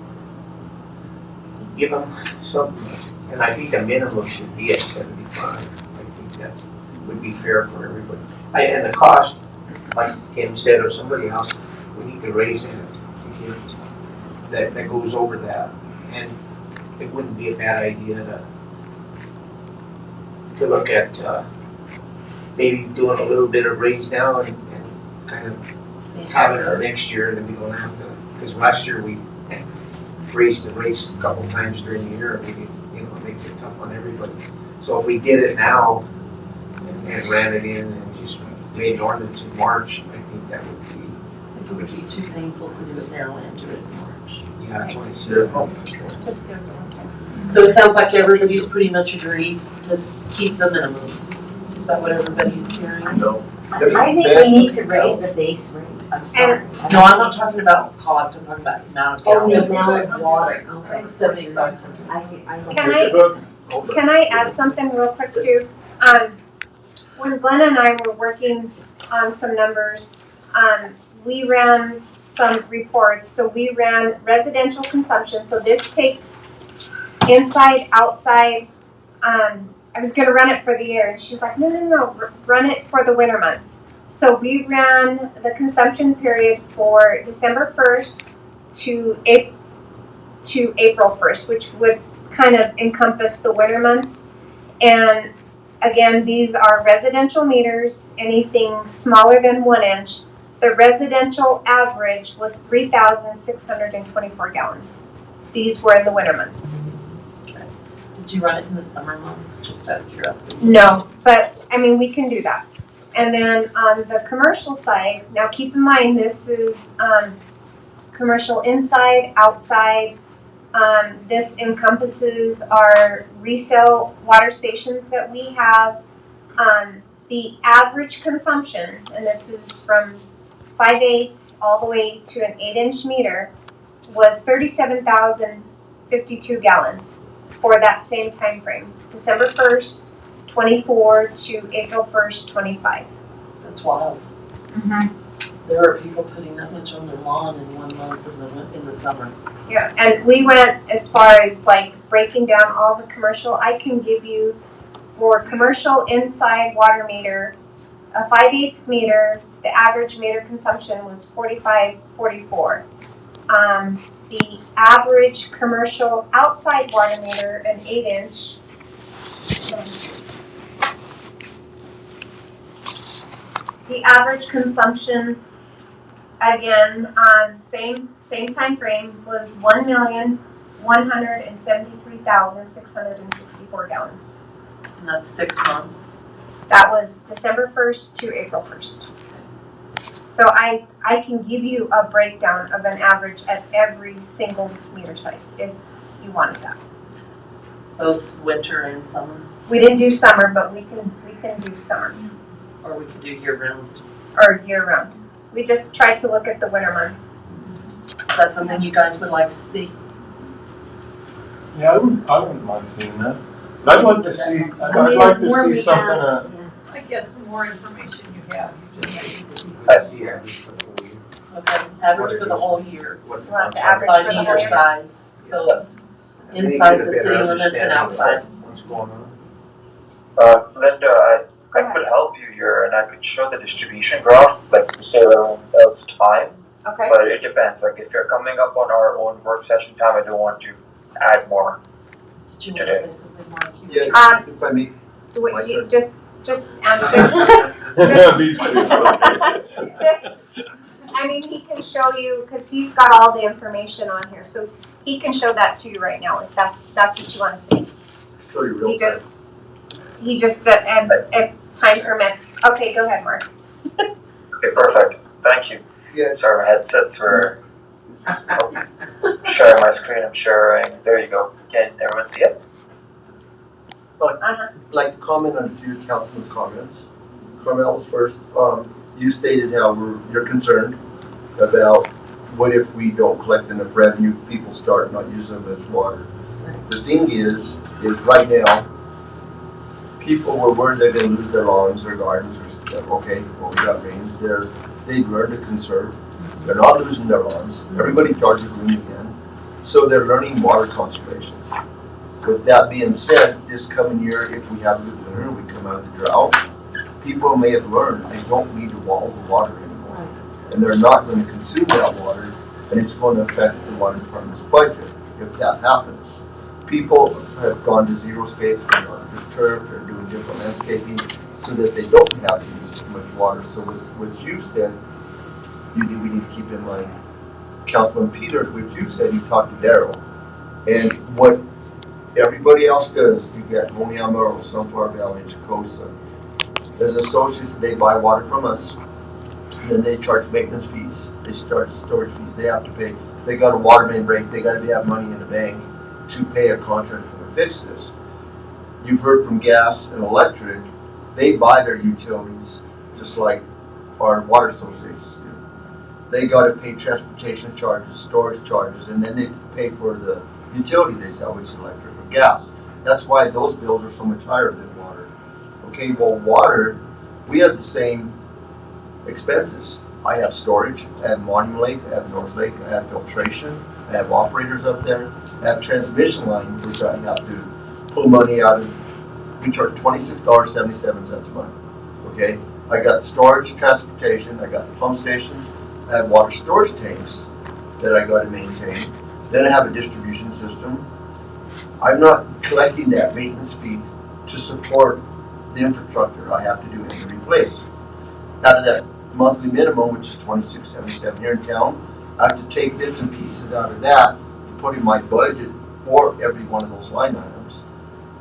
give them something, and I think the minimum should be at 75. I think that would be fair for everybody. And the cost, like Tim said or somebody else, we need to raise it to get that goes over that. And it wouldn't be a bad idea to look at maybe doing a little bit of raise now and kind of have it for next year, and then we don't have to, because last year we raised the rates a couple times during the year, and it makes it tough on everybody. So if we did it now and ran it in and just made an ordinance in March, I think that would be. It would be too painful to do it now and do it in March. Yeah, 27. Just do it. So it sounds like everybody's pretty much agreed to keep the minimums. Is that what everybody's hearing? No. I think we need to raise the base rate. I'm sorry. No, I'm not talking about cost, I'm talking about amount of Oh, the gallons. amount of water, okay. 7,500. Can I add something real quick too? When Glenn and I were working on some numbers, we ran some reports. So we ran residential consumption. So this takes inside, outside. I was gonna run it for the year, and she's like, no, run it for the winter months. So we ran the consumption period for December 1st to April 1st, which would kind of encompass the winter months. And again, these are residential meters, anything smaller than 1 inch. The residential average was 3,624 gallons. These were in the winter months. Did you run it in the summer months, just out of curiosity? No, but I mean, we can do that. And then on the commercial side, now keep in mind, this is commercial inside, outside. This encompasses our resale water stations that we have. The average consumption, and this is from 5/8 all the way to an 8-inch meter, was 37,052 gallons for that same time frame, December 1st, 24 to April 1st, 25. That's wild. There are people putting that much on their lawn in 1 month in the summer. Yeah, and we went as far as like breaking down all the commercial. I can give you for commercial inside water meter, a 5/8 meter, the average meter consumption was 45.44. The average commercial outside water meter, an 8-inch, the average consumption, again, same time frame, was 1,173,664 gallons. And that's 6 months. That was December 1st to April 1st. So I can give you a breakdown of an average at every single meter size if you wanted that. Both winter and summer, We didn't do summer, but we can do summer or we could do year round. or year round. We just tried to look at the winter months. Is that something you guys would like to see? Yeah, I wouldn't mind seeing that. But I'd like to see, I'd like to see something, I guess the more information you have, you just need to see. That's the average for the whole year. Okay, average for the whole year. You want the average By for the whole meter year? size, both inside the city limits and outside. What's going on? Linda, I could help you here, and I could show the distribution graph, like to save everyone else time. Okay. But it depends. Like if you're coming up on our own work session time, I don't want to add more. Did you want to say something, Mark? Yeah, if I may. Wait, you just answer. These two. I mean, he can show you, because he's got all the information on here, so he can show that to you right now, if that's what you want to see. Show you real time. He just, if time permits. Okay, go ahead, Mark. Okay, perfect. Thank you. Yeah. Sorry, my headsets were Share my screen, I'm sharing. There you go. Can everyone see it? I'd like to comment on a few councilman's comments. Carmel's first, you stated how you're concerned about what if we don't collect enough revenue, people start not using them as water. The thing is right now, people were worried they're gonna lose their lawns, their gardens, or stuff. Okay, well, we got rains, they've learned to conserve. They're not losing their lawns. Everybody charges them again. So they're learning water conservation. With that being said, this coming year, if we have a good winter, we come out of the drought, people may have learned they don't need to wall the water anymore. And they're not going to consume that water, and it's going to affect the water department's budget if that happens. People have gone to xeriscape, they're on turf, they're doing different landscaping so that they don't have to use too much water. So with what you said, we need to keep in mind. Councilman Peter, what you said, you talked to Darrell. And what everybody else does, you get Monial Merle, Sunflower Valley, Chicosa. As associates, they buy water from us. Then they charge maintenance fees. They charge storage fees. They have to pay. If they got a water main break, they got to have money in the bank to pay a contractor to fix this. You've heard from gas and electric. They buy their utilities just like our water associations do. They got to pay transportation charges, storage charges, and then they pay for the utility they sell, which is electric or gas. That's why those bills are so much higher than water. Okay, well, water, we have the same expenses. I have storage, I have Monument Lake, I have North Lake, I have filtration, I have operators up there, I have transmission line, which I have to pull money out of. We charge $26.77 a month. Okay, I got storage, transportation, I got pump stations, I have water storage tanks that I got to maintain. Then I have a distribution system. I'm not collecting that maintenance fee to support the infrastructure I have to do and to replace. Out of that monthly minimum, which is $26.77 here in town, I have to take bits and pieces out of that to put in my budget for every one of those line items,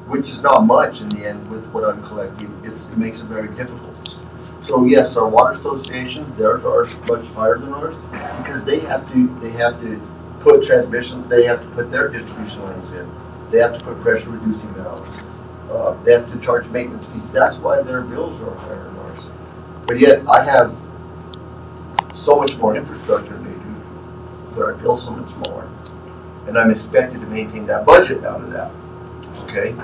which is not much in the end with what I'm collecting. It makes it very difficult. So yes, our water association, theirs are much higher than ours because they have to put transmission, they have to put their distribution lines in. They have to put pressure reducing valves. They have to charge maintenance fees. That's why their bills are higher than ours. But yet I have so much more infrastructure than they do, but our bill's so much smaller. And I'm expected to maintain that budget out of that. Okay?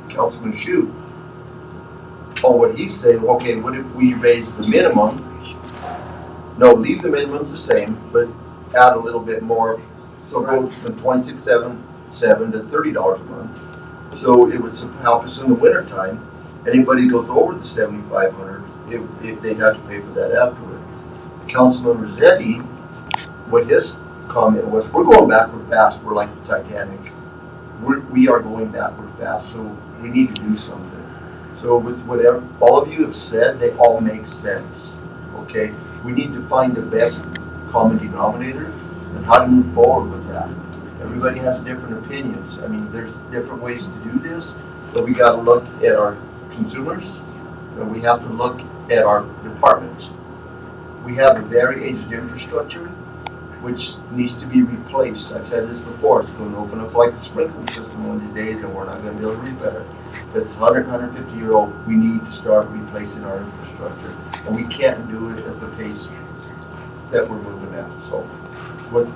Councilman Shue, on what he's saying, okay, what if we raise the minimum? No, leave the minimum the same, but add a little bit more. So go from $26.77 to $30 a month. So it would help us in the winter time. Anybody goes over the $7,500, if they'd have to pay for that afterward. Councilman Rossetti, what his comment was, we're going backward fast. We're like the Titanic. We are going backward fast. So we need to do something. So with whatever all of you have said, they all make sense. Okay, we need to find the best common denominator and how to move forward with that. Everybody has different opinions. I mean, there's different ways to do this, but we got to look at our consumers, and we have to look at our departments. We have a very aged infrastructure, which needs to be replaced. I've said this before. It's going to open up like a sprinkling system one of these days, and we're not going to be able to repair it. If it's 100, 150-year-old, we need to start replacing our infrastructure, and we can't do it at the pace that we're moving at. So, what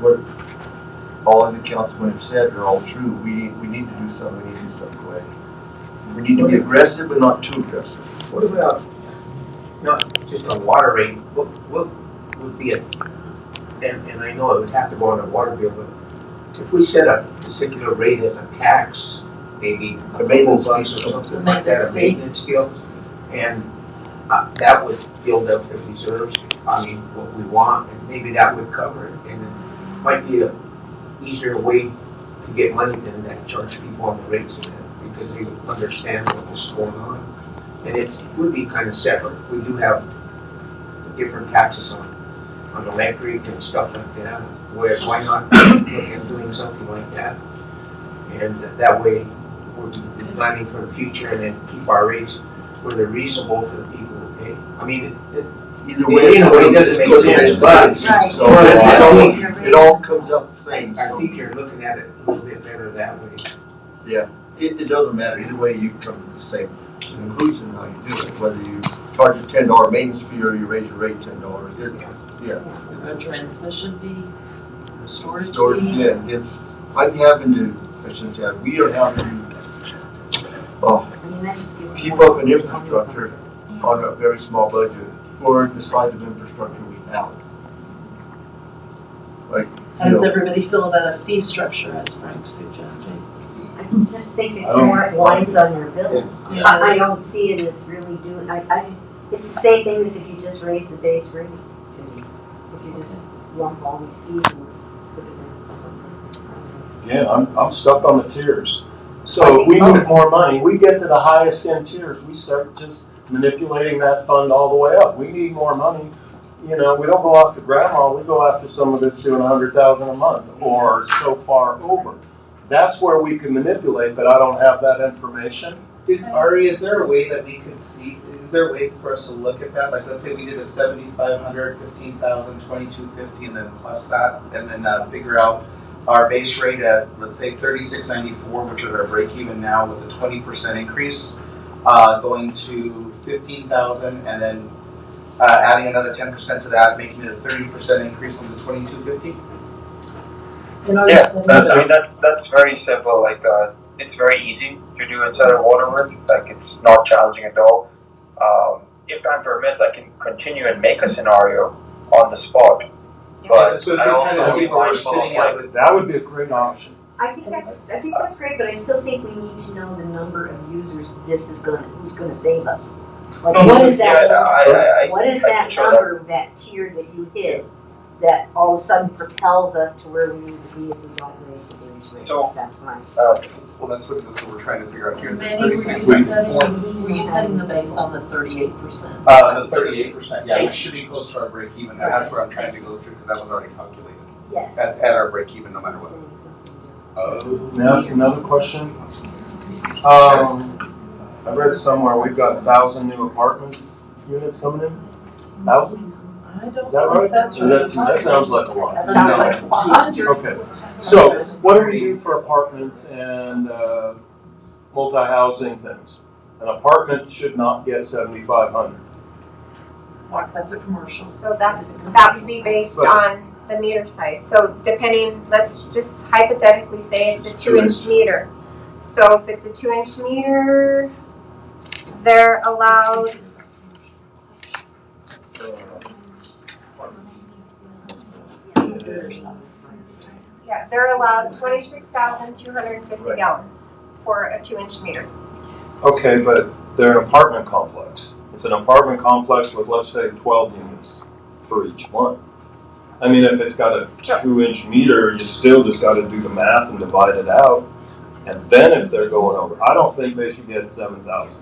all of the councilmen have said are all true. We need to do something. We need to do something quick. We need to be aggressive, but not too aggressive. What about, not just on water rate, what would be and I know it would have to go on a water bill, but if we set a particular rate as a tax, maybe a maintenance couple bucks fee. or something like that, a maintenance deal, and that would build up the reserves, I mean, what we want, and maybe that would cover it, and it might be a easier way to get money than that charge people on the rates of that, because they understand what's going on. And it would be kind of separate. We do have different taxes on electric and stuff like that. Why not look at doing something like that? And that way we're planning for the future and then keep our rates where they're reasonable for the people to pay. I mean, Either way. In a way, it doesn't make sense, but. Right. So But it all comes out the same, I so, think you're looking at it a little bit better that way. yeah, it doesn't matter, either way, you come to the same conclusion how you do it, whether you charge a $10 maintenance fee or you raise your rate $10, yeah. A transmission fee, storage Storage, fee. yeah, it's, I'm having to, I shouldn't say, we are having to, keep up an infrastructure on a very small budget for the size of infrastructure we have. Like, How you does know, everybody feel about a fee structure as Frank suggested? I just think it's more lines on your bills. Yeah. I don't see it as really doing, it's the same thing as if you just raise the base rate to me. If you just lump all these fees and put it in something. Yeah, I'm stuck on the tiers. So if we need more money, we get to the highest end tiers, we start just manipulating that fund all the way up. We need more money. You know, we don't go after grandma, we go after someone that's doing $100,000 a month or so far over. That's where we can manipulate, but I don't have that information. Ari, is there a way that we could see, is there a way for us to look at that? Like, let's say we did a 7,500, 15,000, 2,250, and then plus that, and then figure out our base rate at, let's say, 3,694, which is our break even now with a 20% increase, going to 15,000, and then adding another 10% to that, making it a 30% increase on the 2,250? That's very simple. Like, it's very easy to do inside of waterworks. Like, it's not challenging at all. If time permits, I can continue and make a scenario on the spot. But so we I can kind of also see be where we're mindful of, sitting at like, with. That would be a great option. I think that's great, but I still think we need to know the number of users who's gonna save us. Like, what is that, what is that number, that tier that you hit, that all of a sudden propels us to where we need to be if we don't raise the base rate? So, That's fine. Well, that's what we're trying to figure out here. This Manny, were you setting the base on the 38%? The 38%, yeah, which should be close to our break even. And that's what I'm trying to go through because that was already calculated. Yes. At our break even, no matter what. Can I ask another question? I read somewhere we've got 1,000 new apartments units coming in. 1,000? I don't Is that right? think that's right. That sounds like a lot. That sounds like 100. Okay, so what do we do for apartments and multi-housing things? An apartment should not get 7,500. Mark, that's a commercial. So that would be based on the meter size. So depending, let's just hypothetically say it's a 2-inch meter. So if it's a 2-inch meter, they're allowed, yeah, they're allowed 26,250 gallons for a 2-inch meter. Okay, but they're an apartment complex. It's an apartment complex with, let's say, 12 units for each one. I mean, if it's got a 2-inch meter, you still just got to do the math and divide it out. And then if they're going over, I don't think they should get 7,000.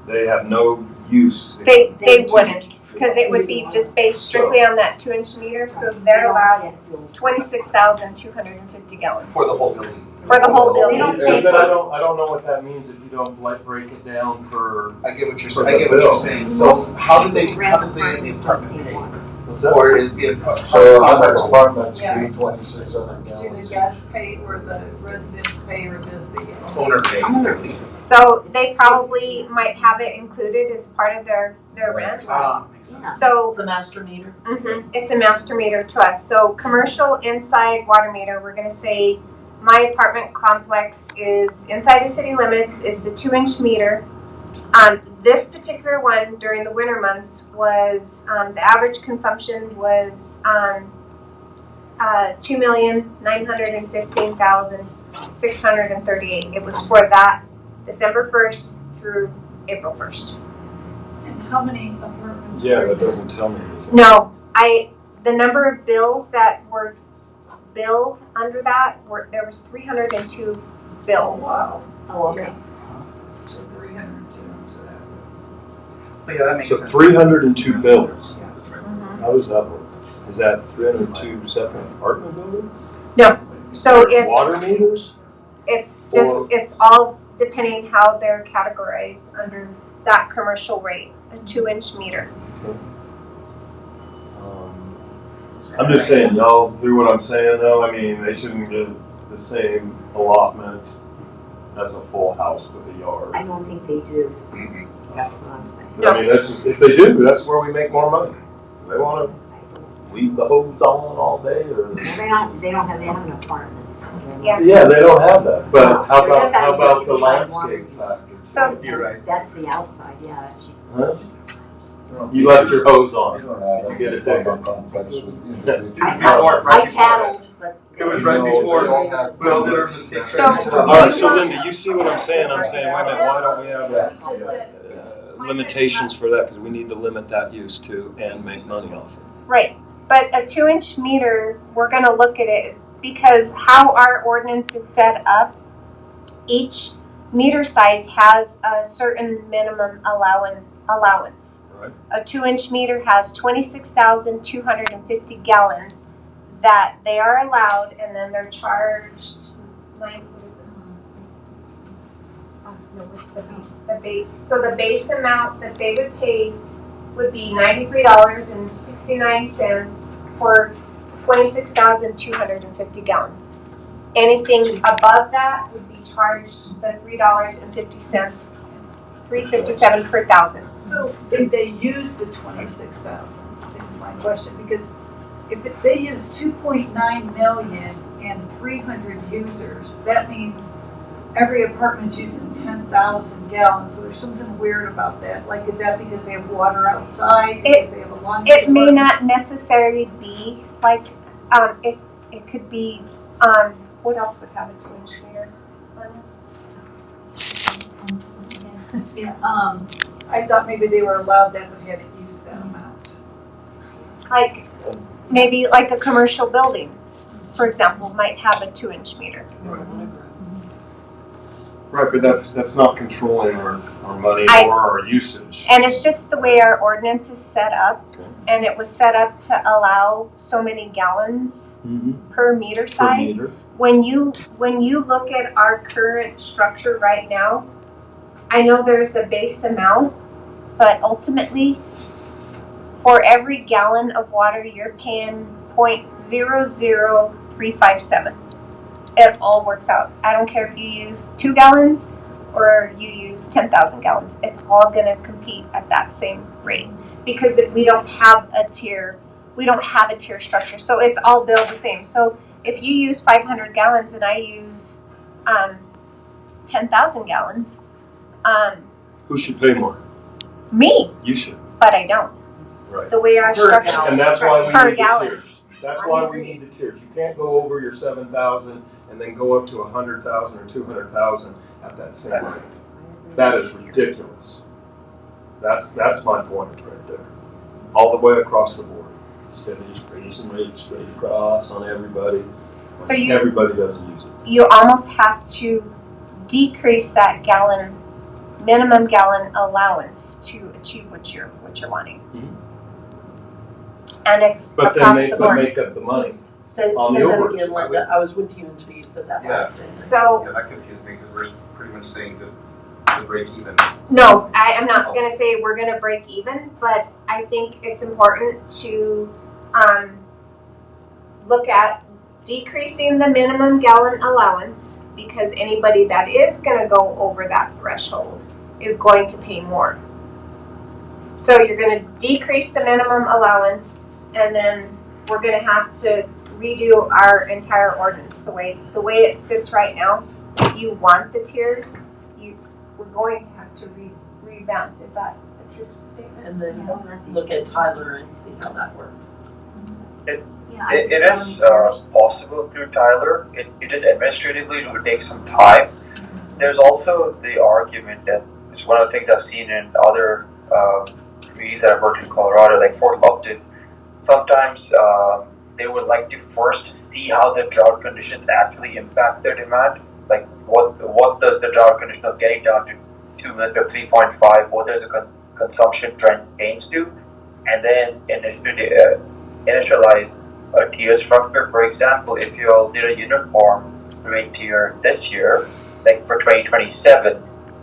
They have no use. They wouldn't, because it would be just based strictly on that 2-inch meter, so they're allowed 26,250 gallons. For the whole building. For the whole building. Yeah, but I don't know what that means if you don't like break it down for. I get what you're saying. So how did they in the apartment pay? Or is the apartment? So how much apartments pay 2,600 Do gallons? the guests pay or the residents pay or does the Owner pay. So they probably might have it included as part of their rent. Makes sense. So It's a master meter. it's a master meter to us. So commercial inside water meter, we're gonna say my apartment complex is inside the city limits. It's a 2-inch meter. This particular one during the winter months was the average consumption was 2,915,638. It was for that December 1st through April 1st. And how many apartments? Yeah, were that there? doesn't tell me anything. No, the number of bills that were billed under that there was 302 bills. Oh, wow. Oh, okay. So 302. But yeah, that makes So sense. 302 bills. Mhm. How does that work? Is that 302 separate apartment buildings? No, so it's Water meters? it's all depending how they're categorized under that commercial rate, a 2-inch meter. I'm just saying, y'all hear what I'm saying though? I mean, they shouldn't get the same allotment as a full house with a yard. I don't think they do. That's what I'm saying. I mean, that's just, if they do, that's where we make more money. They wanna leave the hose on all day or. Well, they have an apartment. Yeah, they don't have that, but how They're about, just how about the outside landscape factor? So You're right. That's the outside, yeah. Huh? You left your hose on. You don't have You get a any ticket. complex with individuals. I tattled, but. It was right before we all did our mistakes. So- All right, so Linda, you see what I'm saying? I'm saying, wait a minute, why don't we have limitations for that? Because we need to limit that use too and make money off it. Right, but a 2-inch meter, we're gonna look at it because how our ordinance is set up, each meter size has a certain minimum allowance. Right. A 2-inch meter has 26,250 gallons that they are allowed, and then they're charged, like, what is it? Oh, no, what's the base? So the base amount that they would pay would be $93.69 for 26,250 gallons. Anything above that would be charged the $3.50, $3.57 per thousand. So did they use the 26,000 is my question, because if they use 2.9 million and 300 users, that means every apartment's using 10,000 gallons, so there's something weird about that. Like, is that because they have water outside, because they have a laundry It may department? not necessarily be like, it could be, what else would have a 2-inch meter? Yeah, I thought maybe they were allowed that but hadn't used that amount. Like, maybe like a commercial building, for example, might have a 2-inch meter. Right, but that's not controlling our money or our usage. And it's just the way our ordinance is set up, and it was set up to allow so many gallons per meter size. When you look at our current structure right now, I know there's a base amount, but ultimately, for every gallon of water, you're paying 0.00357. It all works out. I don't care if you use 2 gallons or you use 10,000 gallons. It's all going to compete at that same rate because we don't have a tier structure. So it's all billed the same. So if you use 500 gallons and I use 10,000 gallons, Who should pay more? me, You should. but I don't. Right. The way our structure And that's why we per need the gallon. tiers. That's why we need the tiers. You can't go over your 7,000 and then go up to 100,000 or 200,000 at that same rate. That is ridiculous. That's my point right there. All the way across the board. Instead of just raising rates straight across on everybody. So Everybody doesn't use it. you almost have to decrease that minimum gallon allowance to achieve what you're wanting. And it's But then across they the could board. make up the money. Say On the that overage. again, Linda, I was with you until you said that last thing. So Yeah, that confused me because we're pretty much saying to break even. no, I'm not gonna say we're gonna break even, but I think it's important to look at decreasing the minimum gallon allowance because anybody that is gonna go over that threshold is going to pay more. So you're gonna decrease the minimum allowance and then we're gonna have to redo our entire ordinance the way it sits right now. If you want the tiers, we're going to have to revamp. Is that a true statement? And then look at Tyler and see how that works. Yeah, It is possible through Tyler. It is administratively, it would take some time. There's also the argument that it's one of the things I've seen in other communities that I've worked in Colorado, like Fort Lupton. Sometimes they would like to first see how the drought conditions actually impact their demand. Like what does the drought condition of getting down to 2 minutes or 3.5, what does the consumption trend change to? And then initialize a tier structure. For example, if you all did a uniform rate tier this year, like for 2027,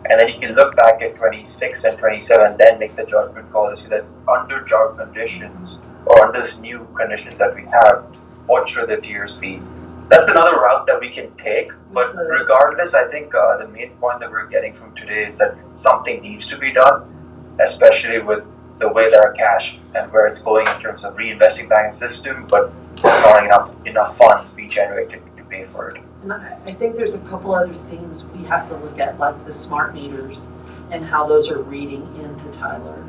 and then you can look back at 26 and 27, then make the judgment call to see that under drought conditions, or under this new conditions that we have, what should the tiers be? That's another route that we can take, but regardless, I think the main point that we're getting from today is that something needs to be done, especially with the way that our cash and where it's going in terms of reinvesting back in the system, but not enough funds be generated to pay for it. And I think there's a couple other things we have to look at, like the smart meters and how those are reading into Tyler.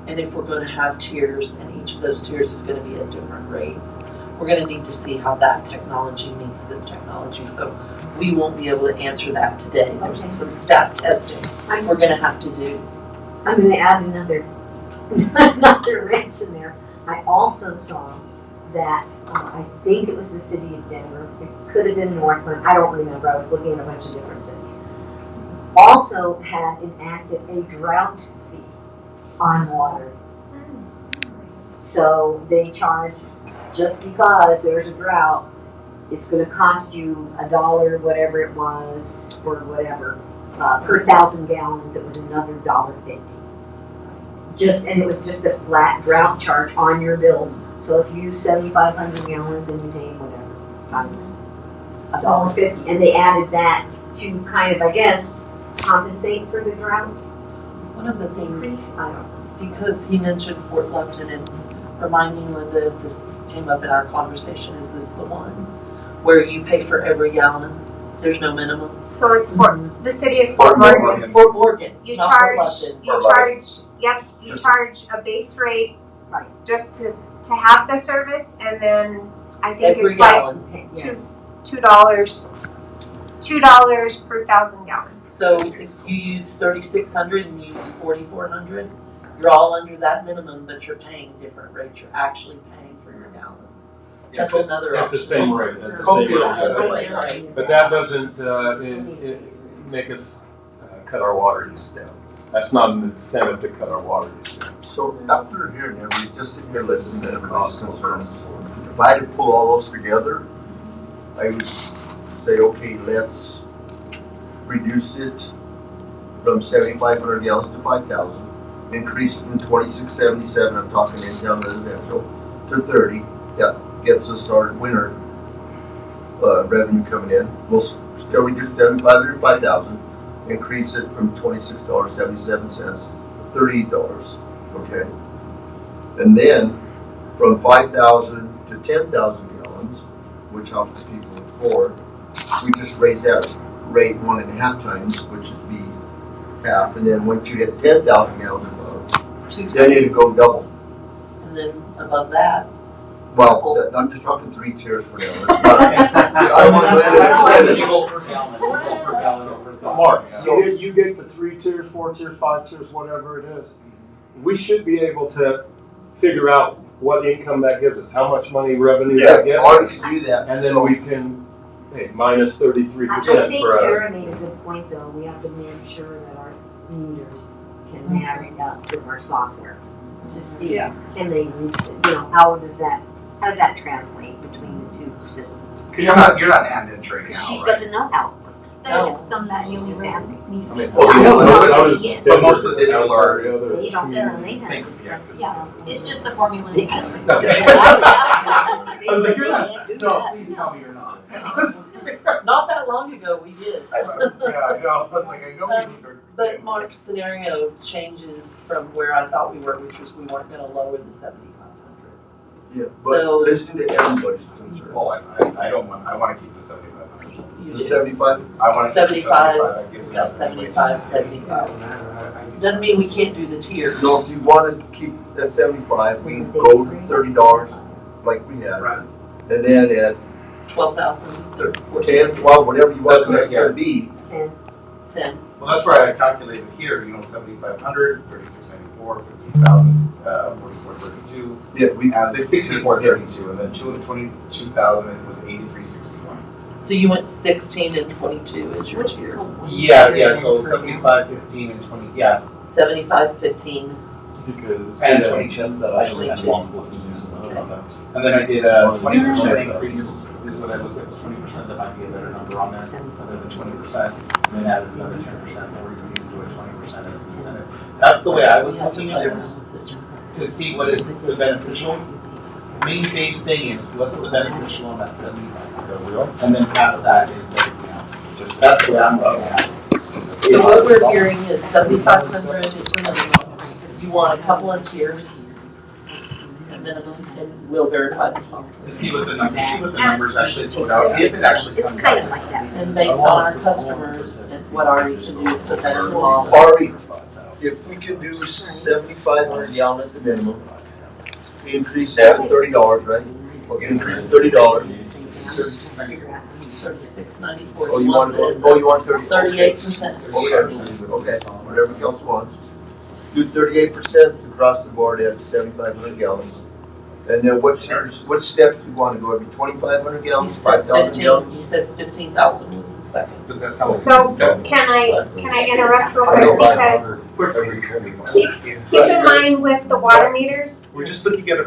And if we're going to have tiers, and each of those tiers is going to be at different rates, we're going to need to see how that technology meets this technology. So we won't be able to answer that today. There's some staff testing we're going to have to do. I'm going to add another wrench in there. I also saw that, I think it was the city of Denver, it could have been Northland, I don't remember, I was looking at a bunch of different cities, also had enacted a drought fee on water. So they charge, just because there's a drought, it's gonna cost you $1, whatever it was, for whatever, per 1,000 gallons, it was another $1.50. And it was just a flat drought charge on your bill. So if you use 7,500 gallons, then you pay whatever, times $1.50. And they added that to kind of, I guess, compensate for the drought. One of the things, I don't know. because he mentioned Fort Lupton, and remind me, Linda, if this came up in our conversation, is this the one where you pay for every gallon? There's no minimum? So it's for the city of Fort Morgan. Fort Morgan, You not Fort charge, Lupton. you charge a base rate, just to have the service, and then I think Every it's gallon. like $2 per 1,000 gallons. So if you use 3,600 and you use 4,400, you're all under that minimum, but you're paying different rates. You're actually paying for your gallons. That's another At option. the same rate, at the same rate. But that doesn't, make us cut our water use down. That's not an incentive to cut our water use down. So after hearing everything, just sitting here listening to everybody's concerns, if I had to pull all those together, I would say, okay, let's reduce it from 7,500 gallons to 5,000, increase it from 2677, I'm talking in-town residential, to 30. That gets us our winter revenue coming in. We'll still reduce 7,500 to 5,000, increase it from $26.77 to $38, okay? And then from 5,000 to 10,000 gallons, which helps the people afford, we just raise that rate 1.5 times, which would be half. And then once you hit 10,000 gallons above, then it'd go double. And then above that, well, I'm just talking 3 tiers for now. I want to You go per gallon, you go per gallon or per thought. Mark, so you get the 3 tiers, 4 tiers, 5 tiers, whatever it is. We should be able to figure out what income that gives us, how much money revenue that gives us. Do that. And then we can, hey, minus 33% I think for Tara made a good point though, we have to make sure that our meters can marry up with our software. To see, can they, how does that translate between the two systems? Cause you're not hand entering now, She right? doesn't know how it works. There's some that She's just asking. But most of the digital are. They don't know, they have this sense of Yeah, it's just the formula. Okay. I was like, you're not, no, please tell me you're not. not that long ago, we did. Yeah, I was like, I know we need to. But Mark's scenario changes from where I thought we were, which was we weren't gonna lower the 7,500. Yeah, but So- listen to everybody's concerns. Oh, I don't want, I wanna keep the 7,500. The 75? I wanna keep the 75, 75. That gives got us 75, 75. Doesn't mean we can't do the tiers. No, if you want to keep that 75, we can go to $30 like we had. Right. And then at 12,000, 10, 12, whatever you want That's what it to be. 10. Well, that's why I calculated here, 7,500, 3,694, 15,000, 4432. Yeah, we And then 6432, and then 22,000 it was 8361. So you went 16 and 22 as your tiers. Yeah, so 75, 15, and 20, yeah. 75, 15. Because. And 22. And then I did a 20% increase, is what I looked at, 20%, that might be a better number on there, and then the 20%, and then added another 10%, and we reduced to a 20% as an incentive. That's the way I was looking at it, to see what is the beneficial. main base thing is, what's the beneficial on that 75? The wheel? And then past that is everything else. Just, that's what I'm looking at. So what we're hearing is 7,500 is the minimum. You want a couple of tiers, and minimum, and we'll verify the software. To see what the numbers actually put out, if it actually It's comes kind out. of like that. And based on our customers and what Ari can do is put that in the law. Ari, if we can do 7,500 gallon at the minimum, we increase it to $30, right? Okay, increase it $30. 36.94. Oh, you want 30? 38%. Okay, whatever council wants. Do 38% across the board at 7,500 gallons. And then what steps do you want to go? Every 2,500 He gallons, said 5,000 15, gallons? he said 15,000 was the second. Does that sound So can I interrupt real quick because keep in mind with the water meters, We're just looking at a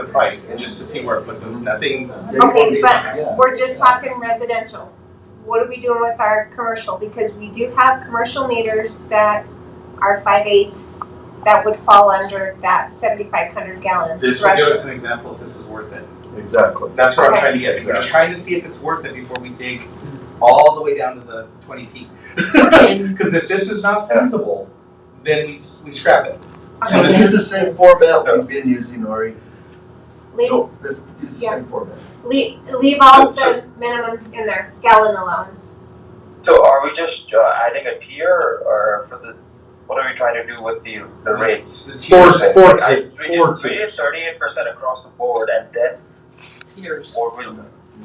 price and just to see where it puts us. Nothing. okay, but we're just talking residential. What are we doing with our commercial? Because we do have commercial meters that are 5/8 that would fall under that 7,500 gallon This will give threshold. us an example if this is worth it. Exactly. That's what I'm Okay. trying to get. We're just trying to see if it's worth it before we dig all the way down to the 20 feet. Because if this is not feasible, then we scrap it. So use the same format we've been using, Ari. Leave, No, let's use the same format. leave all the minimums in there, gallon allowance. So are we just adding a tier, or for the, what are we trying to do with the rates? The tiers. Four We did 38% across the board, and then, Tiers. or we,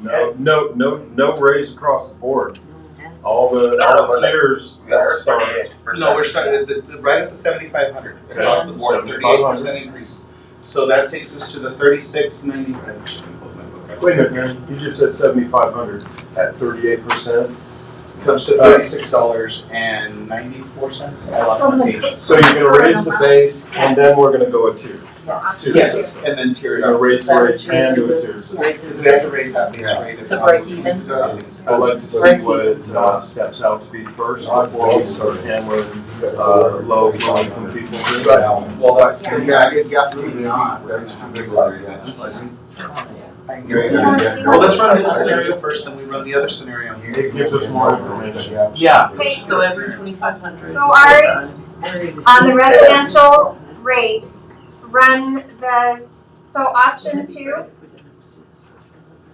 No raise across the board. All the tiers we are start. 38%. No, we're starting right at the 7,500 across the board, 38% increase. So that takes us to the 36.95. Wait a minute, man, you just said 7,500 at 38%. Comes to $36.94. I lost my page. So you're gonna raise the base and then we're gonna go a tier. Yes, and then tier it You're gonna up. raise the rate and do a tier. Because we have to raise that base rate. To break even. I'd like to see what it steps out to be first before we start hammering low income people. Well, that's, Absolutely not. That's too big of Well, let's run this scenario first, then we run the other scenario. It gives us more information. Yeah. Okay, So every 2,500. So on the residential rates, run so option 2,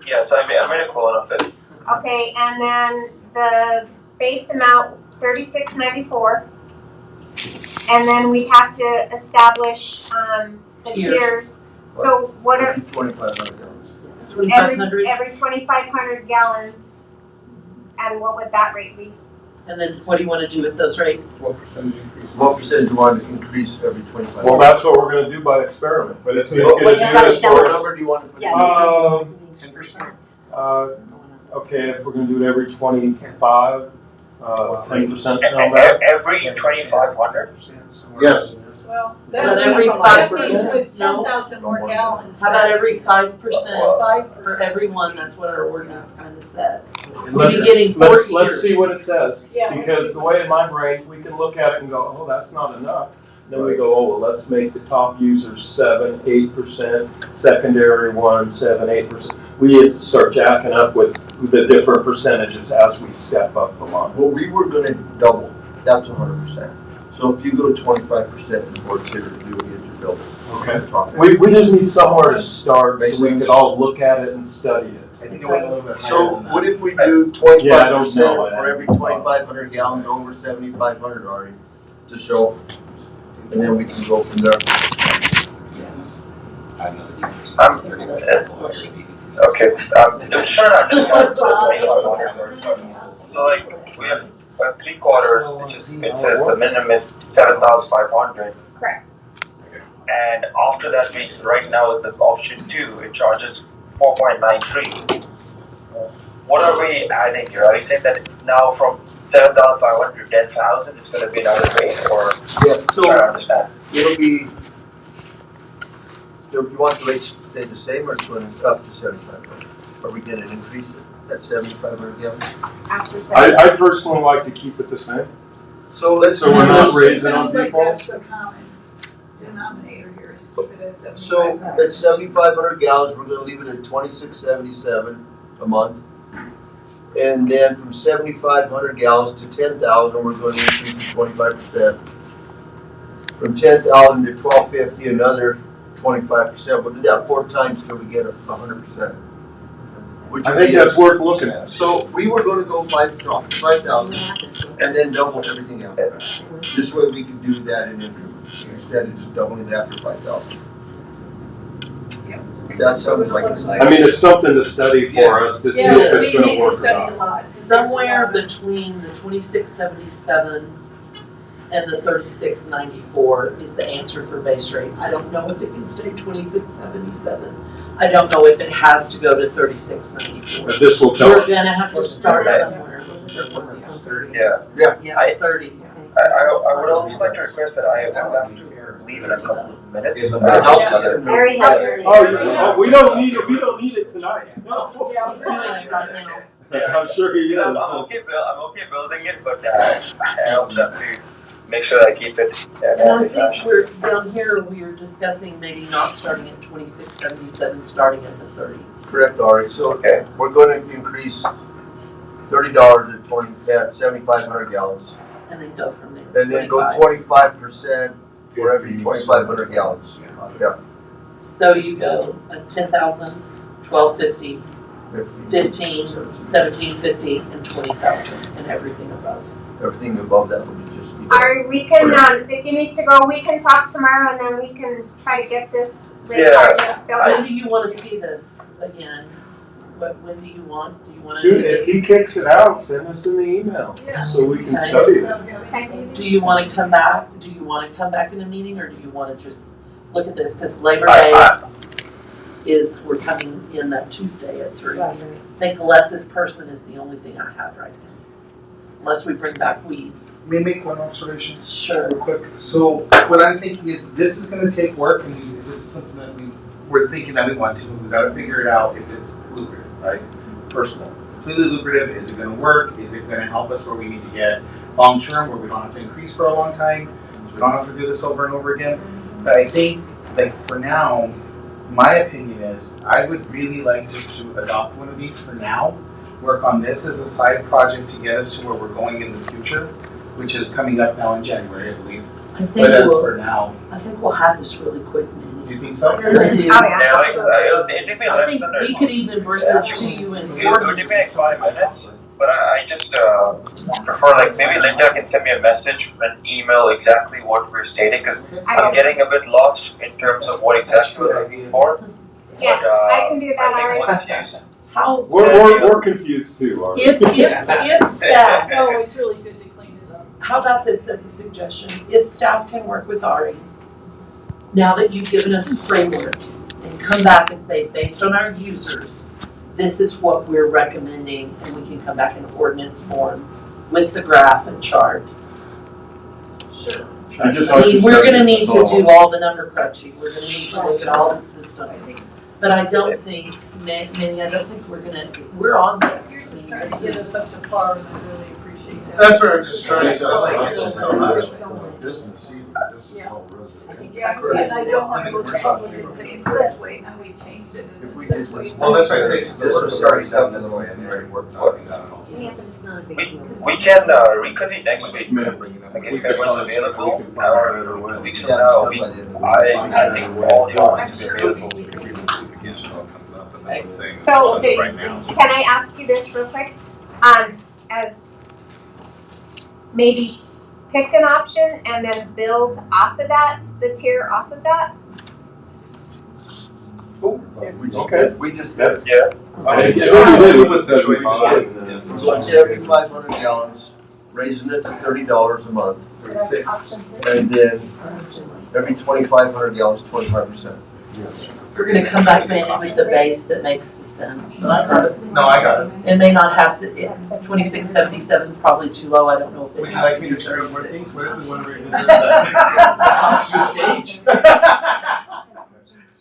Yes, I made a quote of it. okay, and then the base amount, 36.94. And then we have to establish, the tiers. So what are, 2,500 gallons. 2,500, every 2,500 gallons, and what would that rate be? and then what do you want to do with those rates? What percentage increase? What percent do you want to increase every 25? Well, that's what we're gonna do by experiment, but it's gonna What do what this number do you want to put in? Yeah. 10%. Okay, if we're gonna do it every 25, 10% sound bad? Every 2,500? Yes. Well, But every 5%, It's 10,000 more gallons. How about every 5% 5%? for everyone? That's what our ordinance kind of said. And We'd be getting 4 years. let's see what it says, Yeah. because the way in my brain, we can look at it and go, oh, that's not enough. Then we go, oh, well, let's make the top users 7, 8%, secondary 1, 7, 8%. We need to start jacking up with the different percentages as we step up the line. Well, we were gonna double, that's 100%. So if you go 25% and work here, you will get your building. Okay. We just need somewhere to start so we can all look at it and study it. I think it went a little bit higher So than that. what if we do Yeah, I don't 25% know. for every 2,500 gallons over 7,500 already to show? And then we can go from there. Okay, just trying to understand. So like, we have 3 quarters, it says the minimum is 7,500. Correct. And after that, right now, with this option 2, it charges 4.93. What are we adding here? Are you saying that now from 7,500 to 10,000 is going to be another rate, or? Yeah, so I don't understand. it'll be, so you want the rate to stay the same or it's going up to 7,500? Are we going to increase it at 7,500 gallons? After I personally like to keep it the same. So let's So we're not raising on Sounds like people. that's the common denominator here. just keep it at 75. So at 7,500 gallons, we're gonna leave it at 26.77 a month. And then from 7,500 gallons to 10,000, we're gonna increase it 25%. From 10,000 to 1250, another 25%. We'll do that 4 times till we get 100%. Which I would think be that's worth looking at. So we were gonna go 5,000 and then double everything else. This way we can do that in increments instead of just doubling it after 5,000. That sounds like. I mean, it's something to study for us to see if it's gonna work or not. Somewhere between the 2677 and the 3694 is the answer for base rate. I don't know if it can stay 2677. I don't know if it has to go to 3694. But this will tell We're us. gonna have to start somewhere. Yeah. Yeah, 30. I would also like to request that I will have to leave in a couple of minutes. Very helpful. Oh, we don't need it tonight. No. Yeah, he's doing it right now. I'm sure he is. I'm okay building it, but I also have to make sure I keep it. And I think we're, down here, we are discussing maybe not starting at 2677, starting at the 30. Correct, Ari. So we're gonna increase $30 at 7,500 gallons. And then go from there. And then go 25% for every 2,500 gallons. Yeah. So you go 10,000, 1250, 15, 1750, and 20,000, and everything above. Everything above that would just be. Alright, we can, if you need to go, we can talk tomorrow and then we can try to get this rate card built When up. do you want to see this again? When do you want? Do you want to Soon, do if this? he kicks it out, send us an email so we can Okay. study it. Okay. Do you want to come back? Do you want to come back in a meeting, or do you want to just look at this? Because Labor Day is, we're coming in that Tuesday at 3. I think Les's person is the only thing I have right now. Unless we bring back weeds. May I make one observation? Sure. Real quick. So what I'm thinking is this is gonna take work, and this is something that we're thinking that we want to, but we gotta figure it out if it's lucrative, right? First of all, completely lucrative, is it gonna work? Is it gonna help us where we need to get long-term, where we don't have to increase for a long time? So we don't have to do this over and over again? But I think, like, for now, my opinion is, I would really like just to adopt one of these for now, work on this as a side project to get us to where we're going in the future, which is coming up now in January, I believe. I think But as for now, I think we'll have this really quick, Manny. you think so? I really do. I think we could even bring this to you in It would take me like 5 minutes, but I just prefer, like, maybe Linda can send me a message, an email, exactly what we're stating, because I'm getting a bit lost in terms of what exactly we're looking for. Yes, I can do that, I alright. think once How? We're confused too, aren't we? If staff, Oh, it's really good to clean it up. how about this as a suggestion? If staff can work with Ari, now that you've given us a framework, and come back and say, based on our users, this is what we're recommending, and we can come back in ordinance form with the graph and chart. Sure. I just I like mean, to we're study gonna it, need that's to do all the number crunching, we're gonna need to look at all the systems. But I don't think, Manny, I don't think we're on this. You're I just mean, trying this to get us is, up to par, and I really appreciate that. That's what I'm just trying to say, like, it's just so much. Business, see, this is all residential. Yeah, and I don't want to go to public and say it's this way, now we changed it and it's this way. Well, that's why I say This was already done this way and they already worked on it. we can reconvene next week. Like, if everyone's available, or 2 weeks from now, I think all the options are available. So, okay, Can I ask you this real quick? As maybe pick an option and then build off of that, the tier off of that? We just. Yeah. Was the choice. So 7,500 gallons, raising it to $30 a month. 36. And then every 2,500 gallons, 25%. we're gonna come back, Manny, with the base that makes the sense. No, I got it. It may not have to, 2677 is probably too low, I don't know if it Would you has like to me be to start 36. working? What if we want to revisit the stage?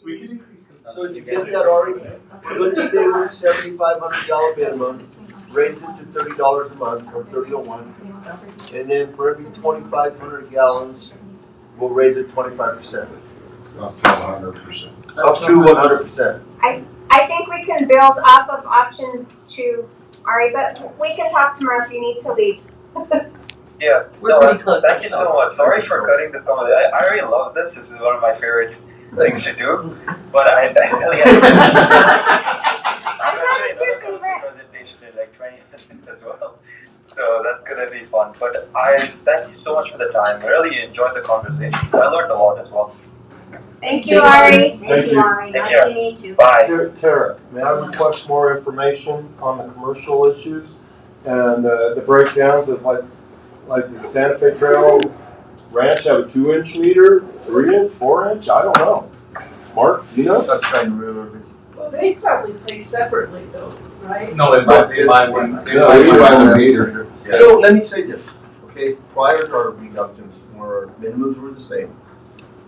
We can increase consumption. So did you get that already? We're gonna stay with 7,500 gallon minimum, raise it to $30 a month, or $30.01. And then for every 2,500 gallons, we'll raise it 25%. Up to 100%. Up to 100%. I think we can build off of option 2, Ari, but we can talk tomorrow if you need to leave. Yeah, We're pretty close thank you so ourselves. much. Sorry for cutting this off. I really love this. This is one of my favorite things to do. But I really I'm glad it's your favorite. presentation in like 20 minutes as well. So that's gonna be fun. But I thank you so much for the time. I really enjoyed the conversation. I learned a lot as well. Thank you, Ari. Thank you, Ari. Take Nice care. to meet you. Bye. Tara, may I request more information on the commercial issues and the breakdowns of like the Santa Fe Trail Ranch have a 2-inch meter, 3-inch, 4-inch? I don't know. Mark, you know? I'm trying to remember if it's. Well, they probably pay separately though, right? No, they buy one. They No, buy we one. buy one meter. Yeah. So let me say this, okay, prior to our reductions, our minimums were the same.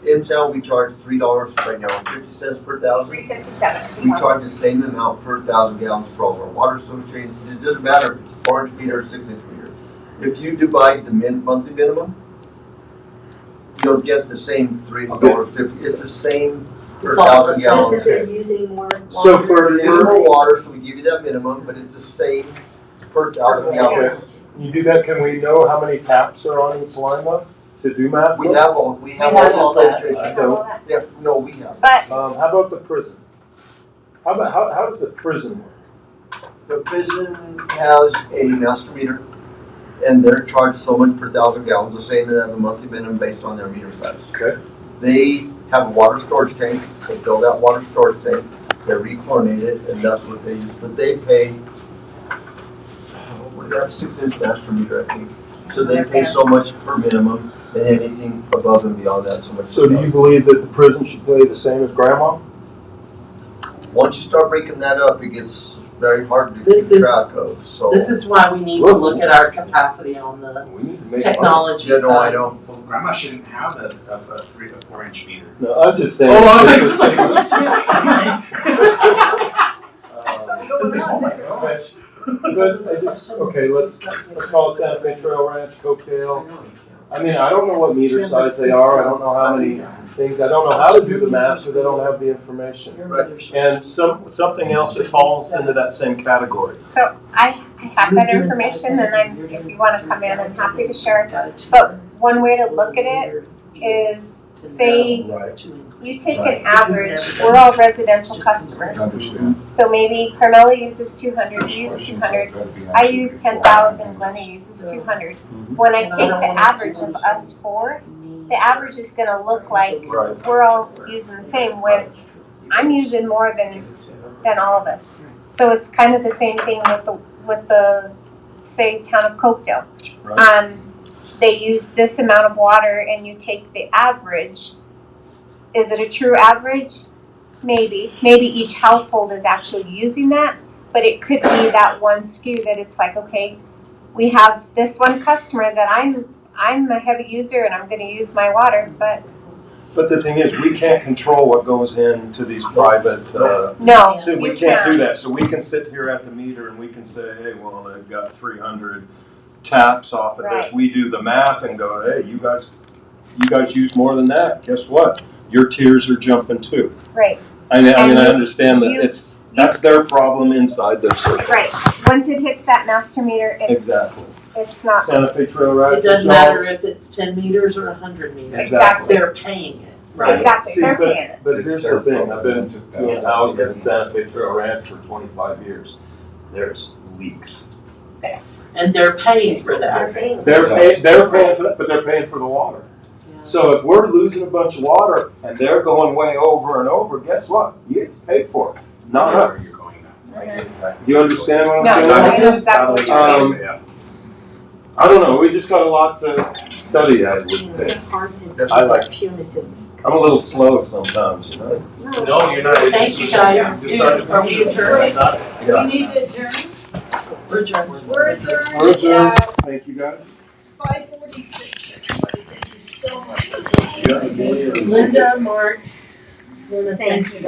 In town, we charge $3 right now, 50 cents per thousand. $3.57. We charge the same amount per 1,000 gallons per all our water association. It doesn't matter if it's a 4-inch meter or 6-inch meter. If you divide the monthly minimum, you'll get the same $3.50. It's the same per It's all 1,000 the Just gallons. that they're using more water. So for Minimal water, so we give you that minimum, but it's the same per 1,000 gallons. you do that, can we know how many taps are on each line though? To do math? We have all We have all that. associations. Yeah, no, we have. But How about the prison? How does the prison work? The prison has a master meter, and they're charged so much per 1,000 gallons, the same as they have a monthly minimum based on their meter size. Okay. They have a water storage tank, they fill that water storage tank, they're rechlorinated, and that's what they use, but they pay, what is that, 6-inch master meter, I think. So they pay so much per minimum, and anything above and beyond that, so much. So do you believe that the prison should pay the same as grandma? Once you start breaking that up, it gets very hard to This keep is- track of, so. This is why we need to look at our capacity on the We need to make technology Yeah, no, I side. know. Well, grandma shouldn't have a 4-inch meter. No, I'm just saying. Oh, it's the same. Oh my gosh. But I just, okay, let's call it Santa Fe Trail Ranch, Coketail. I mean, I don't know what meter size they are, I don't know how many things, I don't know how to do the math, so they don't have the information. And something else that falls into that same category. so I have that information, and if you want to come in, I'm happy to share. But one way to look at it is, say you take an average. We're all residential customers, so maybe Carmela uses 200, you use 200, I use 10,000, Glenna uses 200. When I take the average of us four, the average is going to look like we're all using the same, when I'm using more than all of us. So it's kind of the same thing with the say town of Coketail. They use this amount of water, and you take the average. Is it a true average? Maybe each household is actually using that, but it could be that one SKU that it's like, okay, we have this one customer that I'm a heavy user and I'm going to use my water, but the thing is, we can't control what goes into these private, no, so we you can't do can't. that. So we can sit here at the meter and we can say, hey, well, they've got 300 taps off of this. Right. We do the math and go, hey, you guys use more than that. Guess what? Your tiers are jumping too. Right. I mean, And I understand that that's their problem inside their circle. Right. Once it hits that master meter, Exactly. it's not. Santa Fe Trail Ranch. It doesn't matter if it's 10 meters or 100 meters. Exactly. They're paying it, right? Exactly. See, They're but- paying it. But here's the thing, I've been doing houses in Santa Fe Trail Ranch for 25 years. There's leaks. And they're paying for that. They're paying for that, but they're paying for the water. So if we're losing a bunch of water and they're going way over and over, guess what? You get to pay for it, not us. Do you understand what I'm No, saying? I know exactly what you're saying. I don't know, we just got a lot to study, I would think. It's hard to I like, punitive. I'm a little slow sometimes, you know? No, you're not. Thank you, guys. Are we adjourned? We need to adjourn. We're adjourned. We're adjourned. We're adjourned. at Thank you, guys. 5:46. Thank you so much. Linda, Mark. Thank you.